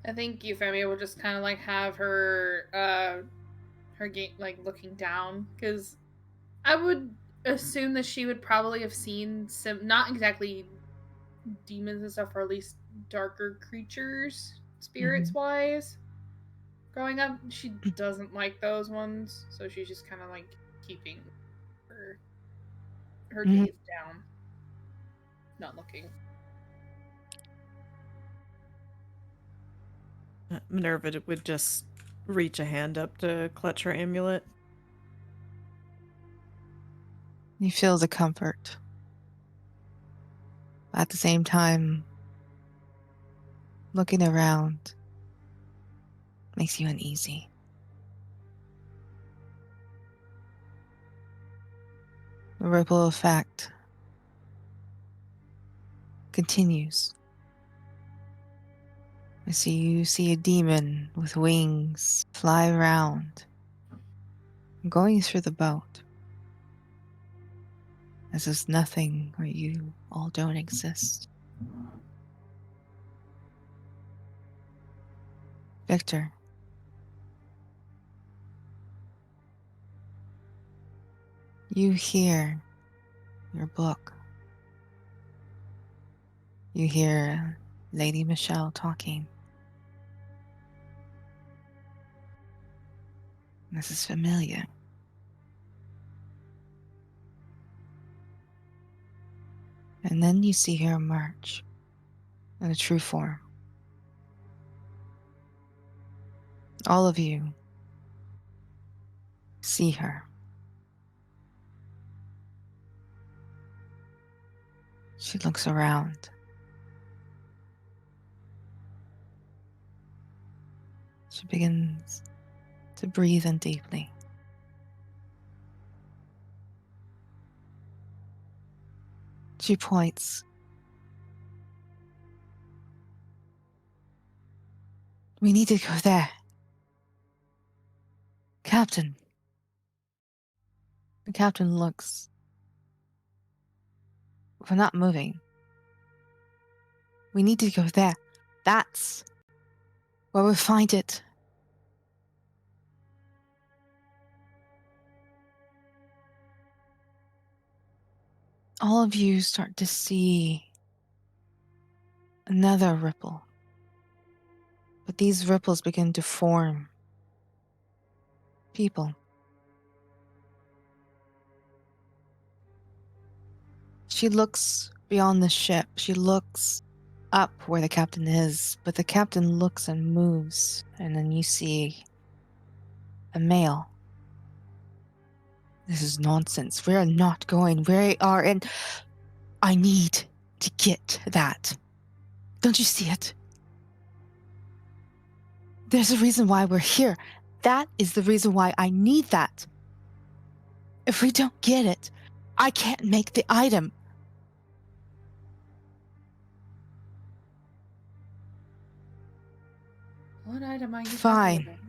I think Euphemia would just kind of like have her her game like looking down, because I would assume that she would probably have seen some, not exactly demons and stuff, or at least darker creatures spirits wise. Growing up, she doesn't like those ones, so she's just kind of like keeping her Mhm. gaze down, not looking. Minerva would just reach a hand up to clutch her amulet. You feel the comfort. At the same time, looking around makes you uneasy. The ripple effect continues. You see a demon with wings fly around, going through the boat. As is nothing or you all don't exist. Victor, you hear your book. You hear Lady Michelle talking. This is familiar. And then you see her emerge in a true form. All of you see her. She looks around. She begins to breathe in deeply. She points. We need to go there. Captain. The captain looks. We're not moving. We need to go there. That's where we'll find it. All of you start to see another ripple. But these ripples begin to form people. She looks beyond the ship. She looks up where the captain is, but the captain looks and moves, and then you see a male. This is nonsense. We're not going. We are in. I need to get that. Don't you see it? There's a reason why we're here. That is the reason why I need that. If we don't get it, I can't make the item. What item are you Fine. talking about?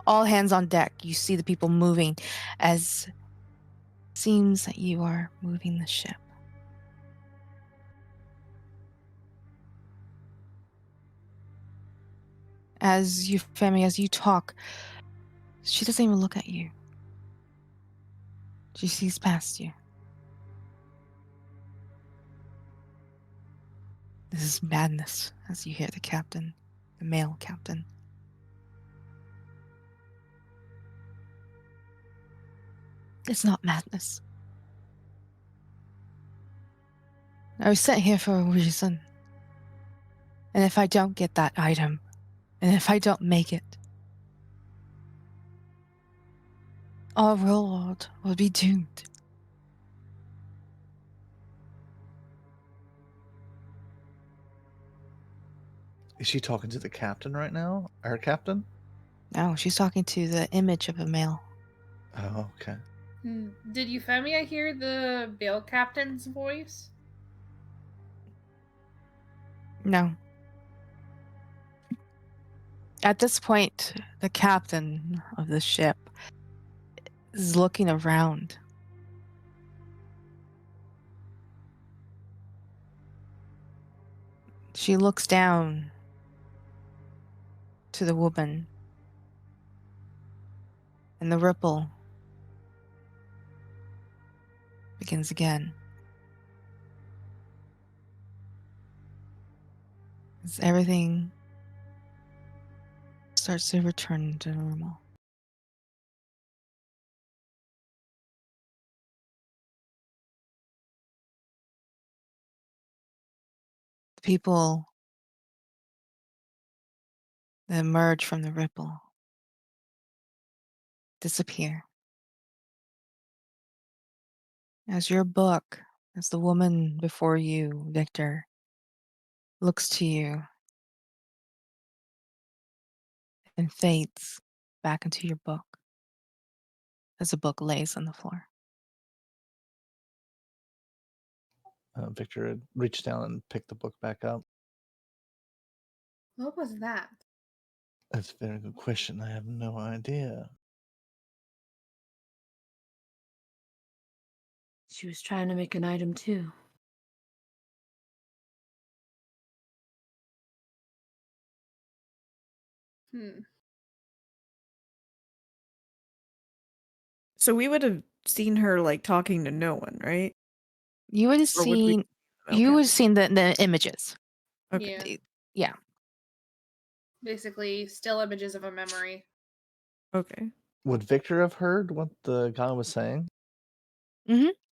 All hands on deck. You see the people moving as seems that you are moving the ship. As you, Femi, as you talk, she doesn't even look at you. She sees past you. This is madness, as you hear the captain, the male captain. It's not madness. I was sent here for a reason. And if I don't get that item, and if I don't make it, our world will be doomed. Is she talking to the captain right now? Our captain? No, she's talking to the image of a male. Oh, okay. Did Euphemia hear the Bill captain's voice? No. At this point, the captain of the ship is looking around. She looks down to the woman, and the ripple begins again. As everything starts to return to normal. The people that emerge from the ripple disappear. As your book, as the woman before you, Victor, looks to you and fades back into your book as the book lays on the floor. Victor had reached down and picked the book back up. What was that? That's a very good question. I have no idea. She was trying to make an item too. Hmm. So we would have seen her like talking to no one, right? You would have Or would we? seen you would have seen the images. Okay. Yeah. Yeah. Basically, still images of a memory. Okay. Would Victor have heard what the guy was saying?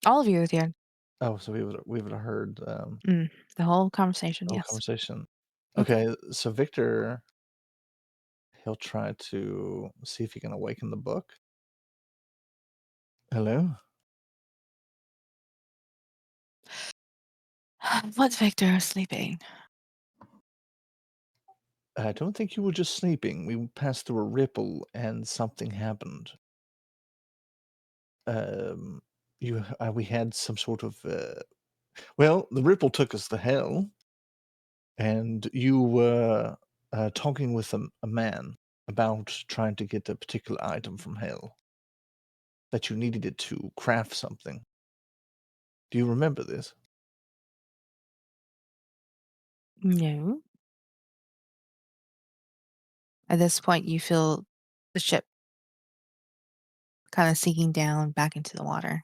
All of you did. Oh, so we would have heard The whole conversation, the whole yes. conversation. Okay. Okay, so Victor, he'll try to see if he can awaken the book. Hello? What's Victor sleeping? I don't think you were just sleeping. We passed through a ripple and something happened. Um, we had some sort of well, the ripple took us to hell, and you were talking with a man about trying to get a particular item from hell that you needed it to craft something. Do you remember this? No. At this point, you feel the ship kind of sinking down back into the water.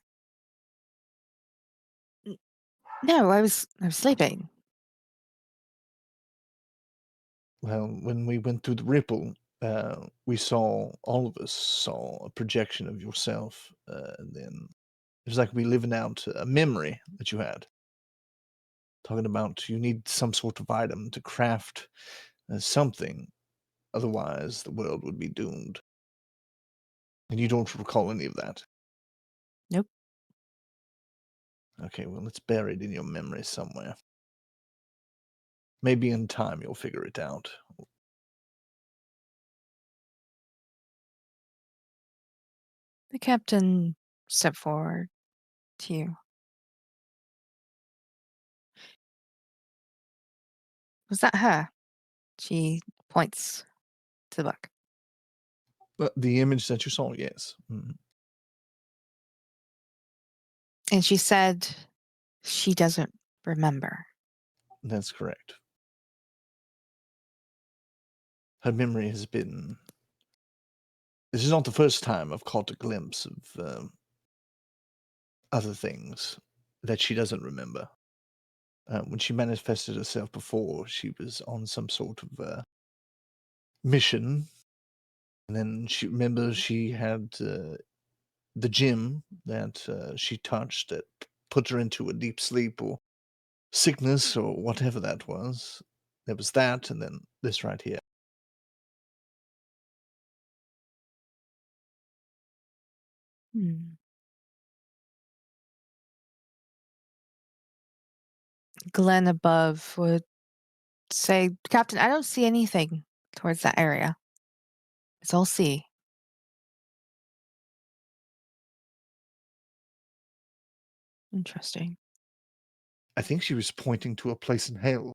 No, I was sleeping. Well, when we went through the ripple, we saw all of us saw a projection of yourself, and then it was like we living out a memory that you had. Talking about you need some sort of item to craft something, otherwise the world would be doomed. And you don't recall any of that. Nope. Okay, well, it's buried in your memory somewhere. Maybe in time you'll figure it out. The captain stepped forward to you. Was that her? She points to the book. The image that you saw, yes. And she said she doesn't remember. That's correct. Her memory has been. This is not the first time I've caught a glimpse of other things that she doesn't remember. When she manifested herself before, she was on some sort of mission, and then she remembers she had the gym that she touched that put her into a deep sleep or sickness or whatever that was. There was that, and then this right here. Hmm. Glenn above would say, Captain, I don't see anything towards that area. It's all sea. Interesting. I think she was pointing to a place in hell.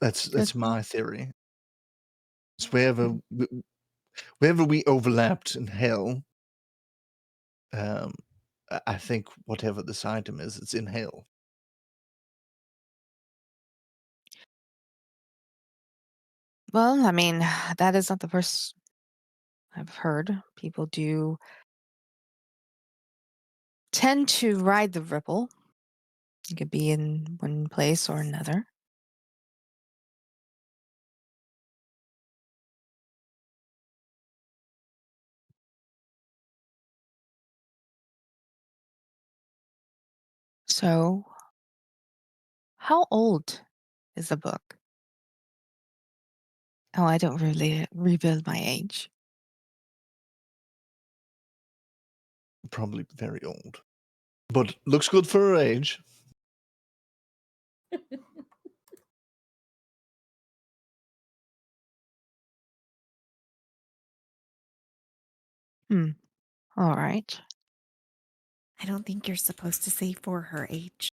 That's Could be. my theory. It's wherever we overlapped in hell. Um, I think whatever this item is, it's in hell. Well, I mean, that is not the first I've heard. People do tend to ride the ripple. It could be in one place or another. So, how old is the book? Oh, I don't really reveal my age. Probably very old, but looks good for her age. Hmm. All right. I don't think you're supposed to say for her age.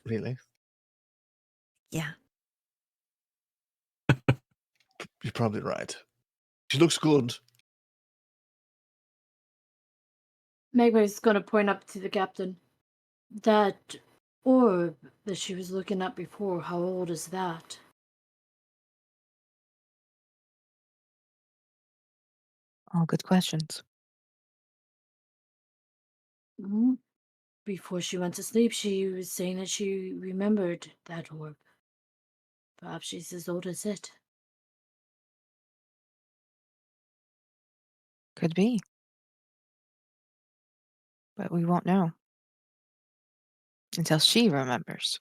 Really, Yeah. you're probably right. She looks good. Megway's gonna point up to the captain. That orb that she was looking at before, how old is that? All good questions. Hmm. Before she went to sleep, she was saying that she remembered that orb. Perhaps she's as old as it. Could be. But we won't know until she remembers.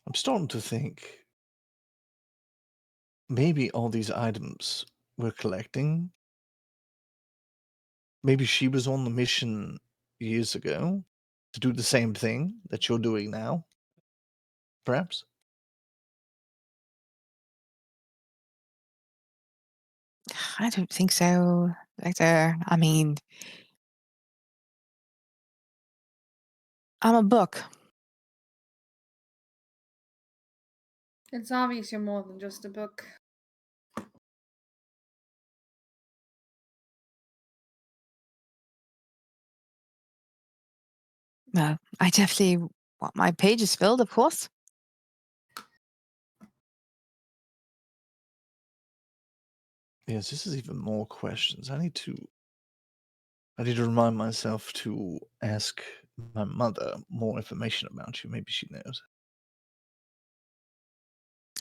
I'm starting to think maybe all these items we're collecting, maybe she was on the mission years ago to do the same thing that you're doing now. Perhaps? I don't think so, Victor. I mean, I'm a book. It's obvious you're more than just a book. I definitely want my pages filled, of course. Yes, this is even more questions. I need to remind myself to ask my mother more information about you. Maybe she knows.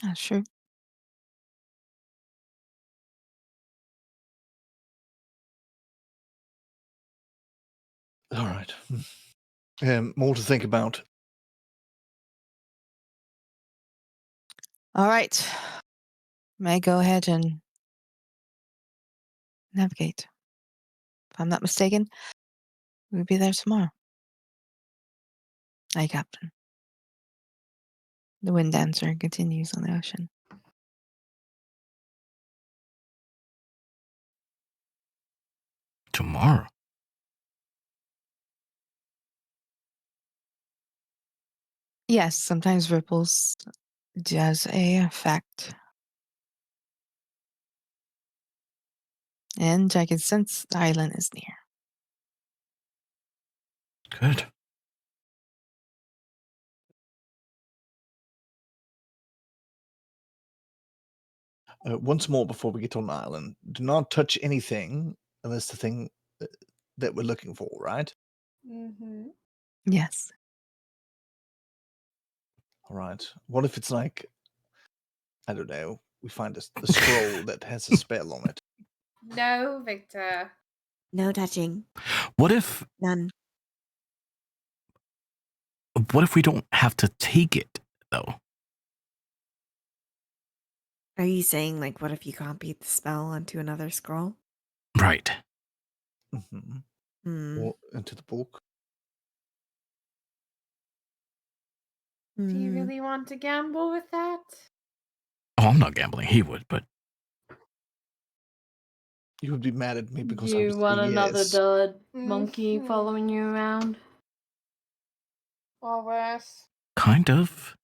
That's true. All right. More to think about. All right. May I go ahead and navigate? If I'm not mistaken, we'll be there tomorrow. Aye, Captain. The wind dancer continues on the ocean. Tomorrow. Yes, sometimes ripples does a effect. And I can sense the island is near. Good. Once more before we get on the island, do not touch anything unless the thing that we're looking for, right? Mm-hmm. Yes. All right. What if it's like, I don't know, we find a scroll that has a spell on it? No, Victor. No touching. What if None. we don't have to take it though? Are you saying, like, what if you copied the spell onto another scroll? Right. Mm-hmm. Hmm. Or into the book? Do you Hmm. really want to gamble with that? Oh, I'm not gambling. He would, but You would be mad at me because Do I you was want saying another yes. dud monkey Mhm. following you around? Or worse. kind of.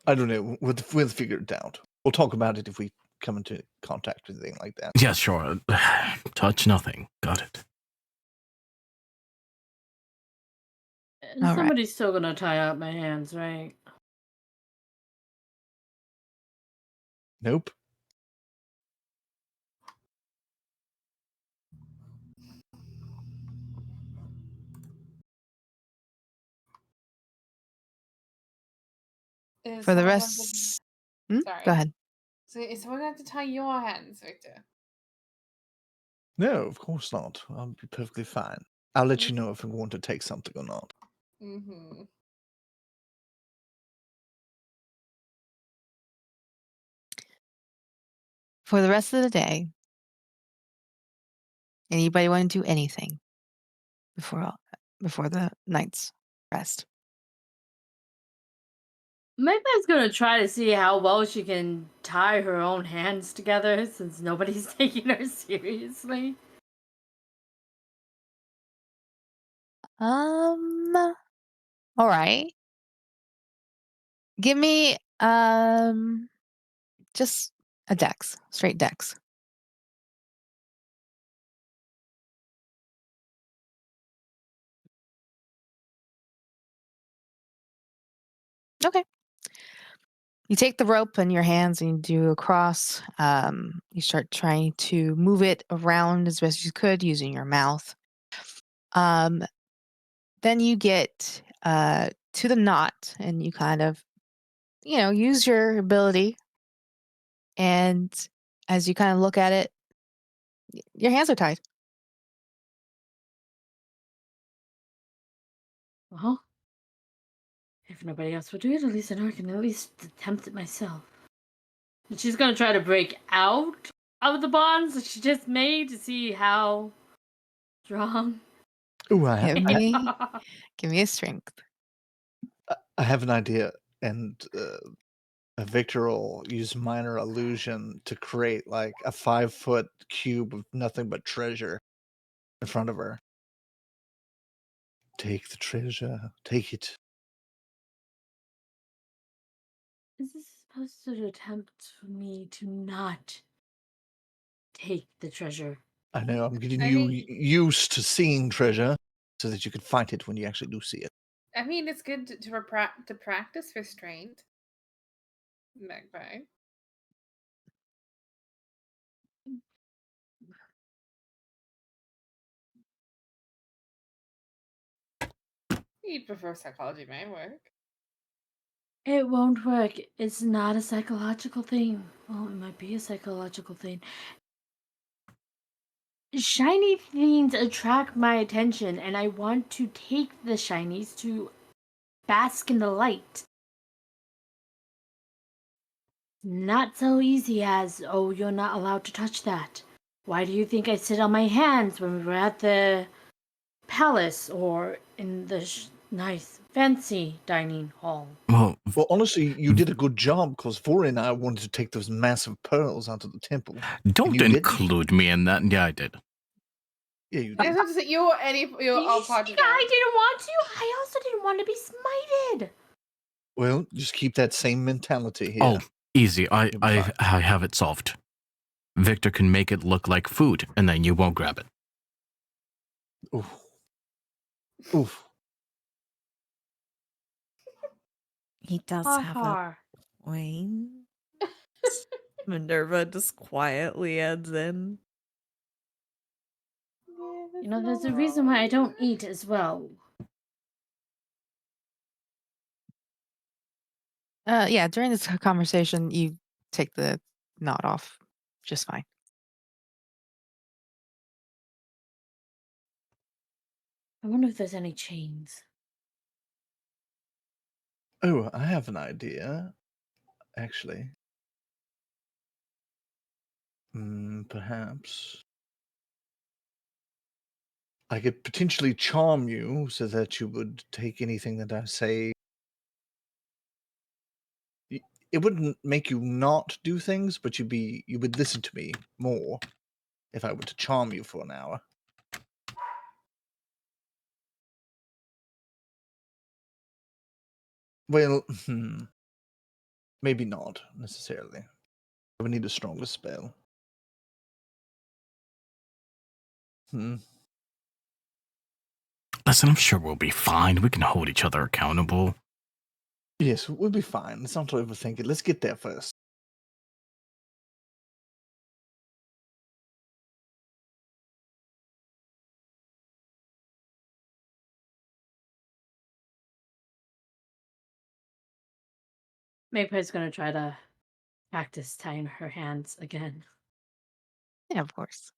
I don't know. We'll figure it out. We'll talk about it if we come into contact with anything like that. Yeah, sure. Touch nothing. Got it. And All right. somebody's still gonna tie up my hands, right? Nope. Is For the someone going to... rest. Sorry. Go ahead. So is someone going to tie your hands, Victor? No, of course not. I'll be perfectly fine. I'll let you know if I want to take something or not. Mm-hmm. For the rest of the day, anybody want to do anything before the night's rest? Maybe's gonna try to see how well she can tie her own hands together since nobody's taking her seriously. All right. Give me just a dex, straight dex. Okay. You take the rope in your hands and you do a cross. You start trying to move it around as best you could using your mouth. Then you get to the knot and you kind of use your ability, and as you kind of look at it, your hands are tied. Well, if nobody else will do it, at least I know I can at least attempt it myself. And she's gonna try to break out of the bonds that she just made to see how strong. Ooh, Give me a strength. I have an idea, and Victor will use minor illusion to create like a 5-foot cube of nothing but treasure in front of her. Take the treasure. Take it. Is this supposed to attempt for me to not take the treasure? I know I'm getting I you mean- used to seeing treasure so that you can find it when you actually do see it. I mean, it's good to practice restraint. Magpie. You'd prefer psychology may work. It won't work. It's not a psychological thing. Well, it might be a psychological thing. Shiny things attract my attention, and I want to take the shinies to bask in the light. Not so easy as, oh, you're not allowed to touch that. Why do you think I sit on my hands when we were at the palace or in the nice, fancy dining hall? Well, Well, honestly, you did a good job because Vori and I wanted to take those massive pearls out of the temple. don't you didn't. include me in that. Yeah, I did. Yeah, you I did. have to say, you all part of I that. didn't want to. I also didn't want to be smited. Well, just keep that same mentality here. Oh, easy. You'll be fine. I have it solved. Victor can make it look like food, and then you won't grab it. Oof. Oof. He does Ha have a ha. point. Minerva just quietly adds in. You know, there's a reason why I don't eat as well. Yeah, during this conversation, you take the knot off just fine. I wonder if there's any chains. Oh, I have an idea, actually. Perhaps I could potentially charm you so that you would take anything that I say. It wouldn't make you not do things, but you would listen to me more if I were to charm you for an hour. Well, maybe not necessarily. I would need a stronger spell. Listen, I'm sure we'll be fine. We can hold each other accountable. Yes, we'll be fine. Let's not overthink it. Let's get there first. Magpie's gonna try to practice tying her hands again. Yeah, of course.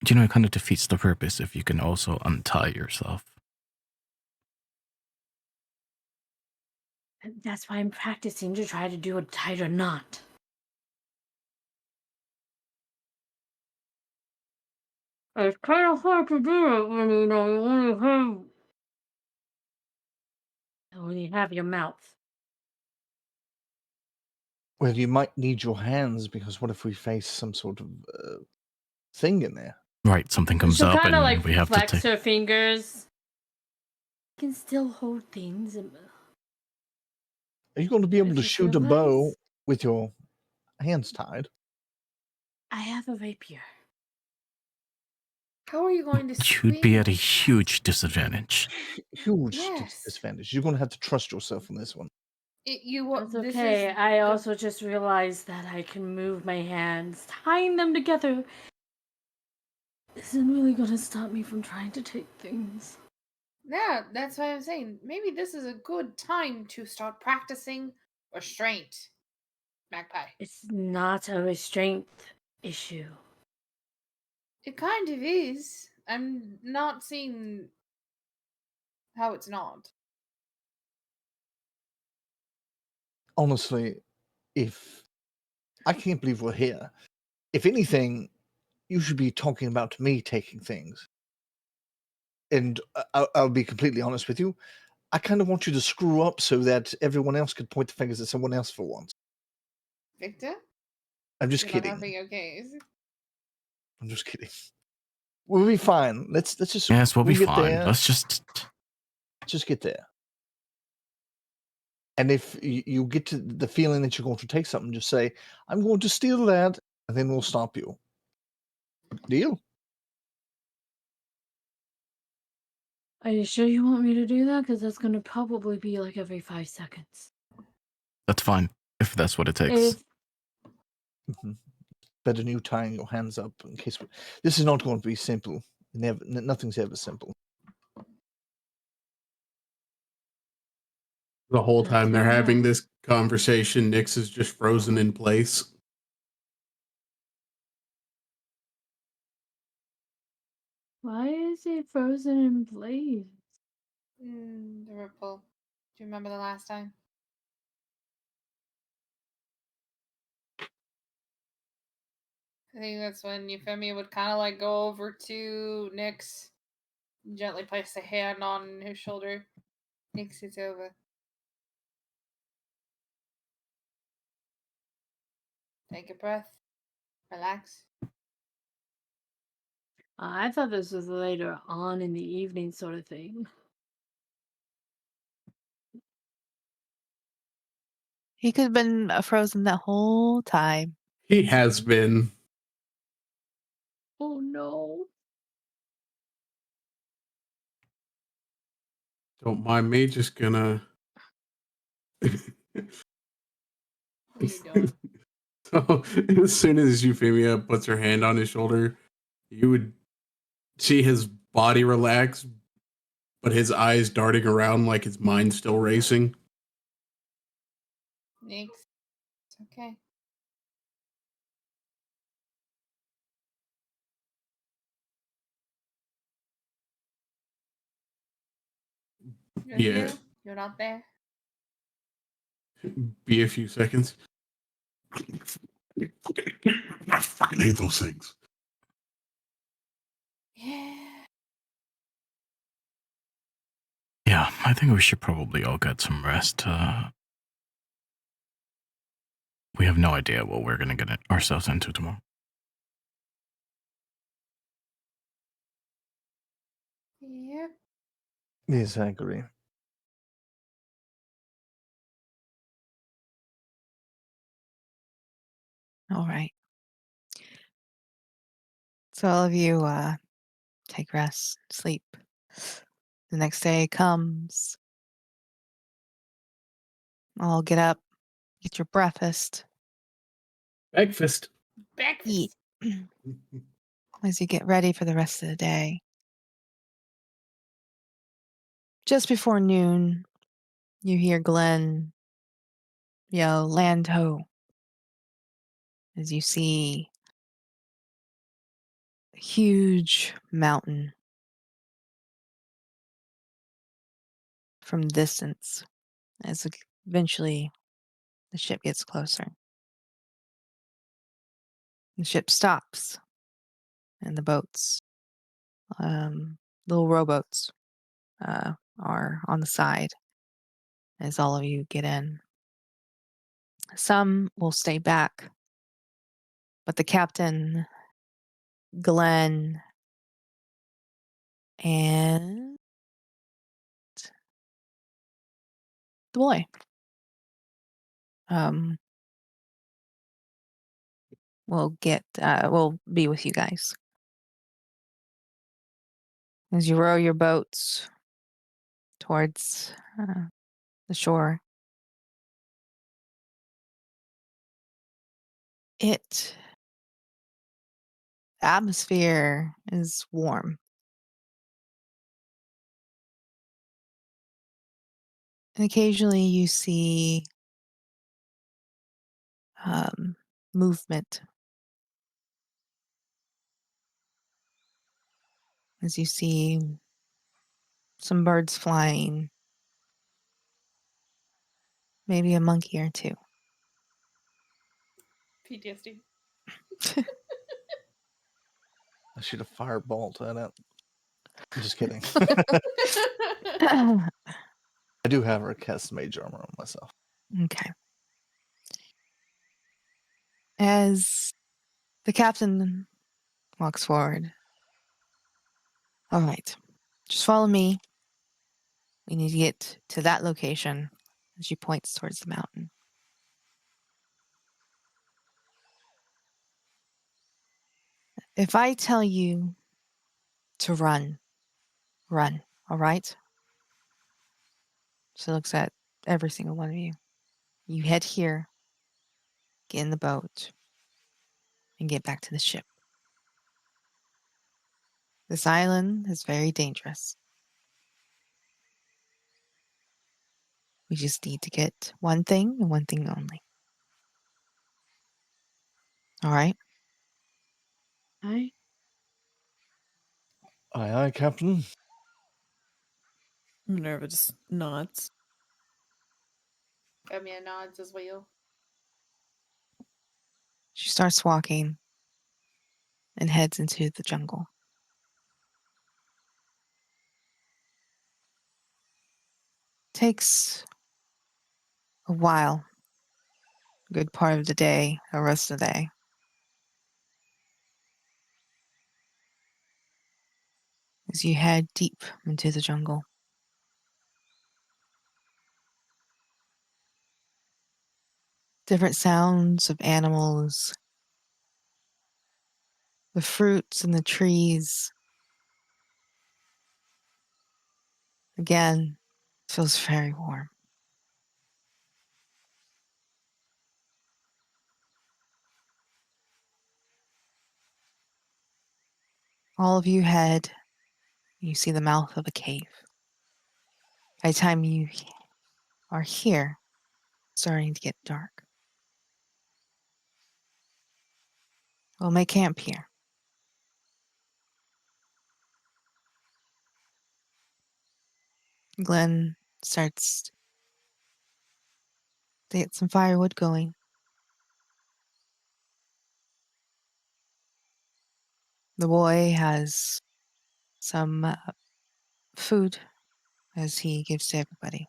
You know, it kind of defeats the purpose if you can also untie yourself. And that's why I'm practicing to try to do a tighter knot. It's kind of hard to do it when you only have your mouth. Well, you might need your hands because what if we face some sort of thing in there? Right, something comes She'll up kind of and like we have to flex take. her fingers. You can still hold things. Are you going to be What able if to you shoot a bow realize? with your hands tied? I have a rapier. How are you going to You'd be swing at a with that? huge disadvantage. Huge Yes. disadvantage. You're going to have to trust yourself on this one. That's okay. I also just realized that I can move my hands. Tying them together isn't really going to stop me from trying to take things. Yeah, that's why I'm saying maybe this is a good time to start practicing restraint, Magpie. It's not a restraint issue. It kind of is. I'm not seeing how it's not. Honestly, if I can't believe we're here. If anything, you should be talking about me taking things. And I'll be completely honest with you. I kind of want you to screw up so that everyone else could point the fingers at someone else for once. Victor? I'm just You're kidding. not having a case. I'm just kidding. We'll be fine. Let's just Yes, we'll be get fine. there. Let's just. Just get there. And if you get to the feeling that you're going to take something, just say, "I'm going to steal that," and then we'll stop you. Deal? Are you sure you want me to do that? Because that's going to probably be like every 5 seconds. That's fine if that's what it takes. If Mhm. Better than you tying your hands up in case. This is not going to be simple. Nothing's ever simple. The whole That's time they're fair having enough. this conversation, Nyx is just frozen in place. Why is he frozen in place? The ripple. Do you remember the last time? I think that's when Euphemia would kind of like go over to Nyx, gently place a hand on his shoulder. Nyx, it's over. Take a breath. Relax. I thought this was later on in the evening sort of thing. He could have been frozen that whole time. He has been. Oh no. Don't mind me, just gonna. What are you doing? So, as soon as Euphemia puts her hand on his shoulder, you would see his body relax, but his eyes darting around like his mind's still racing. Nyx, it's okay. You're Yeah, here. You're not there. be a few seconds. I fucking hate those things. Yeah. Yeah, I think we should probably all get some rest. We have no idea what we're going to get ourselves into tomorrow. Yep. Yes, I agree. All right. So all of you take rest, sleep. The next day comes. All get up, get your breakfast, Breakfast. eat Breakfast. as you get ready for the rest of the day. Just before noon, you hear Glenn yell, "Land ho!" as you see a huge mountain from the distance as eventually the ship gets closer. The ship stops and the boats, little rowboats, are on the side as all of you get in. Some will stay back, but the captain, Glenn, and the boy will be with you guys as you row your boats towards the shore. The atmosphere is warm. And occasionally you see movement as you see some birds flying, maybe a monkey or two. PTSD. I shoot a firebolt at it. I'm just kidding. I do have her cast mage armor on myself. Okay. As the captain walks forward. All right. Just follow me. We need to get to that location as she points towards the mountain. If I tell you to run, run, all right? She looks at every single one of you. You head here, get in the boat, and get back to the ship. This island is very dangerous. We just need to get one thing and one thing only. All right? Hi. Aye, aye, Captain. Minerva just nods. Femia nods as well. She starts walking and heads into the jungle. Takes a while, a good part of the day, the rest of the day. As you head deep into the jungle. Different sounds of animals, the fruits and the trees. Again, feels very warm. All of you head, you see the mouth of a cave. By the time you are here, it's starting to get dark. We'll make camp here. Glenn starts to get some firewood going. The boy has some food as he gives to everybody.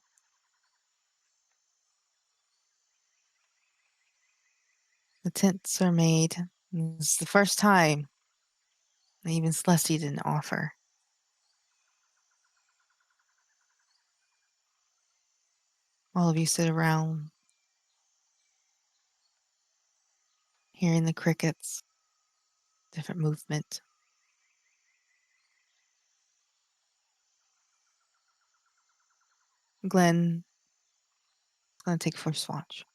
The tents are made. It's the first time that even Celestia didn't offer. All of you sit around, hearing the crickets, different movement. Glenn is going to take first watch.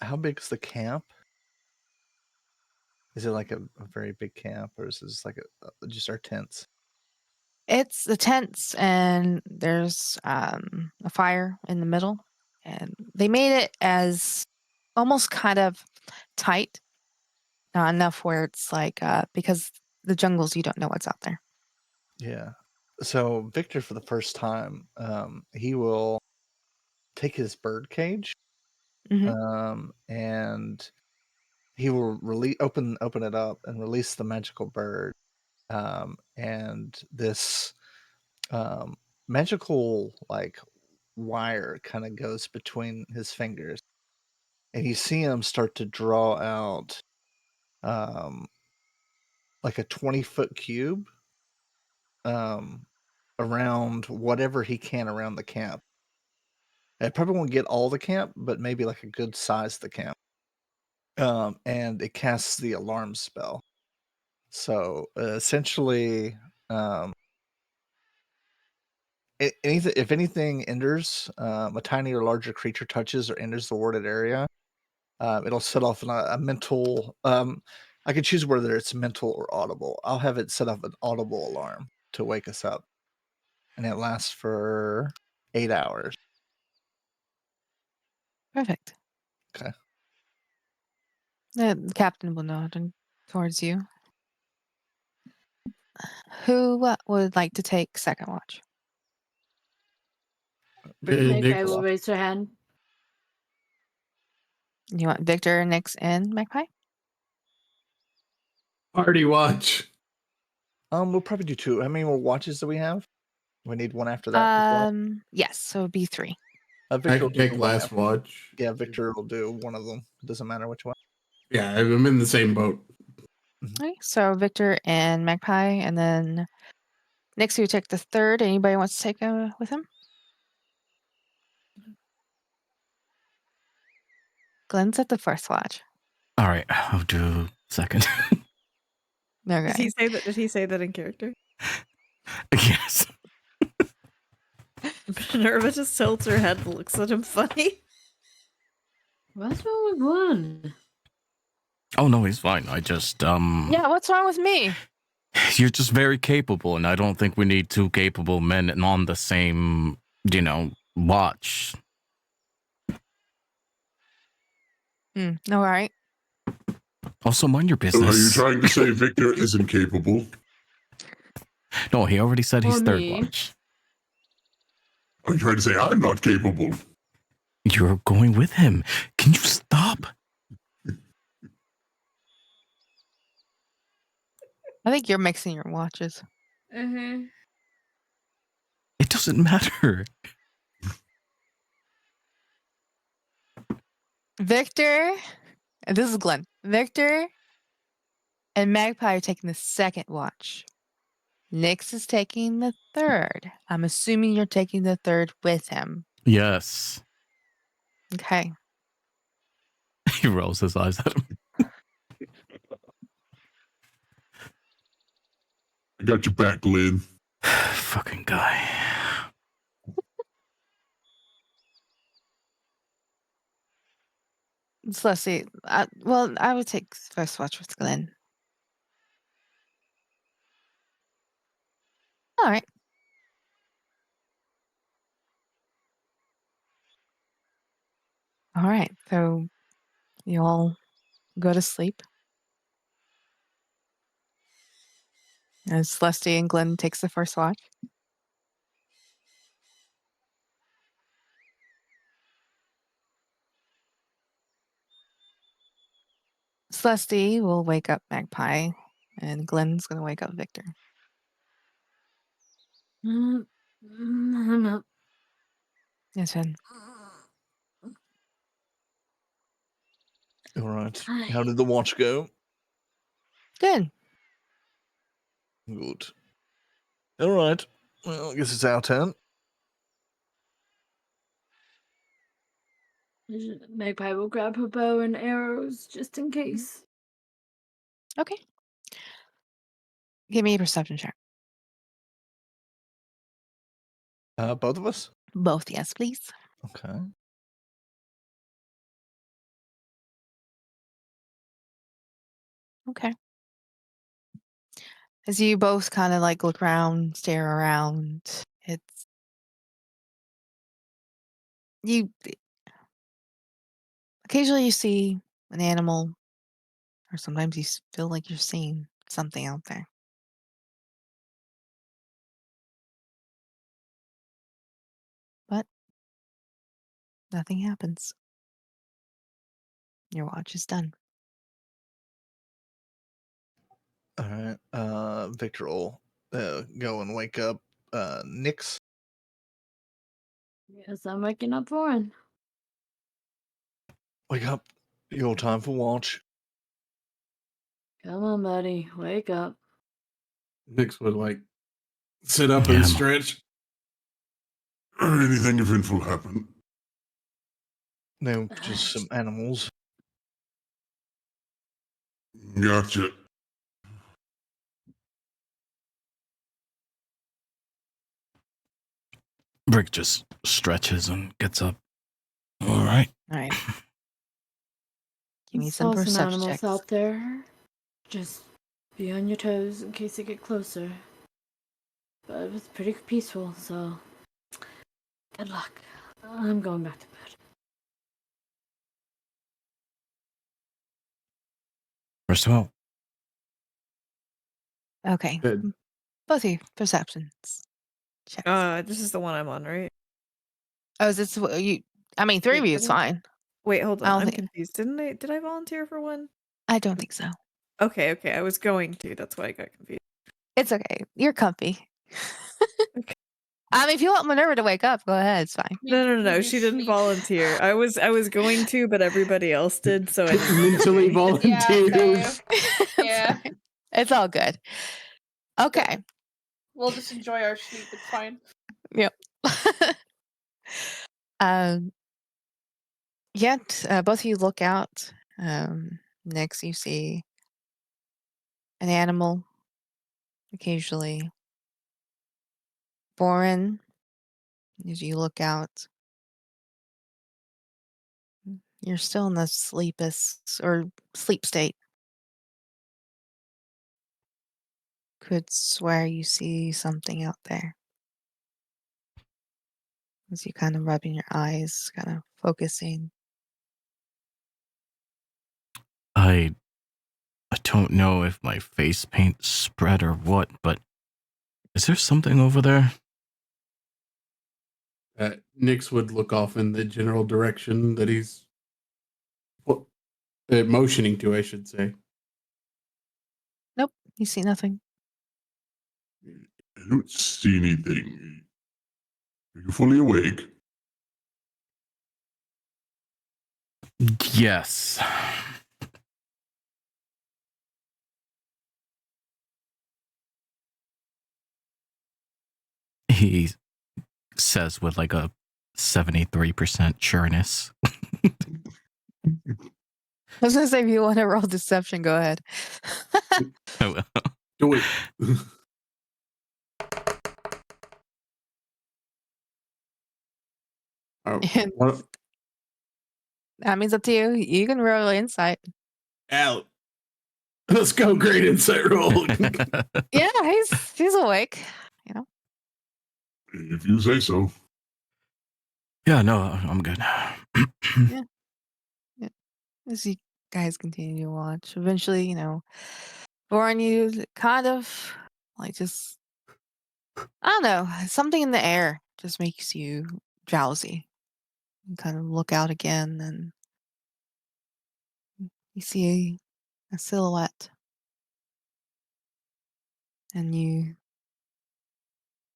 How big's the camp? Is it like a very big camp, or is this like just our tents? It's the tents, and there's a fire in the middle. And they made it as almost kind of tight, not enough where it's like, because the jungles, you don't know what's out there. Yeah. So Victor, for the first time, he will take his bird cage, and he will open it up and release the magical bird, and this magical like wire kind of goes between his fingers, and you see him start to draw out um, like a 20-foot cube around whatever he can around the camp. It probably won't get all the camp, but maybe like a good size of the camp. And it casts the alarm spell. So essentially, anything, if anything enters, a tiny or larger creature touches or enters the warded area, it'll set off a mental. I can choose whether it's mental or audible. I'll have it set off an audible alarm to wake us up. and it lasts for 8 hours. Perfect. Okay. The captain will nod towards you. Who would like to take second watch? Victor, Nick, Magpie will raise her hand. You want Victor, Nix, and Magpie? party watch. we'll probably do 2. How many more watches do we have? We need one after that as well. Yes, so it'd be 3. I Victor will can do take the one last after. watch. Yeah, Victor will do one of them. It doesn't matter which one. Yeah, I'm in the same boat. Okay, so Victor and Magpie, and then Nix, you take the third. Anybody wants to take with him? Glenn's at the first watch. All right, I'll do second. Did he Okay. say that? Did he say that in character? Yes. Minerva just tilts her head and looks at him funny. What's wrong with Glenn? Oh no, he's fine. I just Yeah, what's wrong with me? you're just very capable, and I don't think we need 2 capable men on the same, watch. All right. Also, mind your So are you business. trying to say Victor isn't capable? No, he already said he's Or third me. watch. Are you trying to say I'm not capable? You're going with him. Can you stop? I think you're mixing your watches. Mm-hmm. It doesn't matter. Victor, and this is Glenn. Victor and Magpie are taking the second watch. Nix is taking the third. I'm assuming you're taking the third with him. Yes. Okay. He rolls his eyes at him. I got your back, Lynn. Fucking guy. So let's see. Well, I would take first watch with Glenn. All right. All right. So you all go to sleep. As Celeste and Glenn takes the first watch. Celeste will wake up Magpie, and Glenn's going to wake up Victor. I'm up. Yes, Jen. All right. Hi. How did the watch go? Good. Good. All right. Well, I guess it's our turn. Magpie will grab her bow and arrows just in case. Okay. Give me a perception check. Both of us? Both, yes, please. Okay. Okay. As you both kind of like look around, stare around, it's you occasionally you see an animal, or sometimes you feel like you're seeing something out there. But nothing happens. Your watch is done. All right. Victor will go and wake up Nix. Yes, I'm waking up for him. Wake up. Your time for watch. Come on, buddy. Wake up. Nix would like sit up Yeah, and I'm- stretch. Anything eventful happen? No, just some animals. Gotcha. Brick just stretches and gets up. All right. All right. Give me some Saw some perception animals checks. out there. Just be on your toes in case they get closer. But it was pretty peaceful, so good luck. I'm going back to bed. First of all, Okay. Good. Both of you, perceptions. Check. This is the one I'm on, right? Oh, is this what you? I mean, 3 of you is didn't- fine. Wait, hold I on. don't I'm think- confused. Did I volunteer for one? I don't think so. Okay, I was going to. That's why I got confused. It's okay. You're comfy. Okay. I mean, if you want Minerva to wake up, go ahead. It's fine. No. She didn't volunteer. I was going to, but everybody else did, so I didn't Mentally volunteers. Yeah. It's all good. Okay. We'll just enjoy our sleep. It's fine. Yep. Yet, both of you look out. Next, you see an animal, occasionally. Boren, as you look out, you're still in the sleep state. Could swear you see something out there. As you kind of rubbing your eyes, kind of focusing. I don't know if my face paint spread or what, but is there something over there? Nix would look off in the general direction that he's motioning to, I should say. Nope, you see nothing. I don't see anything. Are you fully awake? Yes. He says with like a 73% sureness. I was gonna say, if you want to roll deception, go ahead. Oh, Do it. And What? that means up to you. You can roll insight. Out. Let's go. Great insight roll. Yeah, he's awake. You know. If you say so. yeah, no, I'm good. Yeah. As you guys continue to watch, eventually, Boren, you kind of like just, I don't know, something in the air just makes you drowsy. You kind of look out again and you see a silhouette. And you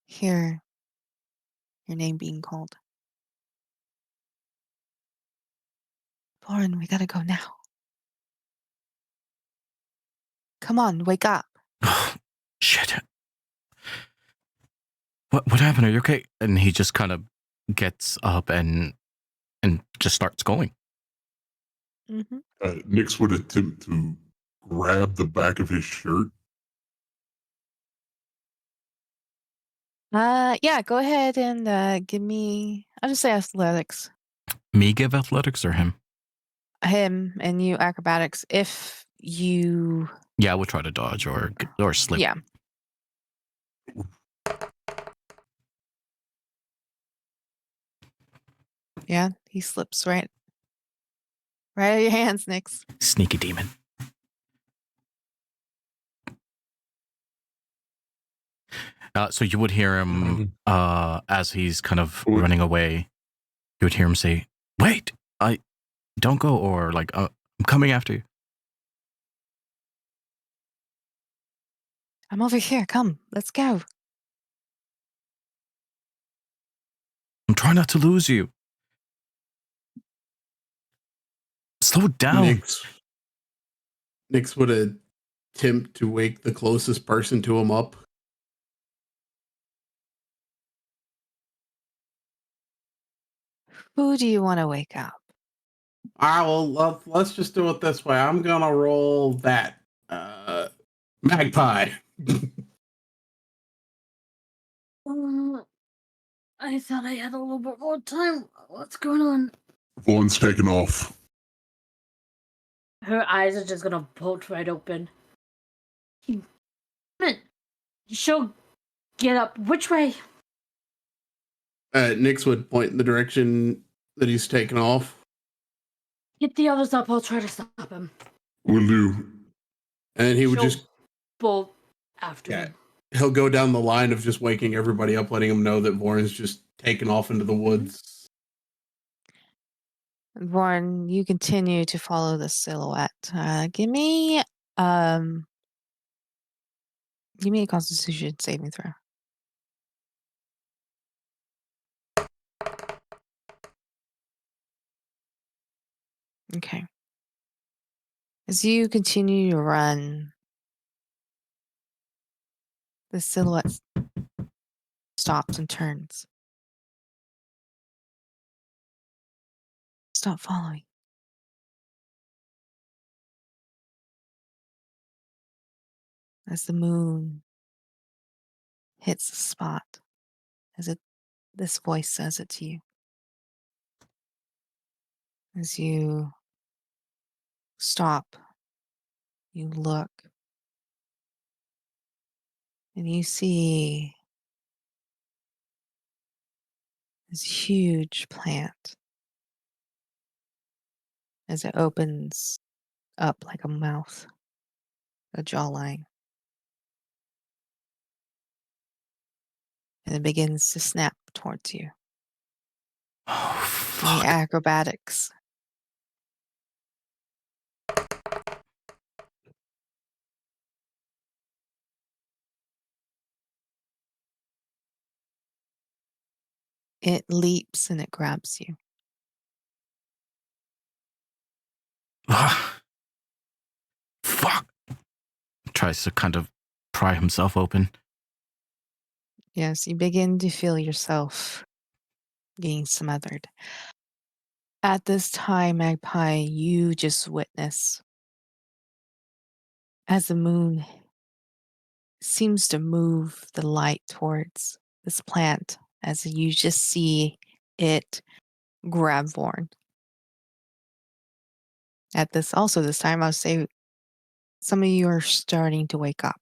hear your name being called. Boren, we gotta go now. Come on, wake up. Shit. What happened? Are you okay? And he just kind of gets up and just starts going. Mm-hmm. Nix would attempt to grab the back of his shirt. Yeah, go ahead and give me, I'll just say athletics. Me give athletics or him? Him and you acrobatics if you. Yeah, I would try to dodge or slip. Yeah. Yeah, he slips right out of your hands, Nix. Sneaky demon. So you would hear him as he's kind of running away. You would hear him say, "Wait, I don't go," or like, "I'm coming after you." I'm over here. Come, let's go. I'm trying not to lose you. Slow down. Nix would attempt to wake the closest person to him up. Who do you want to wake up? Well, let's just do it this way. I'm gonna roll that magpie. I thought I had a little bit more time. What's going on? Vaughn's taken off. Her eyes are just gonna bolt right open. Come on. Show Get up. Which way? Nix would point in the direction that he's taken off. Get the others up. I'll try to stop him. Will do. And then he would She'll just bolt after Yeah. him. he'll go down the line of just waking everybody up, letting them know that Voren's just taken off into the woods. Vorn, you continue to follow the silhouette. Give me a Constitution saving throw. Okay. As you continue to run, the silhouette stops and turns. Stop following. As the moon hits the spot, this voice says it to you. As you stop, you look, and you see this huge plant as it opens up like a mouth, a jawline, and it begins to snap towards you. Oh, Give me fuck. acrobatics. It leaps and it grabs you. Fuck. Tries to kind of pry himself open. Yes, you begin to feel yourself being smothered. At this time, Magpie, you just witness as the moon seems to move the light towards this plant, as you just see it grab Vorn. At this time, I would say some of you are starting to wake up.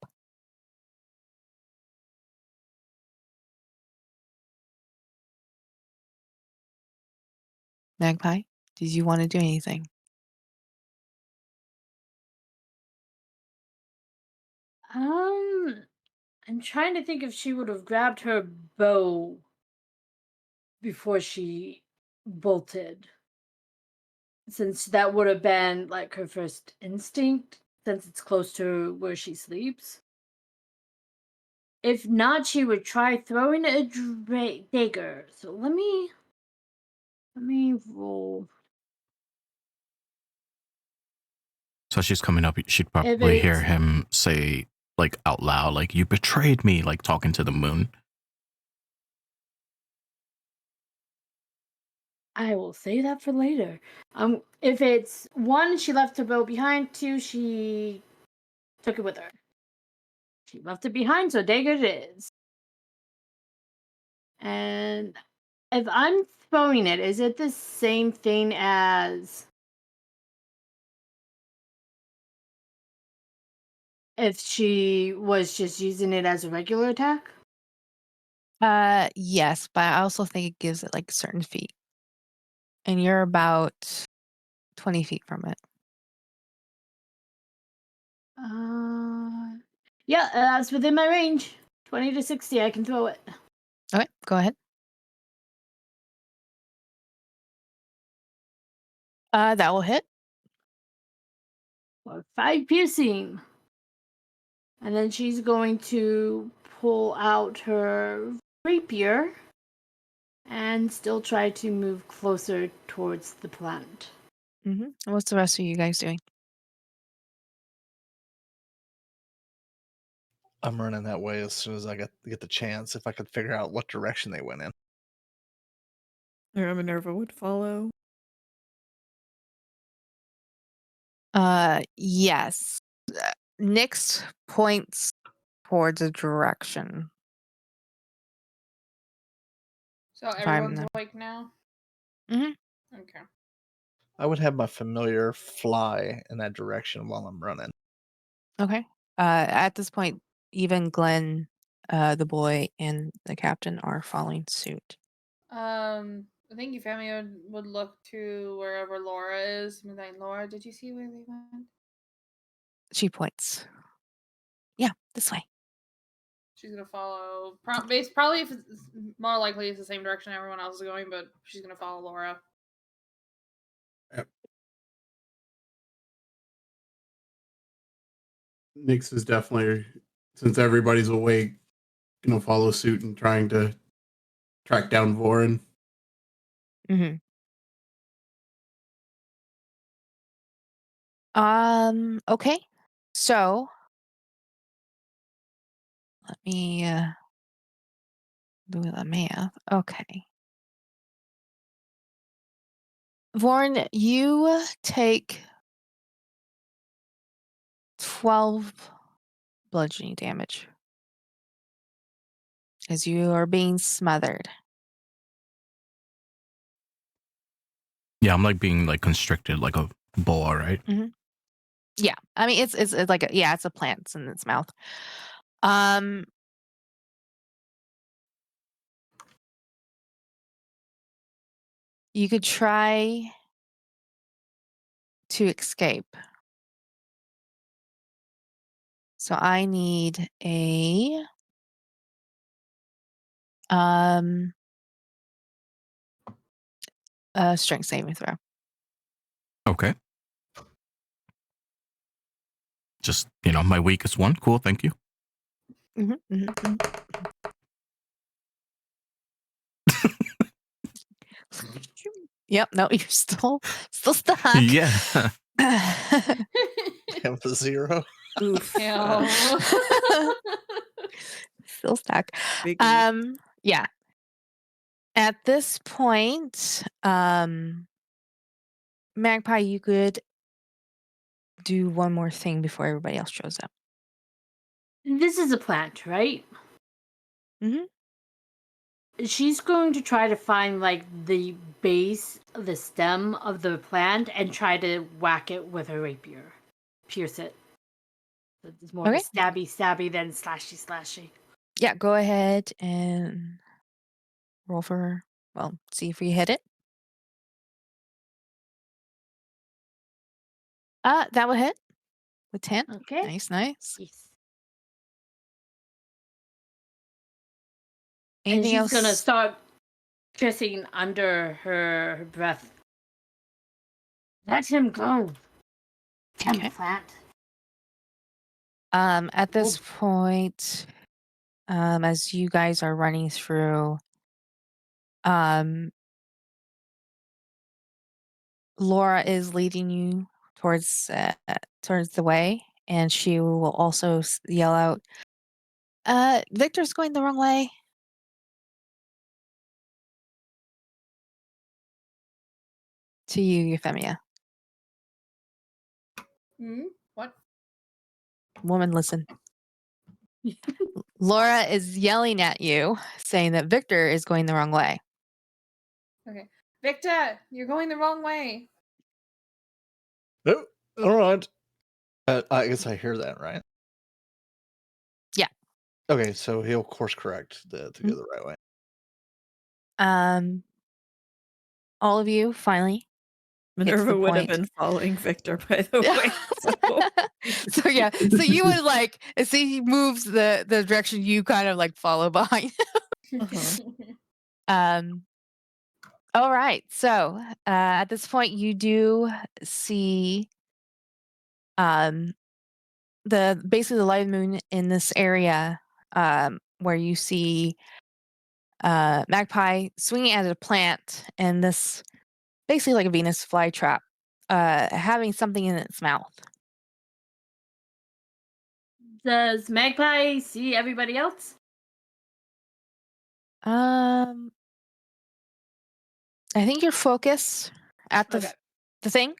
Magpie, did you want to do anything? I'm trying to think if she would have grabbed her bow before she bolted. Since that would have been like her first instinct, since it's close to where she sleeps. If not, she would try throwing a dagger. So let me roll. So she's coming up. She'd If probably hear it's him say, like, out loud, like, you betrayed me, like, talking to the moon. I will save that for later. If it's 1, she left her bow behind. 2, she took it with her. She left it behind, so dagger it is. And if I'm throwing it, is it the same thing as if she was just using it as a regular attack? Yes, but I also think it gives it like certain feet. And you're about 20 feet from it. Yeah, that's within my range. 20 to 60, I can throw it. Okay, go ahead. That will hit. For 5 piercing. And then she's going to pull out her rapier and still try to move closer towards the plant. Mm-hmm. What's the rest of you guys doing? I'm running that way as soon as I get the chance. If I could figure out what direction they went in. Minerva would follow. Yes. Nyx points towards a direction. So I'm everyone's not- awake now? Mhm. Okay. I would have my familiar fly in that direction while I'm running. Okay. At this point, even Glenn the boy and the captain are following suit. I think Euphemia would look to wherever Laura is. I mean, like, Laura, did you see where they went? She points. Yeah, this way. She's gonna follow. Probably, if it's more likely, it's the same direction everyone else is going, but she's gonna follow Laura. Nyx is definitely, since everybody's awake, gonna follow suit and trying to track down Vorin. Mm-hmm. Okay. So let me do the math. Okay. Vorin, you take 12 bludgeoning damage as you are being smothered. Yeah, I'm like being like constricted like a boa, right? Yeah, I mean it's like it's a plant. It's in its mouth. You could try to escape. So I need a strength saving throw. Okay. Just, my weakest one. Cool, thank you. Yep, no, you're still stuck. Yeah. Have a 0. Oof. Hell. Still stuck. Big oof. Yeah. At this point, Magpie, you could do one more thing before everybody else shows up. This is a plant, right? Mhm. She's going to try to find like the base, the stem of the plant, and try to whack it with her rapier, pierce it. So it's more of a Okay. stabby than slashy. Yeah, go ahead and roll for, see if you hit it. That would hit with 10. Okay. Nice. Yes. And Anything she's else? gonna start kissing under her breath. Let him go. Okay. Plant. At this point, as you guys are running through, Laura is leading you towards the way, and she will also yell out, "Victor's going the wrong way." To you, Euphemia. What? Woman, listen. Laura is yelling at you, saying that Victor is going the wrong way. Okay. Victor, you're going the wrong way. Oh, all right. I guess I hear that, right? Yeah. Okay, so he'll course correct to go the right way. All of you finally. Minerva would have been following Victor, by the way. So yeah, so you would like see he moves the direction, you kind of like follow behind. All right. So at this point, you do see basically the light of the moon in this area, where you see Magpie swinging at a plant, and this basically like a Venus flytrap, having something in its mouth. Does Magpie see everybody else? I think your focus at the Okay. the thing,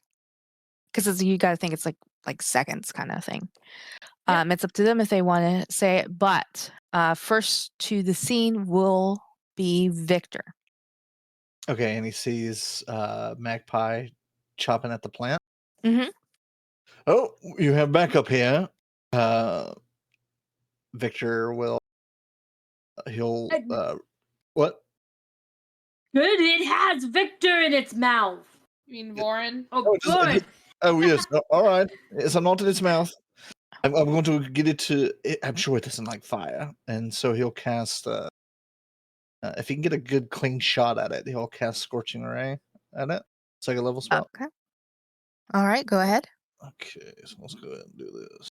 because you got to think it's like seconds kind of thing. Yep. It's up to them if they want to say it, but first to the scene will be Victor. Okay, and he sees Magpie chopping at the plant. Mm-hmm. Oh, you have backup here. Victor will He'll I- what? Good, it has Victor in its mouth. You mean Voren? Oh, Oh, it does, good. oh yes. All right. It's not in its mouth. I'm going to get it to. I'm sure it doesn't like fire, and so he'll cast. If he can get a good clean shot at it, he'll cast Scorching Ray at it. It's like a level spell. Okay. All right, go ahead. Okay, so let's go ahead and do this.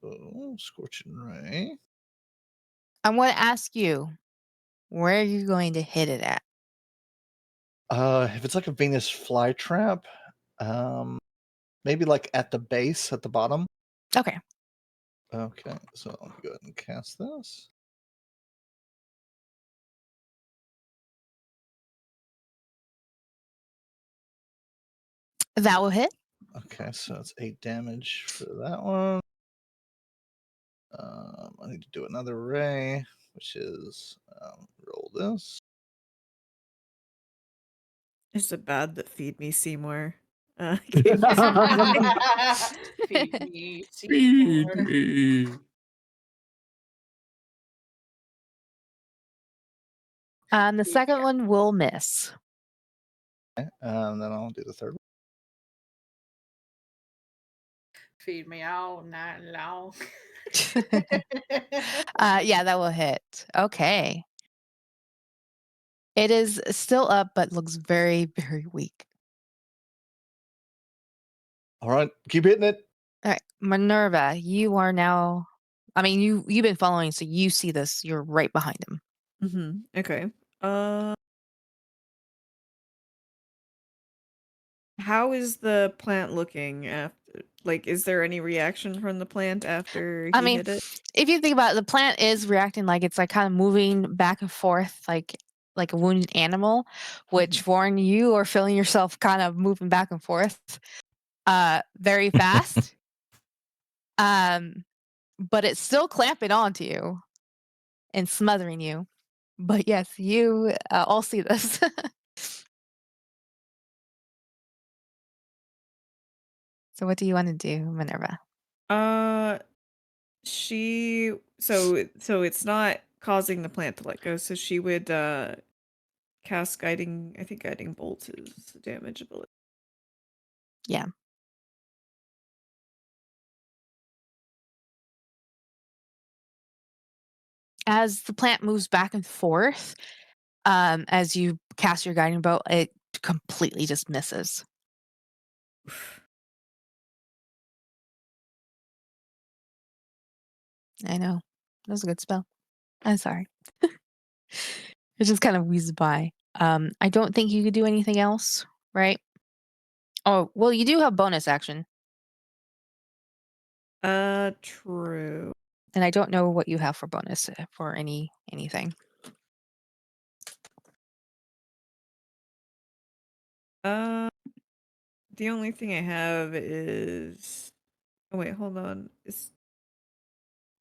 So, Scorching Ray. I'm going to ask you, where are you going to hit it at? If it's like a Venus flytrap, maybe like at the base, at the bottom. Okay. Okay, so let me go ahead and cast this. That will hit. Okay, so it's 8 damage for that one. I need to do another ray, which is roll this. Is it bad that Feed Me Seymour Feed Feed me, Seymour. me. The second one will miss. Okay, then I'll do the third one. Feed me all night long. Yeah, that will hit. Okay. It is still up, but looks very, very weak. All right, keep hitting it. All right, Minerva, you are now. I mean, you've been following, so you see this. You're right behind him. Okay. How is the plant looking after? Like, is there any reaction from the plant after I he mean, hit it? if you think about it, the plant is reacting like it's like kind of moving back and forth, like a wounded animal. Which, Warren, you are feeling yourself kind of moving back and forth, very fast. But it's still clamping onto you and smothering you. But yes, you all see this. So what do you want to do, Minerva? She so it's not causing the plant to let go, so she would cast guiding. I think guiding bolt is a damage ability. Yeah. As the plant moves back and forth, as you cast your guiding bolt, it completely just misses. I know. That was a good spell. I'm sorry. It just kind of wheezed by. I don't think you could do anything else, right? Oh, well, you do have bonus action, True. and I don't know what you have for bonus for anything. The only thing I have is. Oh wait, hold on.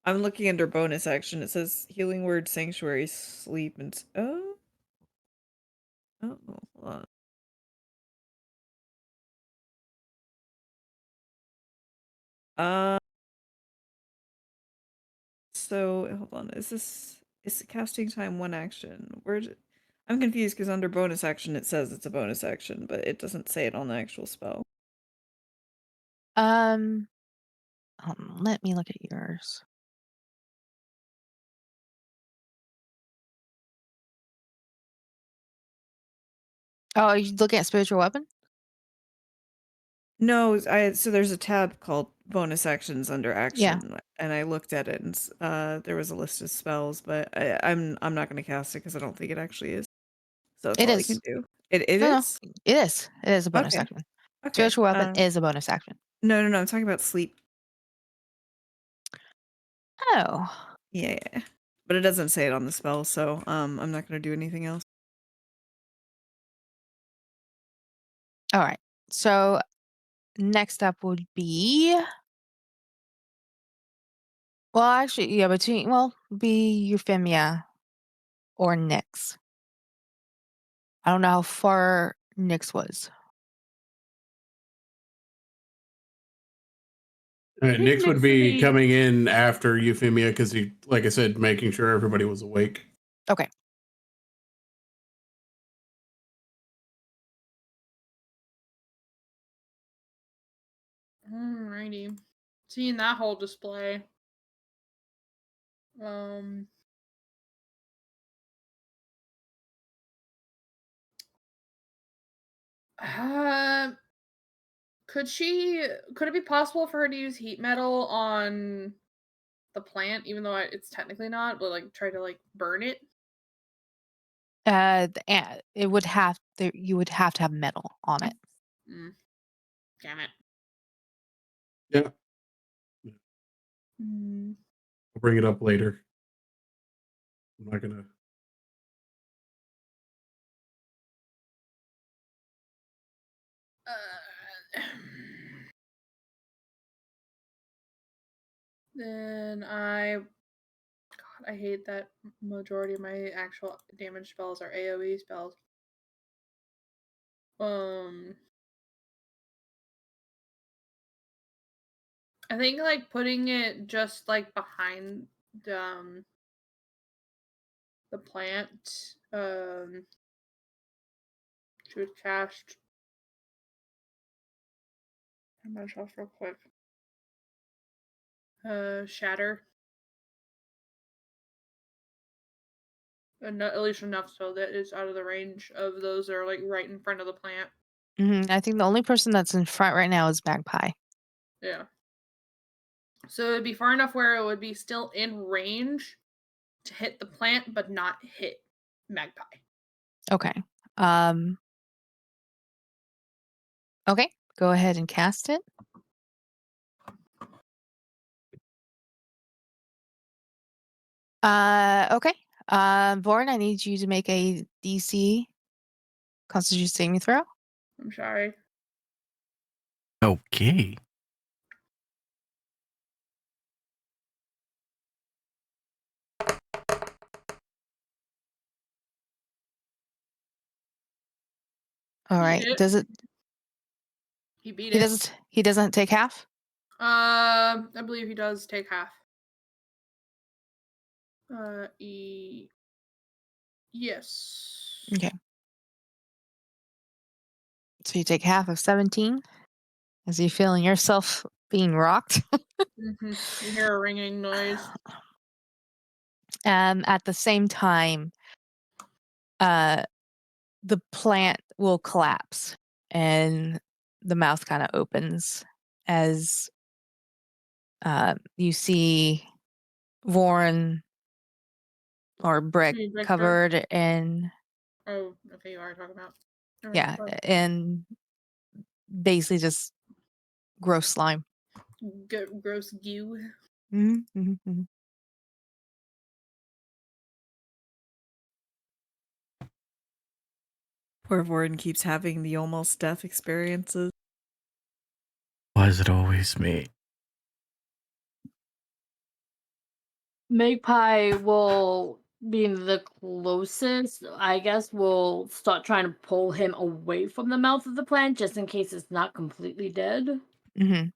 I'm looking under bonus action. It says healing word, sanctuary, sleep, and hold on. So hold on. Is casting time one action? I'm confused because under bonus action it says it's a bonus action, but it doesn't say it on the actual spell. Let me look at yours. Oh, are you looking at spiritual weapon? No, so there's a tab called bonus actions under Yeah. action, and I looked at it and there was a list of spells, but I'm not going to cast it because I don't think it actually is. So that's It all I is. can do. It No, is? it is. It is a bonus Okay. action. Okay. Spiritual weapon is a bonus action. No, I'm talking about sleep. Oh. Yeah. But it doesn't say it on the spell, so I'm not going to do anything else. All right. So next up would be. Well, actually, yeah, be Euphemia or Nyx. I don't know how far Nyx was. Nix would Nix be be- coming in after Euphemia because he, like I said, making sure everybody was awake. Okay. Alrighty. Seeing that whole display. Uh, could it be possible for her to use heat metal on the plant, even though it's technically not, but like try to like burn it? It would you would have to have metal on it. Damn it. Yeah. I'll bring it up later. I'm not gonna. Then God, I hate that majority of my actual damage spells are AoE spells. I think like putting it just like behind the plant. She would cast. I'm gonna off real quick. Shatter. At least enough so that it's out of the range of those that are like right in front of the plant. I think the only person that's in front right now is Magpie. Yeah. So it'd be far enough where it would be still in range to hit the plant, but not hit Magpie. Okay. Okay. Go ahead and cast it. Okay. Vorn, I need you to make a DC Constitution saving throw. I'm sorry. Okay. All right. it. Does it? He beat He it. doesn't. He doesn't take half. I believe he does take half. Yes. Okay. So you take half of 17 as you feeling yourself being rocked. You hear a ringing noise. At the same time, the plant will collapse and the mouth kind of opens as you see Warren or Brick See Victor? covered in Oh, okay, you are talking about. Alright, yeah, sorry. and basically just gross slime. Gross goo. Mm-hmm. Poor Vorn keeps having the almost death experiences. Why is it always me? Magpie will being the closest, I guess, will start trying to pull him away from the mouth of the plant just in case it's not completely dead. Mm-hmm.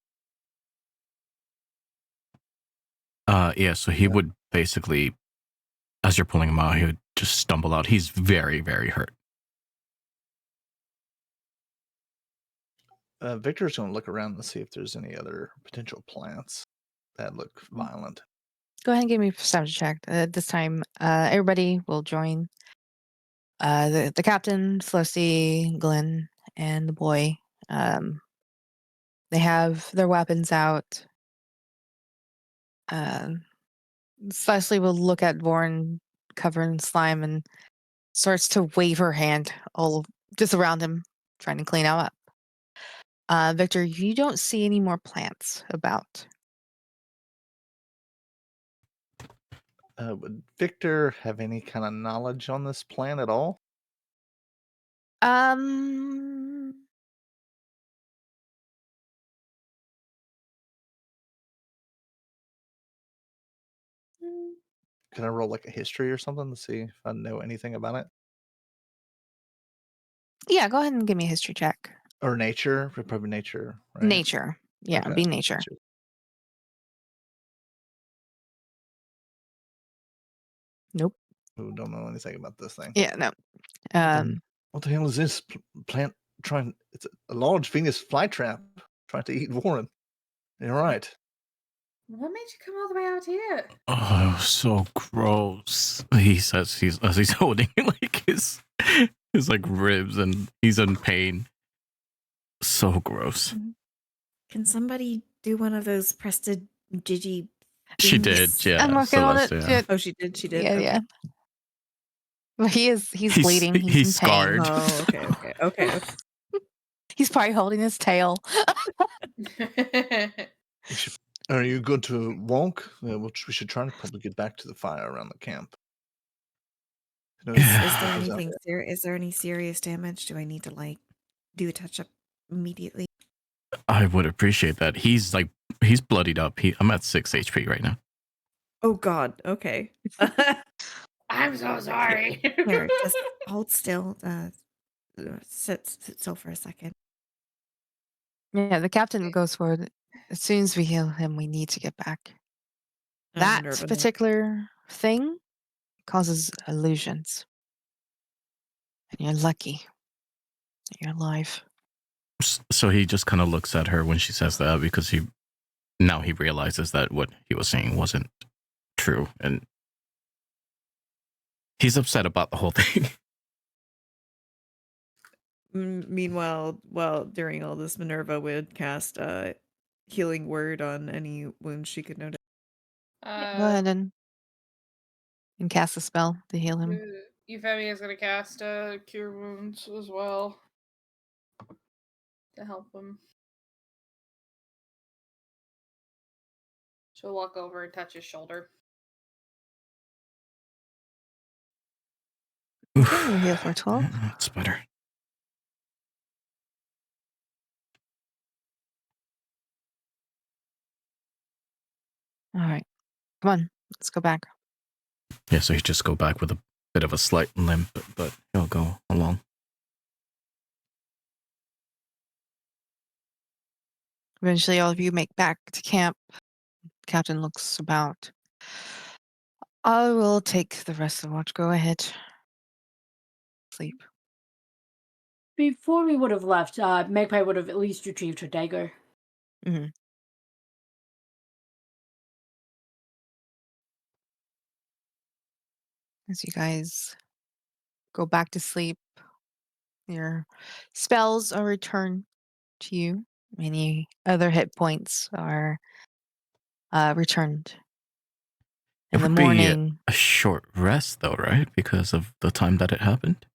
Yeah, so he would basically, as you're pulling him out, he would just stumble out. He's very, very hurt. Victor's going to look around and see if there's any other potential plants that look violent. Go ahead and give me a perception check. This time, everybody will join. The captain, Felicity, Glenn, and the boy. They have their weapons out. Felicity will look at Vorn covered in slime and starts to wave her hand all just around him, trying to clean him up. Victor, you don't see any more plants about. Would Victor have any kind of knowledge on this plant at all? Um, Can I roll like a history or something to see if I know anything about it? yeah, go ahead and give me a history check. Or nature? Probably nature, right? Nature. Yeah, Okay, be nature. nature. Nope. Who don't know anything about this thing. Yeah, no. What the hell is this plant trying? It's a large Venus flytrap trying to eat Warren. You're right. What made you come all the way out here? Oh, so gross. He says as he's holding like his like ribs and he's in pain. So gross. Can somebody do one of those Prested Gigi She things? did, yeah. I'm working on it. Celeste, yeah. Oh, she did. She did. Yeah, Okay. yeah. Well, he's bleeding. He's in pain. scarred. Oh, okay. Okay. Okay. He's probably holding his tail. Are you good to walk? We should try to probably get back to the fire around the camp. Is there anything is there any serious damage? Do I need to like do a touch up immediately? I would appreciate that. He's bloodied up. I'm at 6 HP right now. Oh God. Okay. I'm so sorry. Here, just hold still. Sit still for a second. Yeah, the captain goes forward. As soon as we heal him, we need to get back. That Minerva knows. particular thing causes illusions. And you're lucky that you're alive. So he just kind of looks at her when she says that because he realizes that what he was saying wasn't true, and he's upset about the whole thing. Meanwhile, during all this, Minerva would cast healing word on any wounds she could notice. Go ahead and cast a spell to heal him. Euphemia is going to cast Cure Wounds as well to help him. She'll walk over and touch his shoulder. Okay, you're healed for 12. That's better. All right. Come on. Let's go back. Yeah, so he just go back with a bit of a slight limp, but he'll go along. Eventually, all of you make back to camp. Captain looks about. I will take the rest of the watch. Go ahead. Sleep. Before we would have left, Magpie would have at least retrieved her dagger. Mm-hmm. As you guys go back to sleep, your spells are returned to you. Any other hit points are returned. It In the would be morning, a short rest, though, right? Because of the time that it happened.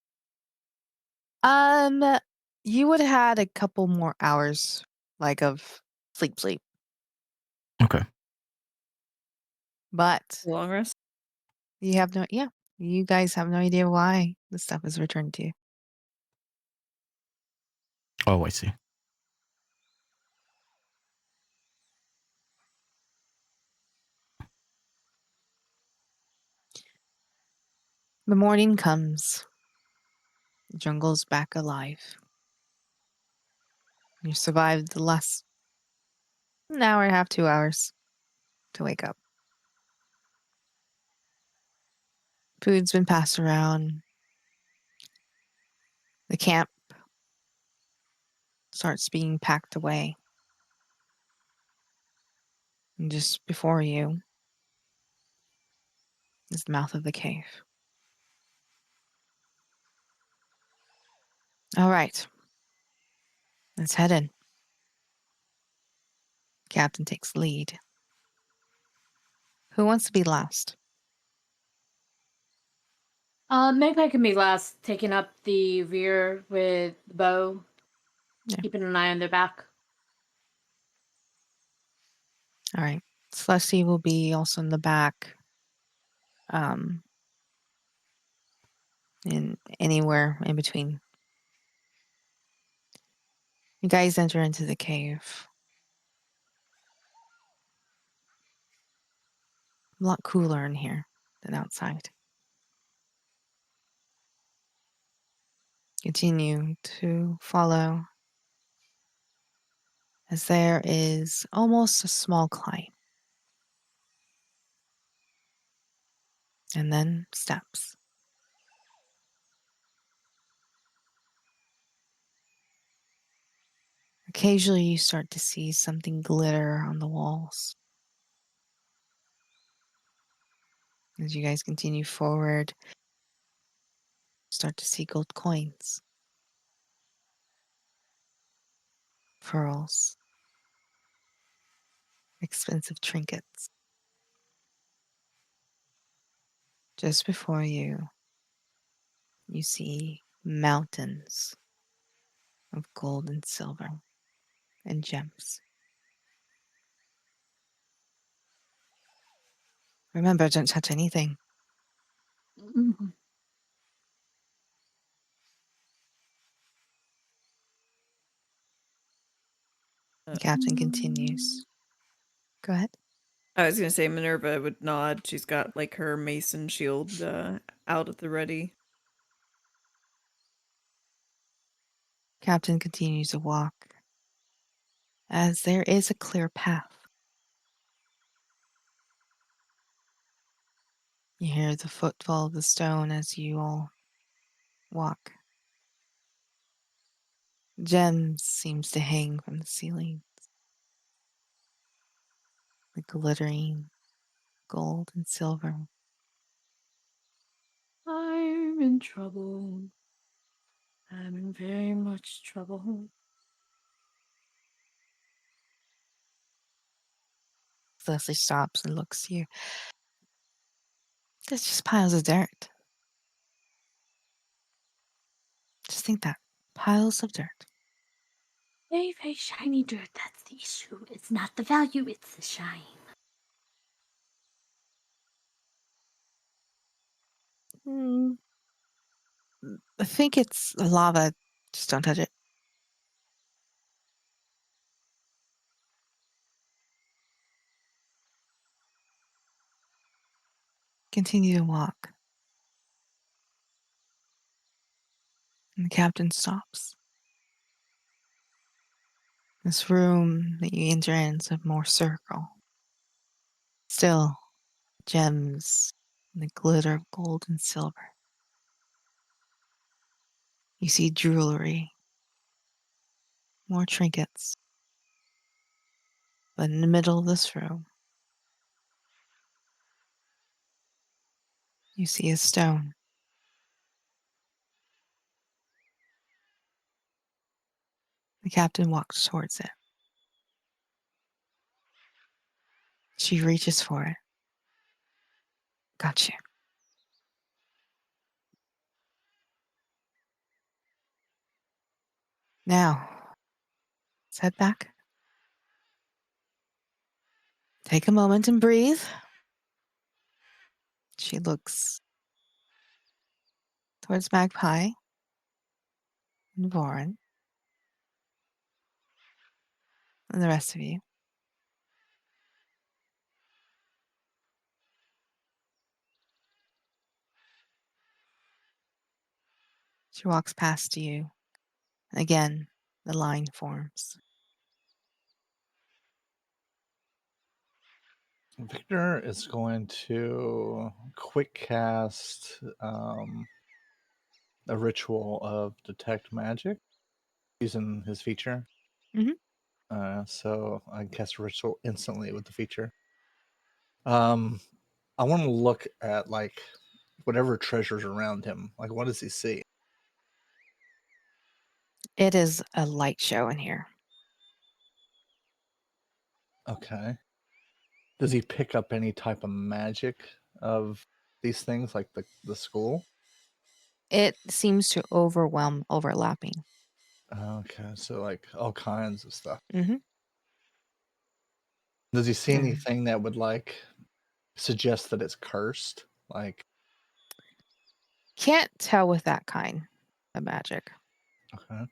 you would have had a couple more hours, like of sleep. Okay. But Long rest. you have no, yeah, you guys have no idea why the stuff is returned to you. Oh, I see. The morning comes. The jungle's back alive. You survived the last an hour and a half, 2 hours to wake up. Food's been passed around. The camp starts being packed away. And just before you is the mouth of the cave. All right. Let's head in. Captain takes lead. Who wants to be last? Magpie can be last, taking up the rear with the bow, Yeah. keeping an eye on their back. All right. Celeste will be also in the back. In anywhere in between. You guys enter into the cave. A lot cooler in here than outside. Continue to follow as there is almost a small climb. and then steps. Occasionally, you start to see something glitter on the walls. As you guys continue forward, start to see gold coins, pearls, expensive trinkets. Just before you, you see mountains of gold and silver and gems. Remember, don't touch anything. Mhm. The captain continues. Go ahead. I was gonna say Minerva would nod. She's got like her mason shield out at the ready. Captain continues to walk as there is a clear path. You hear the footfall of the stone as you all walk. Gems seems to hang from the ceiling, the glittering gold and silver. I'm in trouble. I'm in very much trouble. Leslie stops and looks at you. That's just piles of dirt. Just think that. Piles of dirt. Very, very shiny dirt. That's the issue. It's not the value, it's the shine. Hmm. I think it's lava. Just don't touch it. Continue to walk. And the captain stops. This room that you enter in is a more circle. Still, gems and the glitter of gold and silver. You see jewelry, more trinkets. But in the middle of this room, you see a stone. The captain walks towards it. She reaches for it. Got you. Now, let's head back. Take a moment and breathe. She looks towards Magpie and Voren and the rest of you. She walks past you. Again, the line forms. Victor is going to quick cast a ritual of detect magic using his feature. Mhm. So I cast a ritual instantly with the feature. I want to look at like whatever treasures around him. Like, what does he see? It is a light show in here. Okay. Does he pick up any type of magic of these things, like the school? It seems to overlapping. Okay, so like all kinds of stuff. Mm-hmm. Does he see Mm. anything that would like suggest that it's cursed? Like, Can't tell with that kind of magic. okay.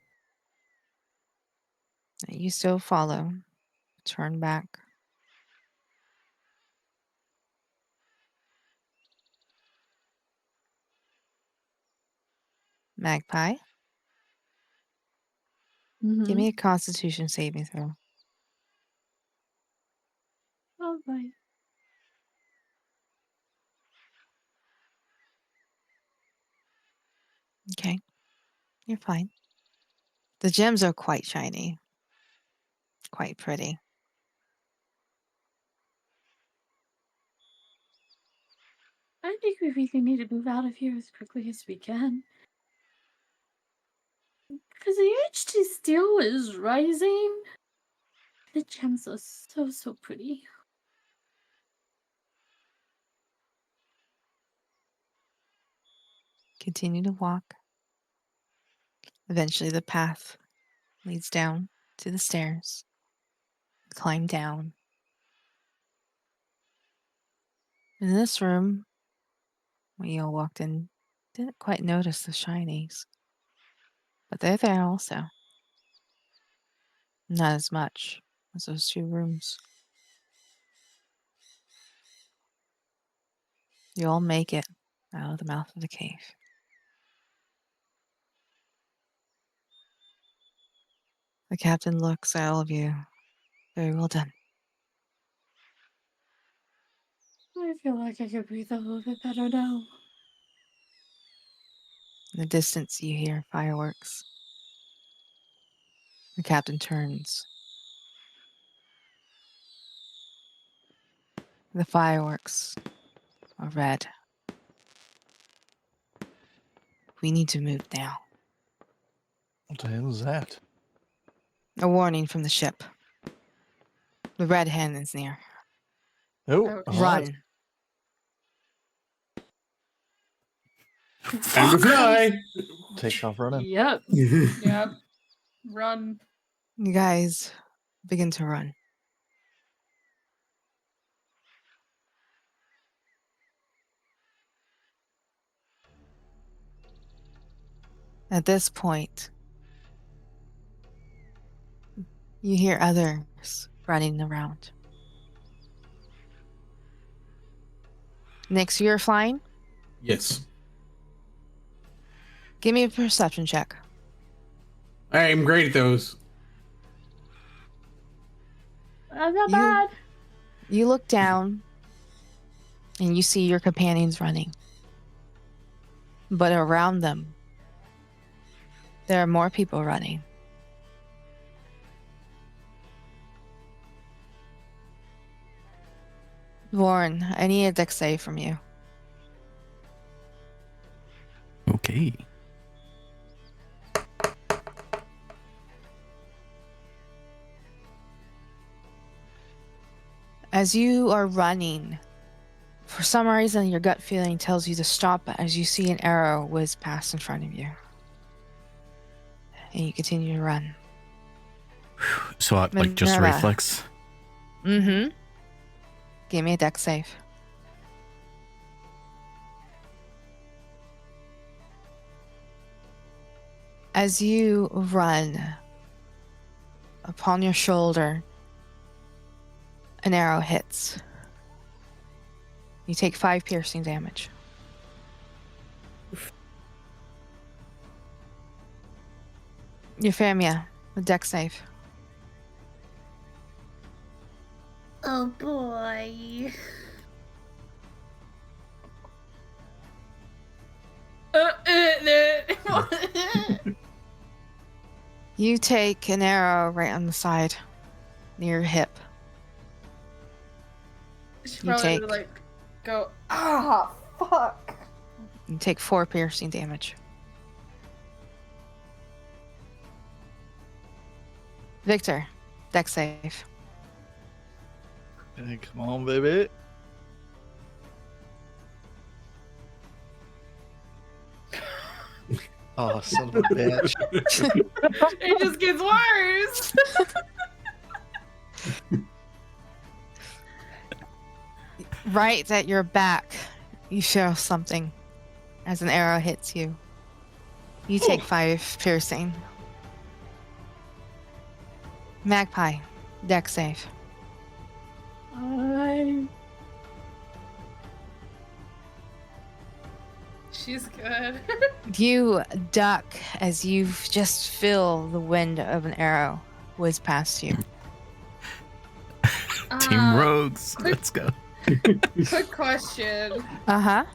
You still follow. Turn back. Magpie, give me a constitution saving throw. All right. Okay, you're fine. The gems are quite shiny, quite pretty. I think we really need to move out of here as quickly as we can. Because the urge to steal is rising. The gems are so pretty. Continue to walk. Eventually, the path leads down to the stairs. Climb down. In this room, when you all walked in, didn't quite notice the shinies, but they're there also. Not as much as those two rooms. You all make it out of the mouth of the cave. The captain looks at all of you. Very well done. I feel like I could breathe a little bit better now. In the distance, you hear fireworks. The captain turns. The fireworks are red. We need to move now. What the hell is that? A warning from the ship. The red hen is near. Oh, Okay. all right. Run. Time to fly. Take off running. Yep. Yep. Run. You guys begin to run. At this point, you hear others running around. Nix, you're flying? Yes. Give me a perception check. I am great at those. That's not You- bad. You look down and you see your companions running. But around them, there are more people running. Warren, I need a dex save from you. Okay. As you are running, for some reason your gut feeling tells you to stop as you see an arrow whiz past in front of you. And you continue to run. So, like, just Minerva. reflex. Mm-hmm. Give me a dex save. As you run, upon your shoulder, an arrow hits. You take 5 piercing damage. Euphemia, a dex save. Oh boy. You take an arrow right on the side, near your hip. She You probably take- would like go, ah, fuck. You take 4 piercing damage. Victor, dex save. Hey, come on, baby. Oh, son of a bitch. It just gets worse. Right at your back, you feel something as an arrow hits you. You take 5 piercing. Magpie, dex save. She's good. You duck as you just feel the wind of an arrow whiz past you. Team Rogues. quick- Let's go. Quick question. Uh-huh.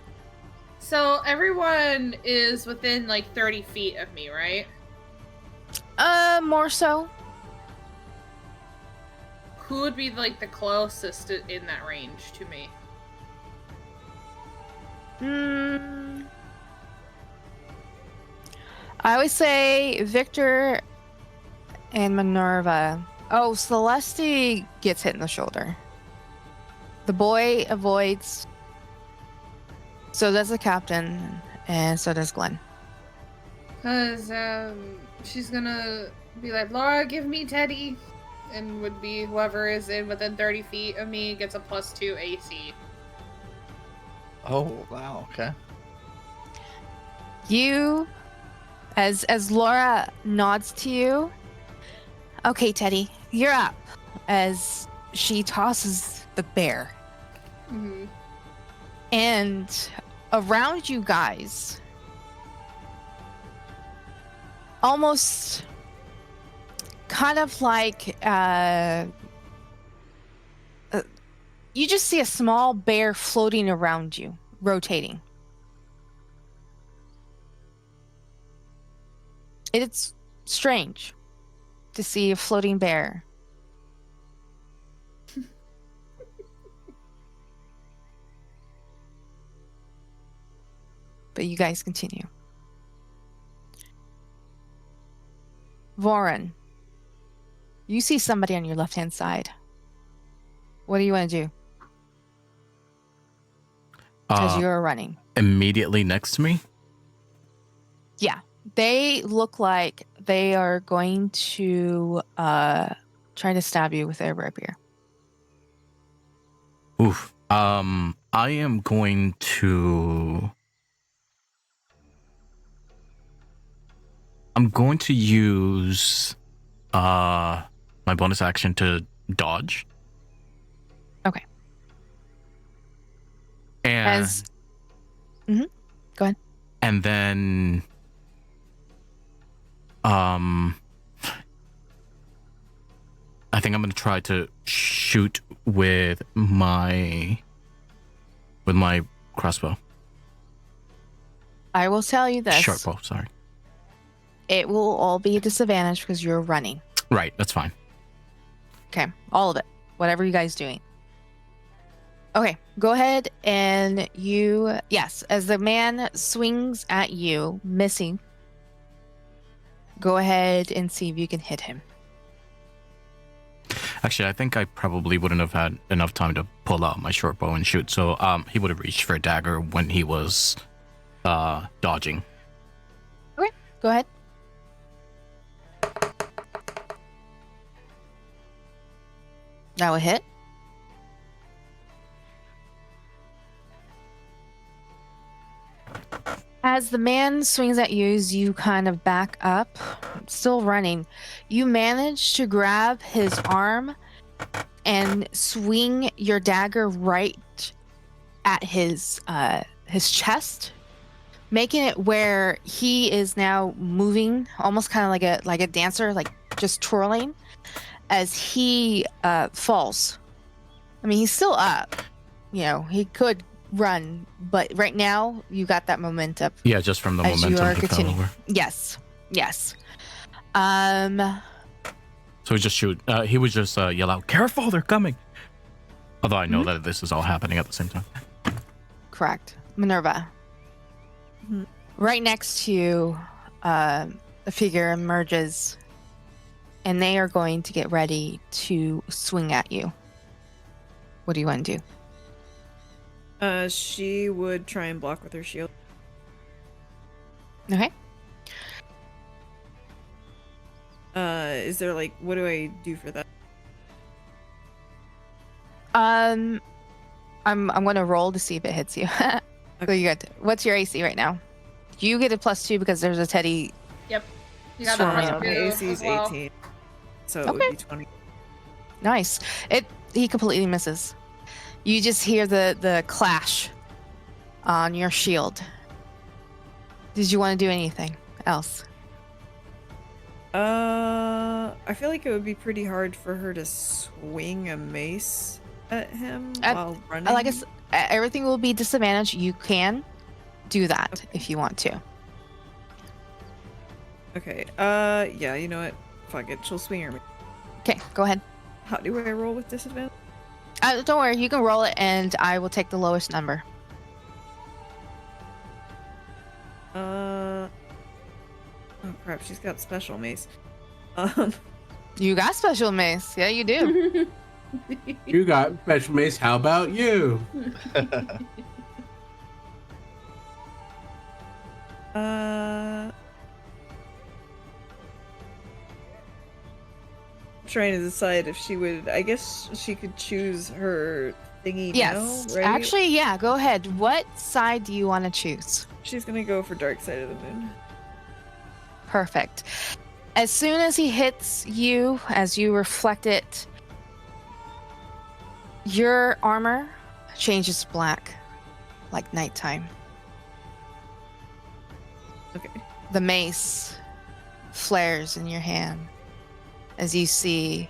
So everyone is within like 30 feet of me, right? More so. Who would be like the closest in that range to me? I would say Victor and Minerva. Oh, Celeste gets hit in the shoulder. The boy avoids. So does the captain, and so does Glenn. Cause she's gonna be like, Laura, give me Teddy, and would be whoever is in within 30 feet of me gets a +2 AC. Oh wow, okay. You, as Laura nods to you. Okay, Teddy, you're up. As she tosses the bear. Mm-hmm. And around you guys, almost kind of like you just see a small bear floating around you, rotating. It's strange to see a floating bear. But you guys continue. Voren, you see somebody on your left-hand side. What do you want to do? Because you're running. Immediately next to me? Yeah. They look like they are going to try to stab you with their rapier. Oof. I am going to... I'm going to use my bonus action to dodge. Okay. And Go ahead. And then I think I'm gonna try to shoot with my crossbow. I will tell you this. Short bow, sorry. It will all be a disadvantage because you're running. Right, that's fine. Okay, all of it. Whatever you guys doing. Okay, go ahead and you, yes, as the man swings at you, missing, go ahead and see if you can hit him. Actually, I think I probably wouldn't have had enough time to pull out my short bow and shoot, so he would have reached for a dagger when he was dodging. Okay, go ahead. That will hit. As the man swings at you, as you kind of back up, still running, you manage to grab his arm and swing your dagger right at his chest, making it where he is now moving, almost kind of like a dancer, like just twirling, as he falls. I mean, he's still up. You know, he could run, but right now you got that momentum. Yeah, just from the as momentum you are to fell over. Yes. So he just shoot. He would just yell out, "Careful, they're coming!" Although I know that this is all happening at the same time. Correct. Minerva. Right next to you, a figure emerges, and they are going to get ready to swing at you. What do you want to do? She would try and block with her shield. Okay. Is there like, what do I do for that? I'm going to roll to see if it hits you. So you got. What's your AC right now? You get a +2 because there's a Teddy. Yep. You got Swarming. that My AC is 18, so it would be 20. Nice. He completely misses. You just hear the clash on your shield. Did you want to do anything else? I feel like it would be pretty hard for her to swing a mace at him while running. Like I said, everything will be disadvantaged. You can do that if you want to. Okay. Yeah. You know what? Fuck it. She'll swing her. Okay, go ahead. How do I roll with disadvantage? Don't worry, you can roll it, and I will take the lowest number. Oh crap! She's got special mace. You got special mace. Yeah, you do. You got special mace. How about you? Trying to decide if she would. I guess she could choose her thingy Yes. now, right? Actually, yeah, go ahead. What side do you want to choose? She's gonna go for dark side of the moon. Perfect. As soon as he hits you, as you reflect it, your armor changes black, like nighttime. Okay. The mace flares in your hand as you see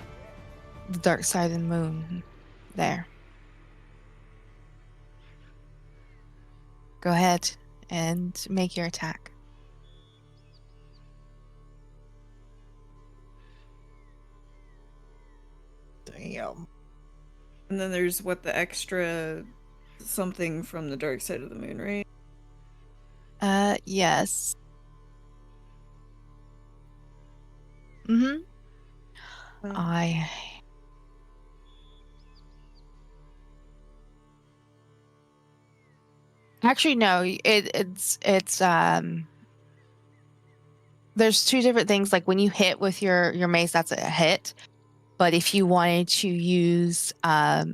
the dark side of the moon there. Go ahead and make your attack. Damn. And then there's what the extra something from the dark side of the moon, right? Yes. Mm-hmm. Oh. Actually no, it's there's two different things. Like when you hit with your mace, that's a hit. But if you wanted to use that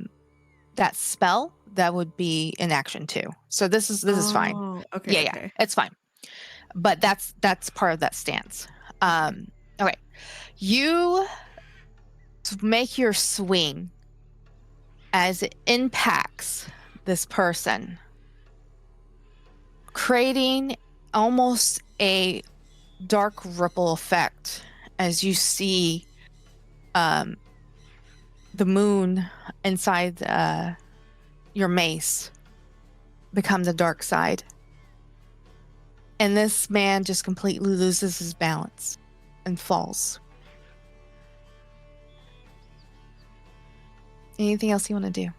spell, that would be an action too. So this is fine. Oh, okay, Yeah, okay. it's fine. But that's part of that stance. Okay. You make your swing as it impacts this person, creating almost a dark ripple effect as you see the moon inside your mace become the dark side. And this man just completely loses his balance and falls. Anything else you want to do?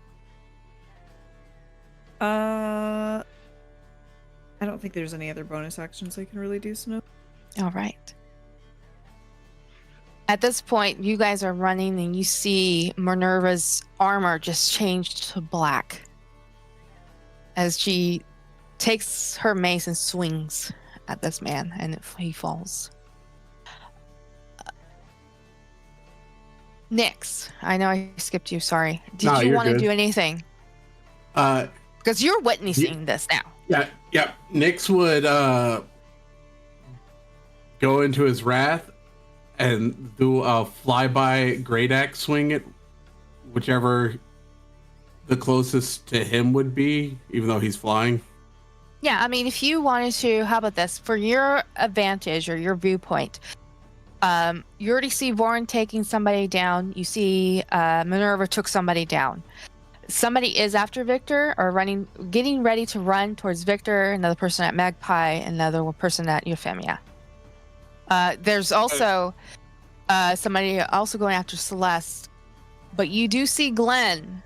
I don't think there's any other bonus actions I can really do, Snow. All right. At this point, you guys are running and you see Minerva's armor just changed to black as she takes her mace and swings at this man, and he falls. Nyx, I know I skipped you, sorry. Did No, you you're want to good. do anything? Because you're witnessing this now. Yeah. Nyx would go into his wrath and do a flyby great axe swing at whichever the closest to him would be, even though he's flying. Yeah, I mean, if you wanted to, how about this? For your advantage or your viewpoint, you already see Warren taking somebody down. You see Minerva took somebody down. Somebody is after Victor or getting ready to run towards Victor, another person at Magpie, another person at Euphemia. There's also somebody also going after Celeste, but you do see Glenn.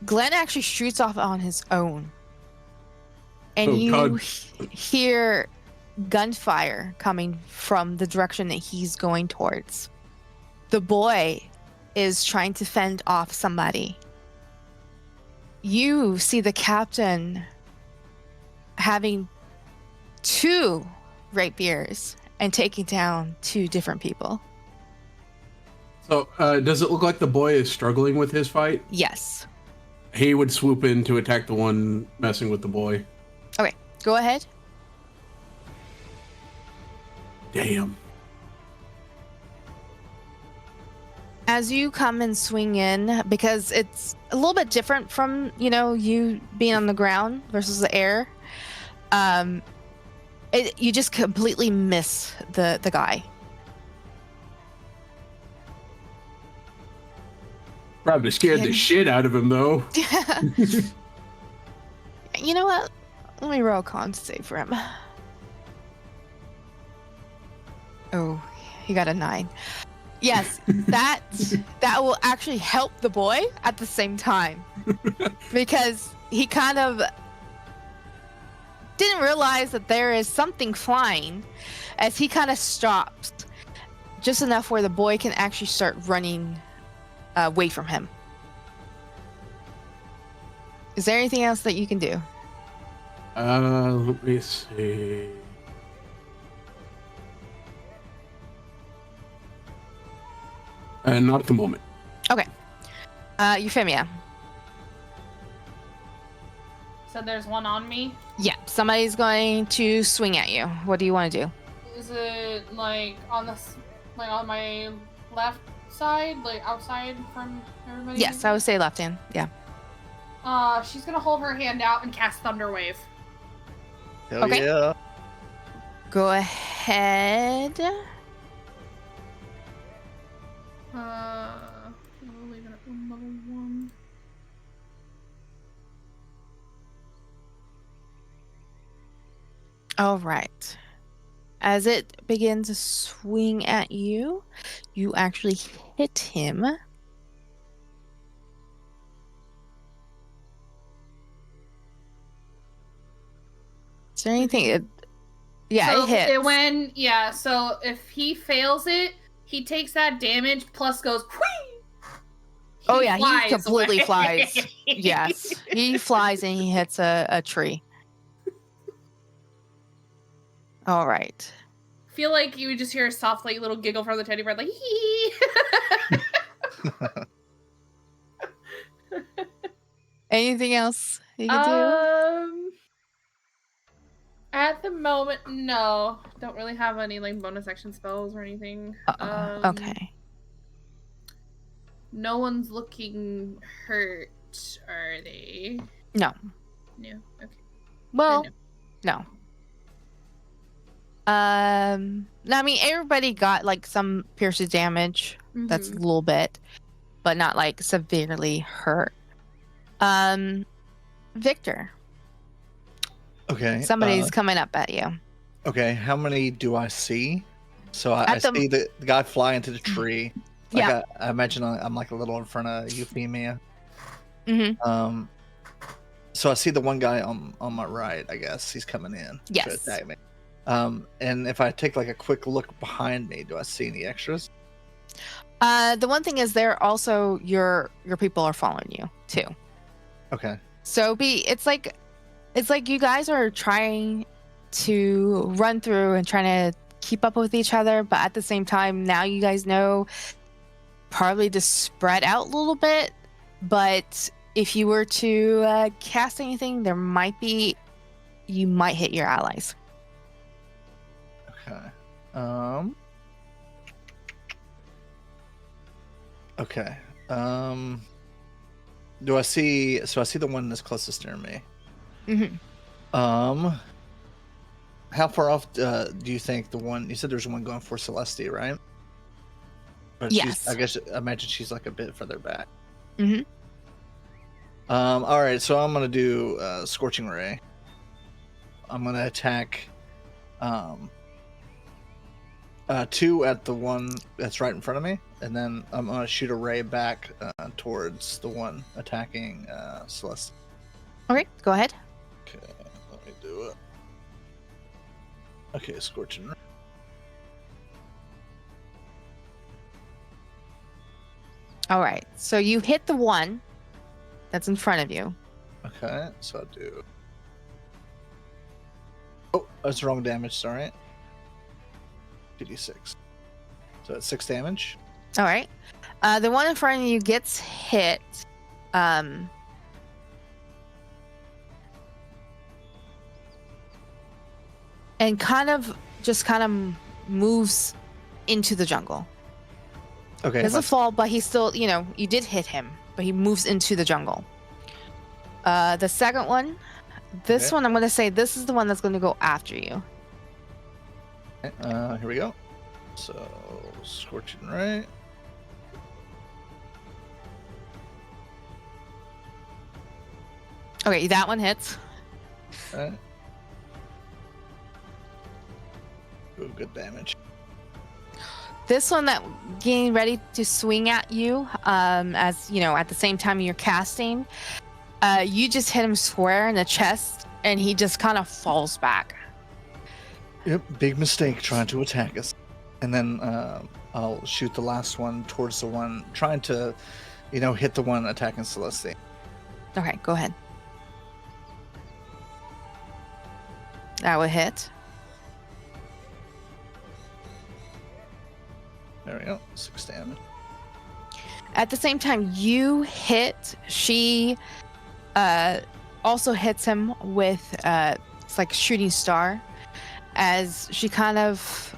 Glenn actually shoots off on his own. And you hear gunfire coming from the direction that he's going towards. The boy is trying to fend off somebody. You see the captain having 2 rapiers and taking down 2 different people. So, does it look like the boy is struggling with his fight? Yes. He would swoop in to attack the one messing with the boy. Okay, go ahead. Damn. As you come and swing in, because it's a little bit different from, you being on the ground versus the air, you just completely miss the guy. Probably scared the shit out of him, though. You know what? Let me roll a con save for him. Oh, he got a 9. Yes, that will actually help the boy at the same time. Because he kind of didn't realize that there is something flying as he kind of stops just enough where the boy can actually start running away from him. Is there anything else that you can do? Let me see. Not at the moment. Okay. Euphemia. So there's one on me. Yeah, somebody's going to swing at you. What do you want to do? Is it like on my left side, like outside from everybody? Yes, I would say left hand. Yeah. She's gonna hold her hand out and cast Thunder Wave. Hell Okay. yeah. Go ahead. We'll leave it at level 1. All right. As it begins to swing at you, you actually hit him. Is there anything? Yeah, so it hits. So if he fails it, he takes that damage plus goes. Oh yeah, he flies completely away. flies. Yes, he flies and he hits a tree. All right. Feel like you would just hear a soft, like, little giggle from the teddy bear, like hee. Anything else you can do? At the moment, no. Don't really have any like bonus action spells or anything. Okay. No one's looking hurt, are they? No. No. Okay. Well, no. I mean, everybody got like some piercing damage. That's a little bit, but not like severely hurt. Victor. Okay. Somebody's coming up at you. Okay, how many do I see? So I see the guy fly into the tree. Like Yeah. I imagine I'm like a little in front of Euphemia. Mm-hmm. So I see the one guy on my right. I guess he's coming in to Yes. attack me. And if I take like a quick look behind me, do I see any extras? The one thing is, there also your people are following you too. Okay. So it's like you guys are trying to run through and trying to keep up with each other, but at the same time, now you guys know probably to spread out a little bit. But if you were to cast anything, you might hit your allies. Okay. Okay. Do I see? So I see the one that's closest near me. Mm-hmm. How far off do you think the one? You said there's one going for Celestia, right? But Yes. I imagine she's like a bit further back. Mm-hmm. All right. So I'm gonna do Scorching Ray. I'm gonna attack. 2 at the one that's right in front of me, and then I'm gonna shoot a ray back towards the one attacking Celeste. Okay, go ahead. Okay, let me do it. Okay, Scorching Ray. All right, so you hit the one that's in front of you. Okay, so I'll do. Oh, that's wrong damage. Sorry. 2d6. So that's 6 damage. All right. The one in front of you gets hit. And kind of moves into the jungle. Okay. Doesn't fall, but he still, you did hit him, but he moves into the jungle. The second one, this one, I'm going to say this is the one that's going to go after you. Okay, here we go. So, Scorching Ray. Okay, that one hits. Alright. Ooh, good damage. This one that getting ready to swing at you, as you know, at the same time you're casting, you just hit him square in the chest, and he just kind of falls back. Yep, big mistake trying to attack us. And then I'll shoot the last one towards the one trying to, hit the one attacking Celestine. Okay, go ahead. That would hit. There we go, 6 damage. At the same time you hit, she also hits him with it's like a shooting star, as she kind of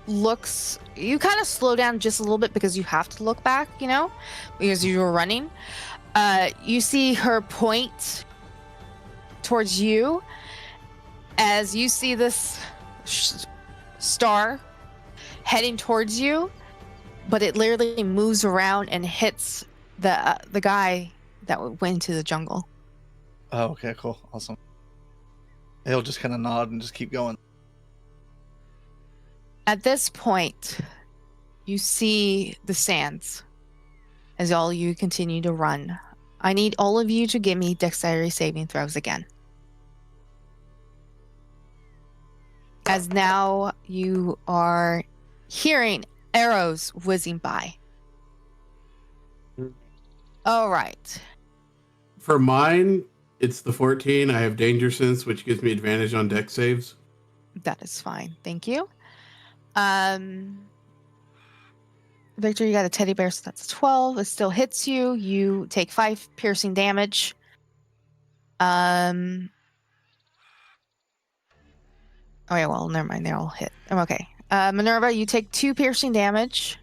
looks. You kind of slow down just a little bit because you have to look back, because you were running. You see her point towards you as you see this star heading towards you, but it literally moves around and hits the guy that went into the jungle. Oh, okay, cool, awesome. He'll just kind of nod and just keep going. At this point, you see the sands as all you continue to run. I need all of you to give me dexterity saving throws again. As now you are hearing arrows whizzing by. All right. For mine, it's the 14. I have danger sense, which gives me advantage on dex saves. That is fine. Thank you. Victor, you got a teddy bear, so that's 12. It still hits you. You take 5 piercing damage. Oh yeah, well, never mind. They all hit. I'm okay. Minerva, you take 2 piercing damage.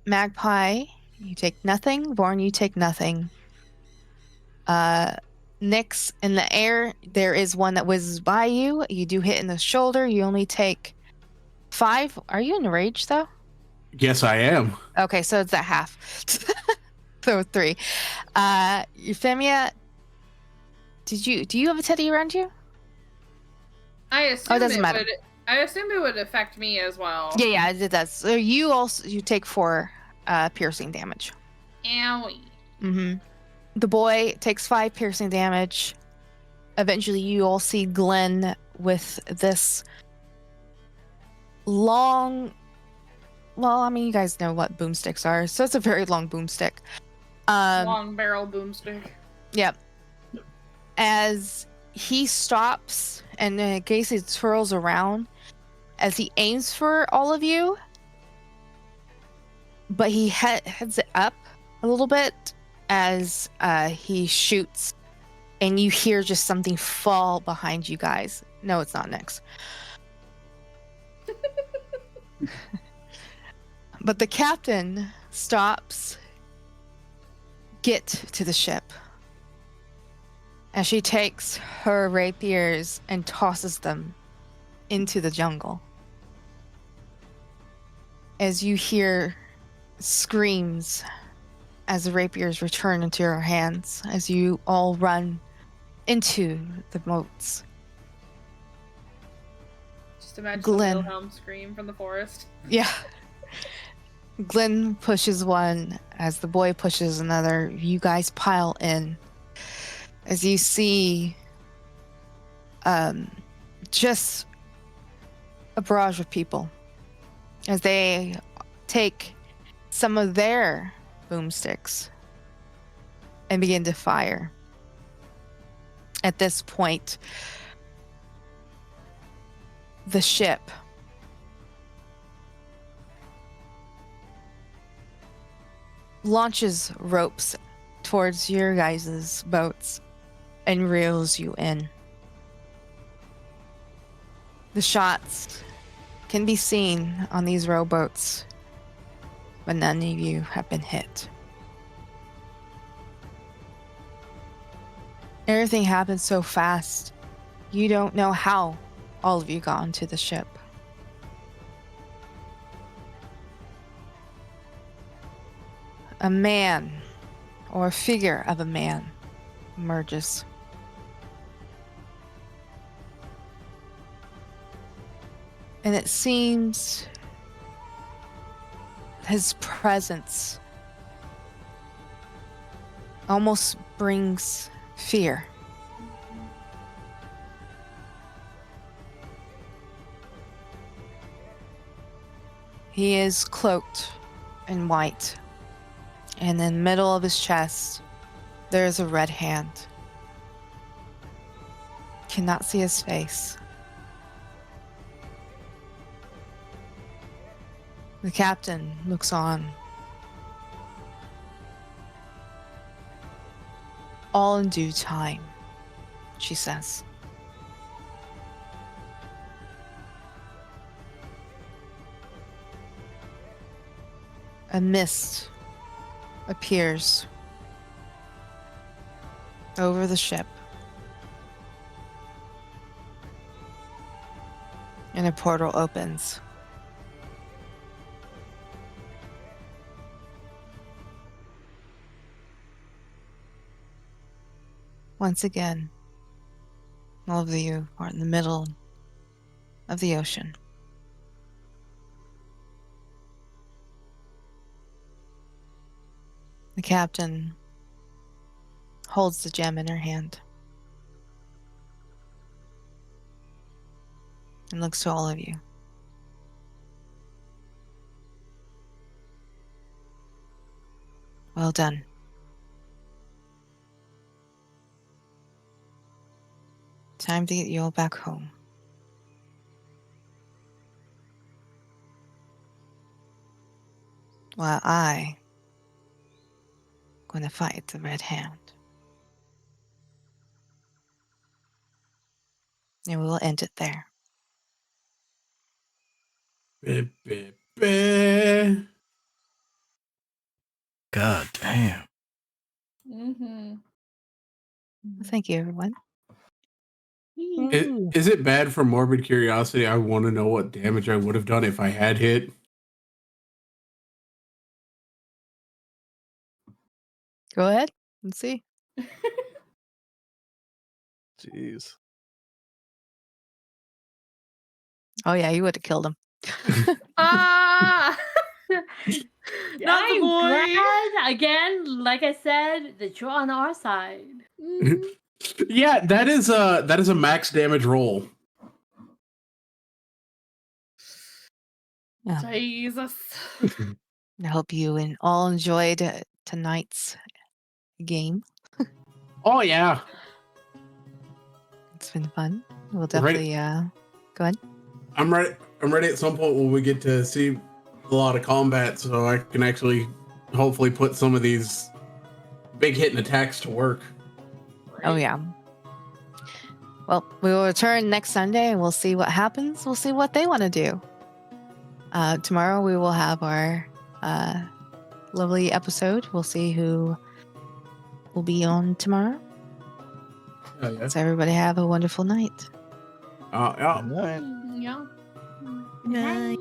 Magpie, you take nothing. Born, you take nothing. Nyx, in the air, there is one that whizzes by you. You do hit in the shoulder. You only take 5. Are you enraged though? Yes, I am. Okay, so it's at half. So 3. Euphemia, do you have a teddy around you? I assume it doesn't matter. I assume it would affect me as well. Yeah, it does. So you take 4 piercing damage. Owie. Mm-hmm. The boy takes 5 piercing damage. Eventually, you all see Glenn with this long. Well, I mean, you guys know what boomsticks are, so it's a very long boomstick. Long barrel boomstick. Yep. As he stops and Casey twirls around as he aims for all of you, but he heads it up a little bit as he shoots, and you hear just something fall behind you guys. No, it's not Nyx. But the captain stops, get to the ship, as she takes her rapiers and tosses them into the jungle. As you hear screams as the rapiers return into your hands, as you all run into the moats. Just imagine Glenn. the Wilhelm scream from the forest. Yeah. Glenn pushes one as the boy pushes another. You guys pile in as you see just a barrage of people as they take some of their boomsticks and begin to fire. At this point, the ship launches ropes towards your guys' boats and reels you in. The shots can be seen on these rowboats, but none of you have been hit. Everything happened so fast, you don't know how all of you got onto the ship. A man, or a figure of a man, emerges. And it seems his presence almost brings fear. He is cloaked in white, and in the middle of his chest, there is a red hand. Cannot see his face. The captain looks on. All in due time, she says. A mist appears over the ship, and a portal opens. Once again, all of you are in the middle of the ocean. The captain holds the gem in her hand and looks to all of you. Well done. Time to get you all back home. While I'm going to fight the Red Hand. And we will end it there. Be, be, be. God damn. Mm-hmm. Thank you, everyone. Is it bad for morbid curiosity? I want to know what damage I would have done if I had hit. Go ahead and see. Jeez. Oh yeah, you would have killed him. Ah! Not the I'm boy. glad, again, like I said, that you're on our side. Mhm. Yeah, that is a max damage roll. Yeah. Jesus. I hope you all enjoyed tonight's game. Oh yeah. It's been fun. We'll Ready- definitely go ahead. I'm ready. I'm ready at some point when we get to see a lot of combat, so I can actually hopefully put some of these big hitting attacks to work. Oh yeah. Well, we will return next Sunday and we'll see what happens. We'll see what they want to do. Tomorrow we will have our lovely episode. We'll see who will be on tomorrow. Oh yeah. So everybody have a wonderful night. Yeah. Good night. Yeah. Night.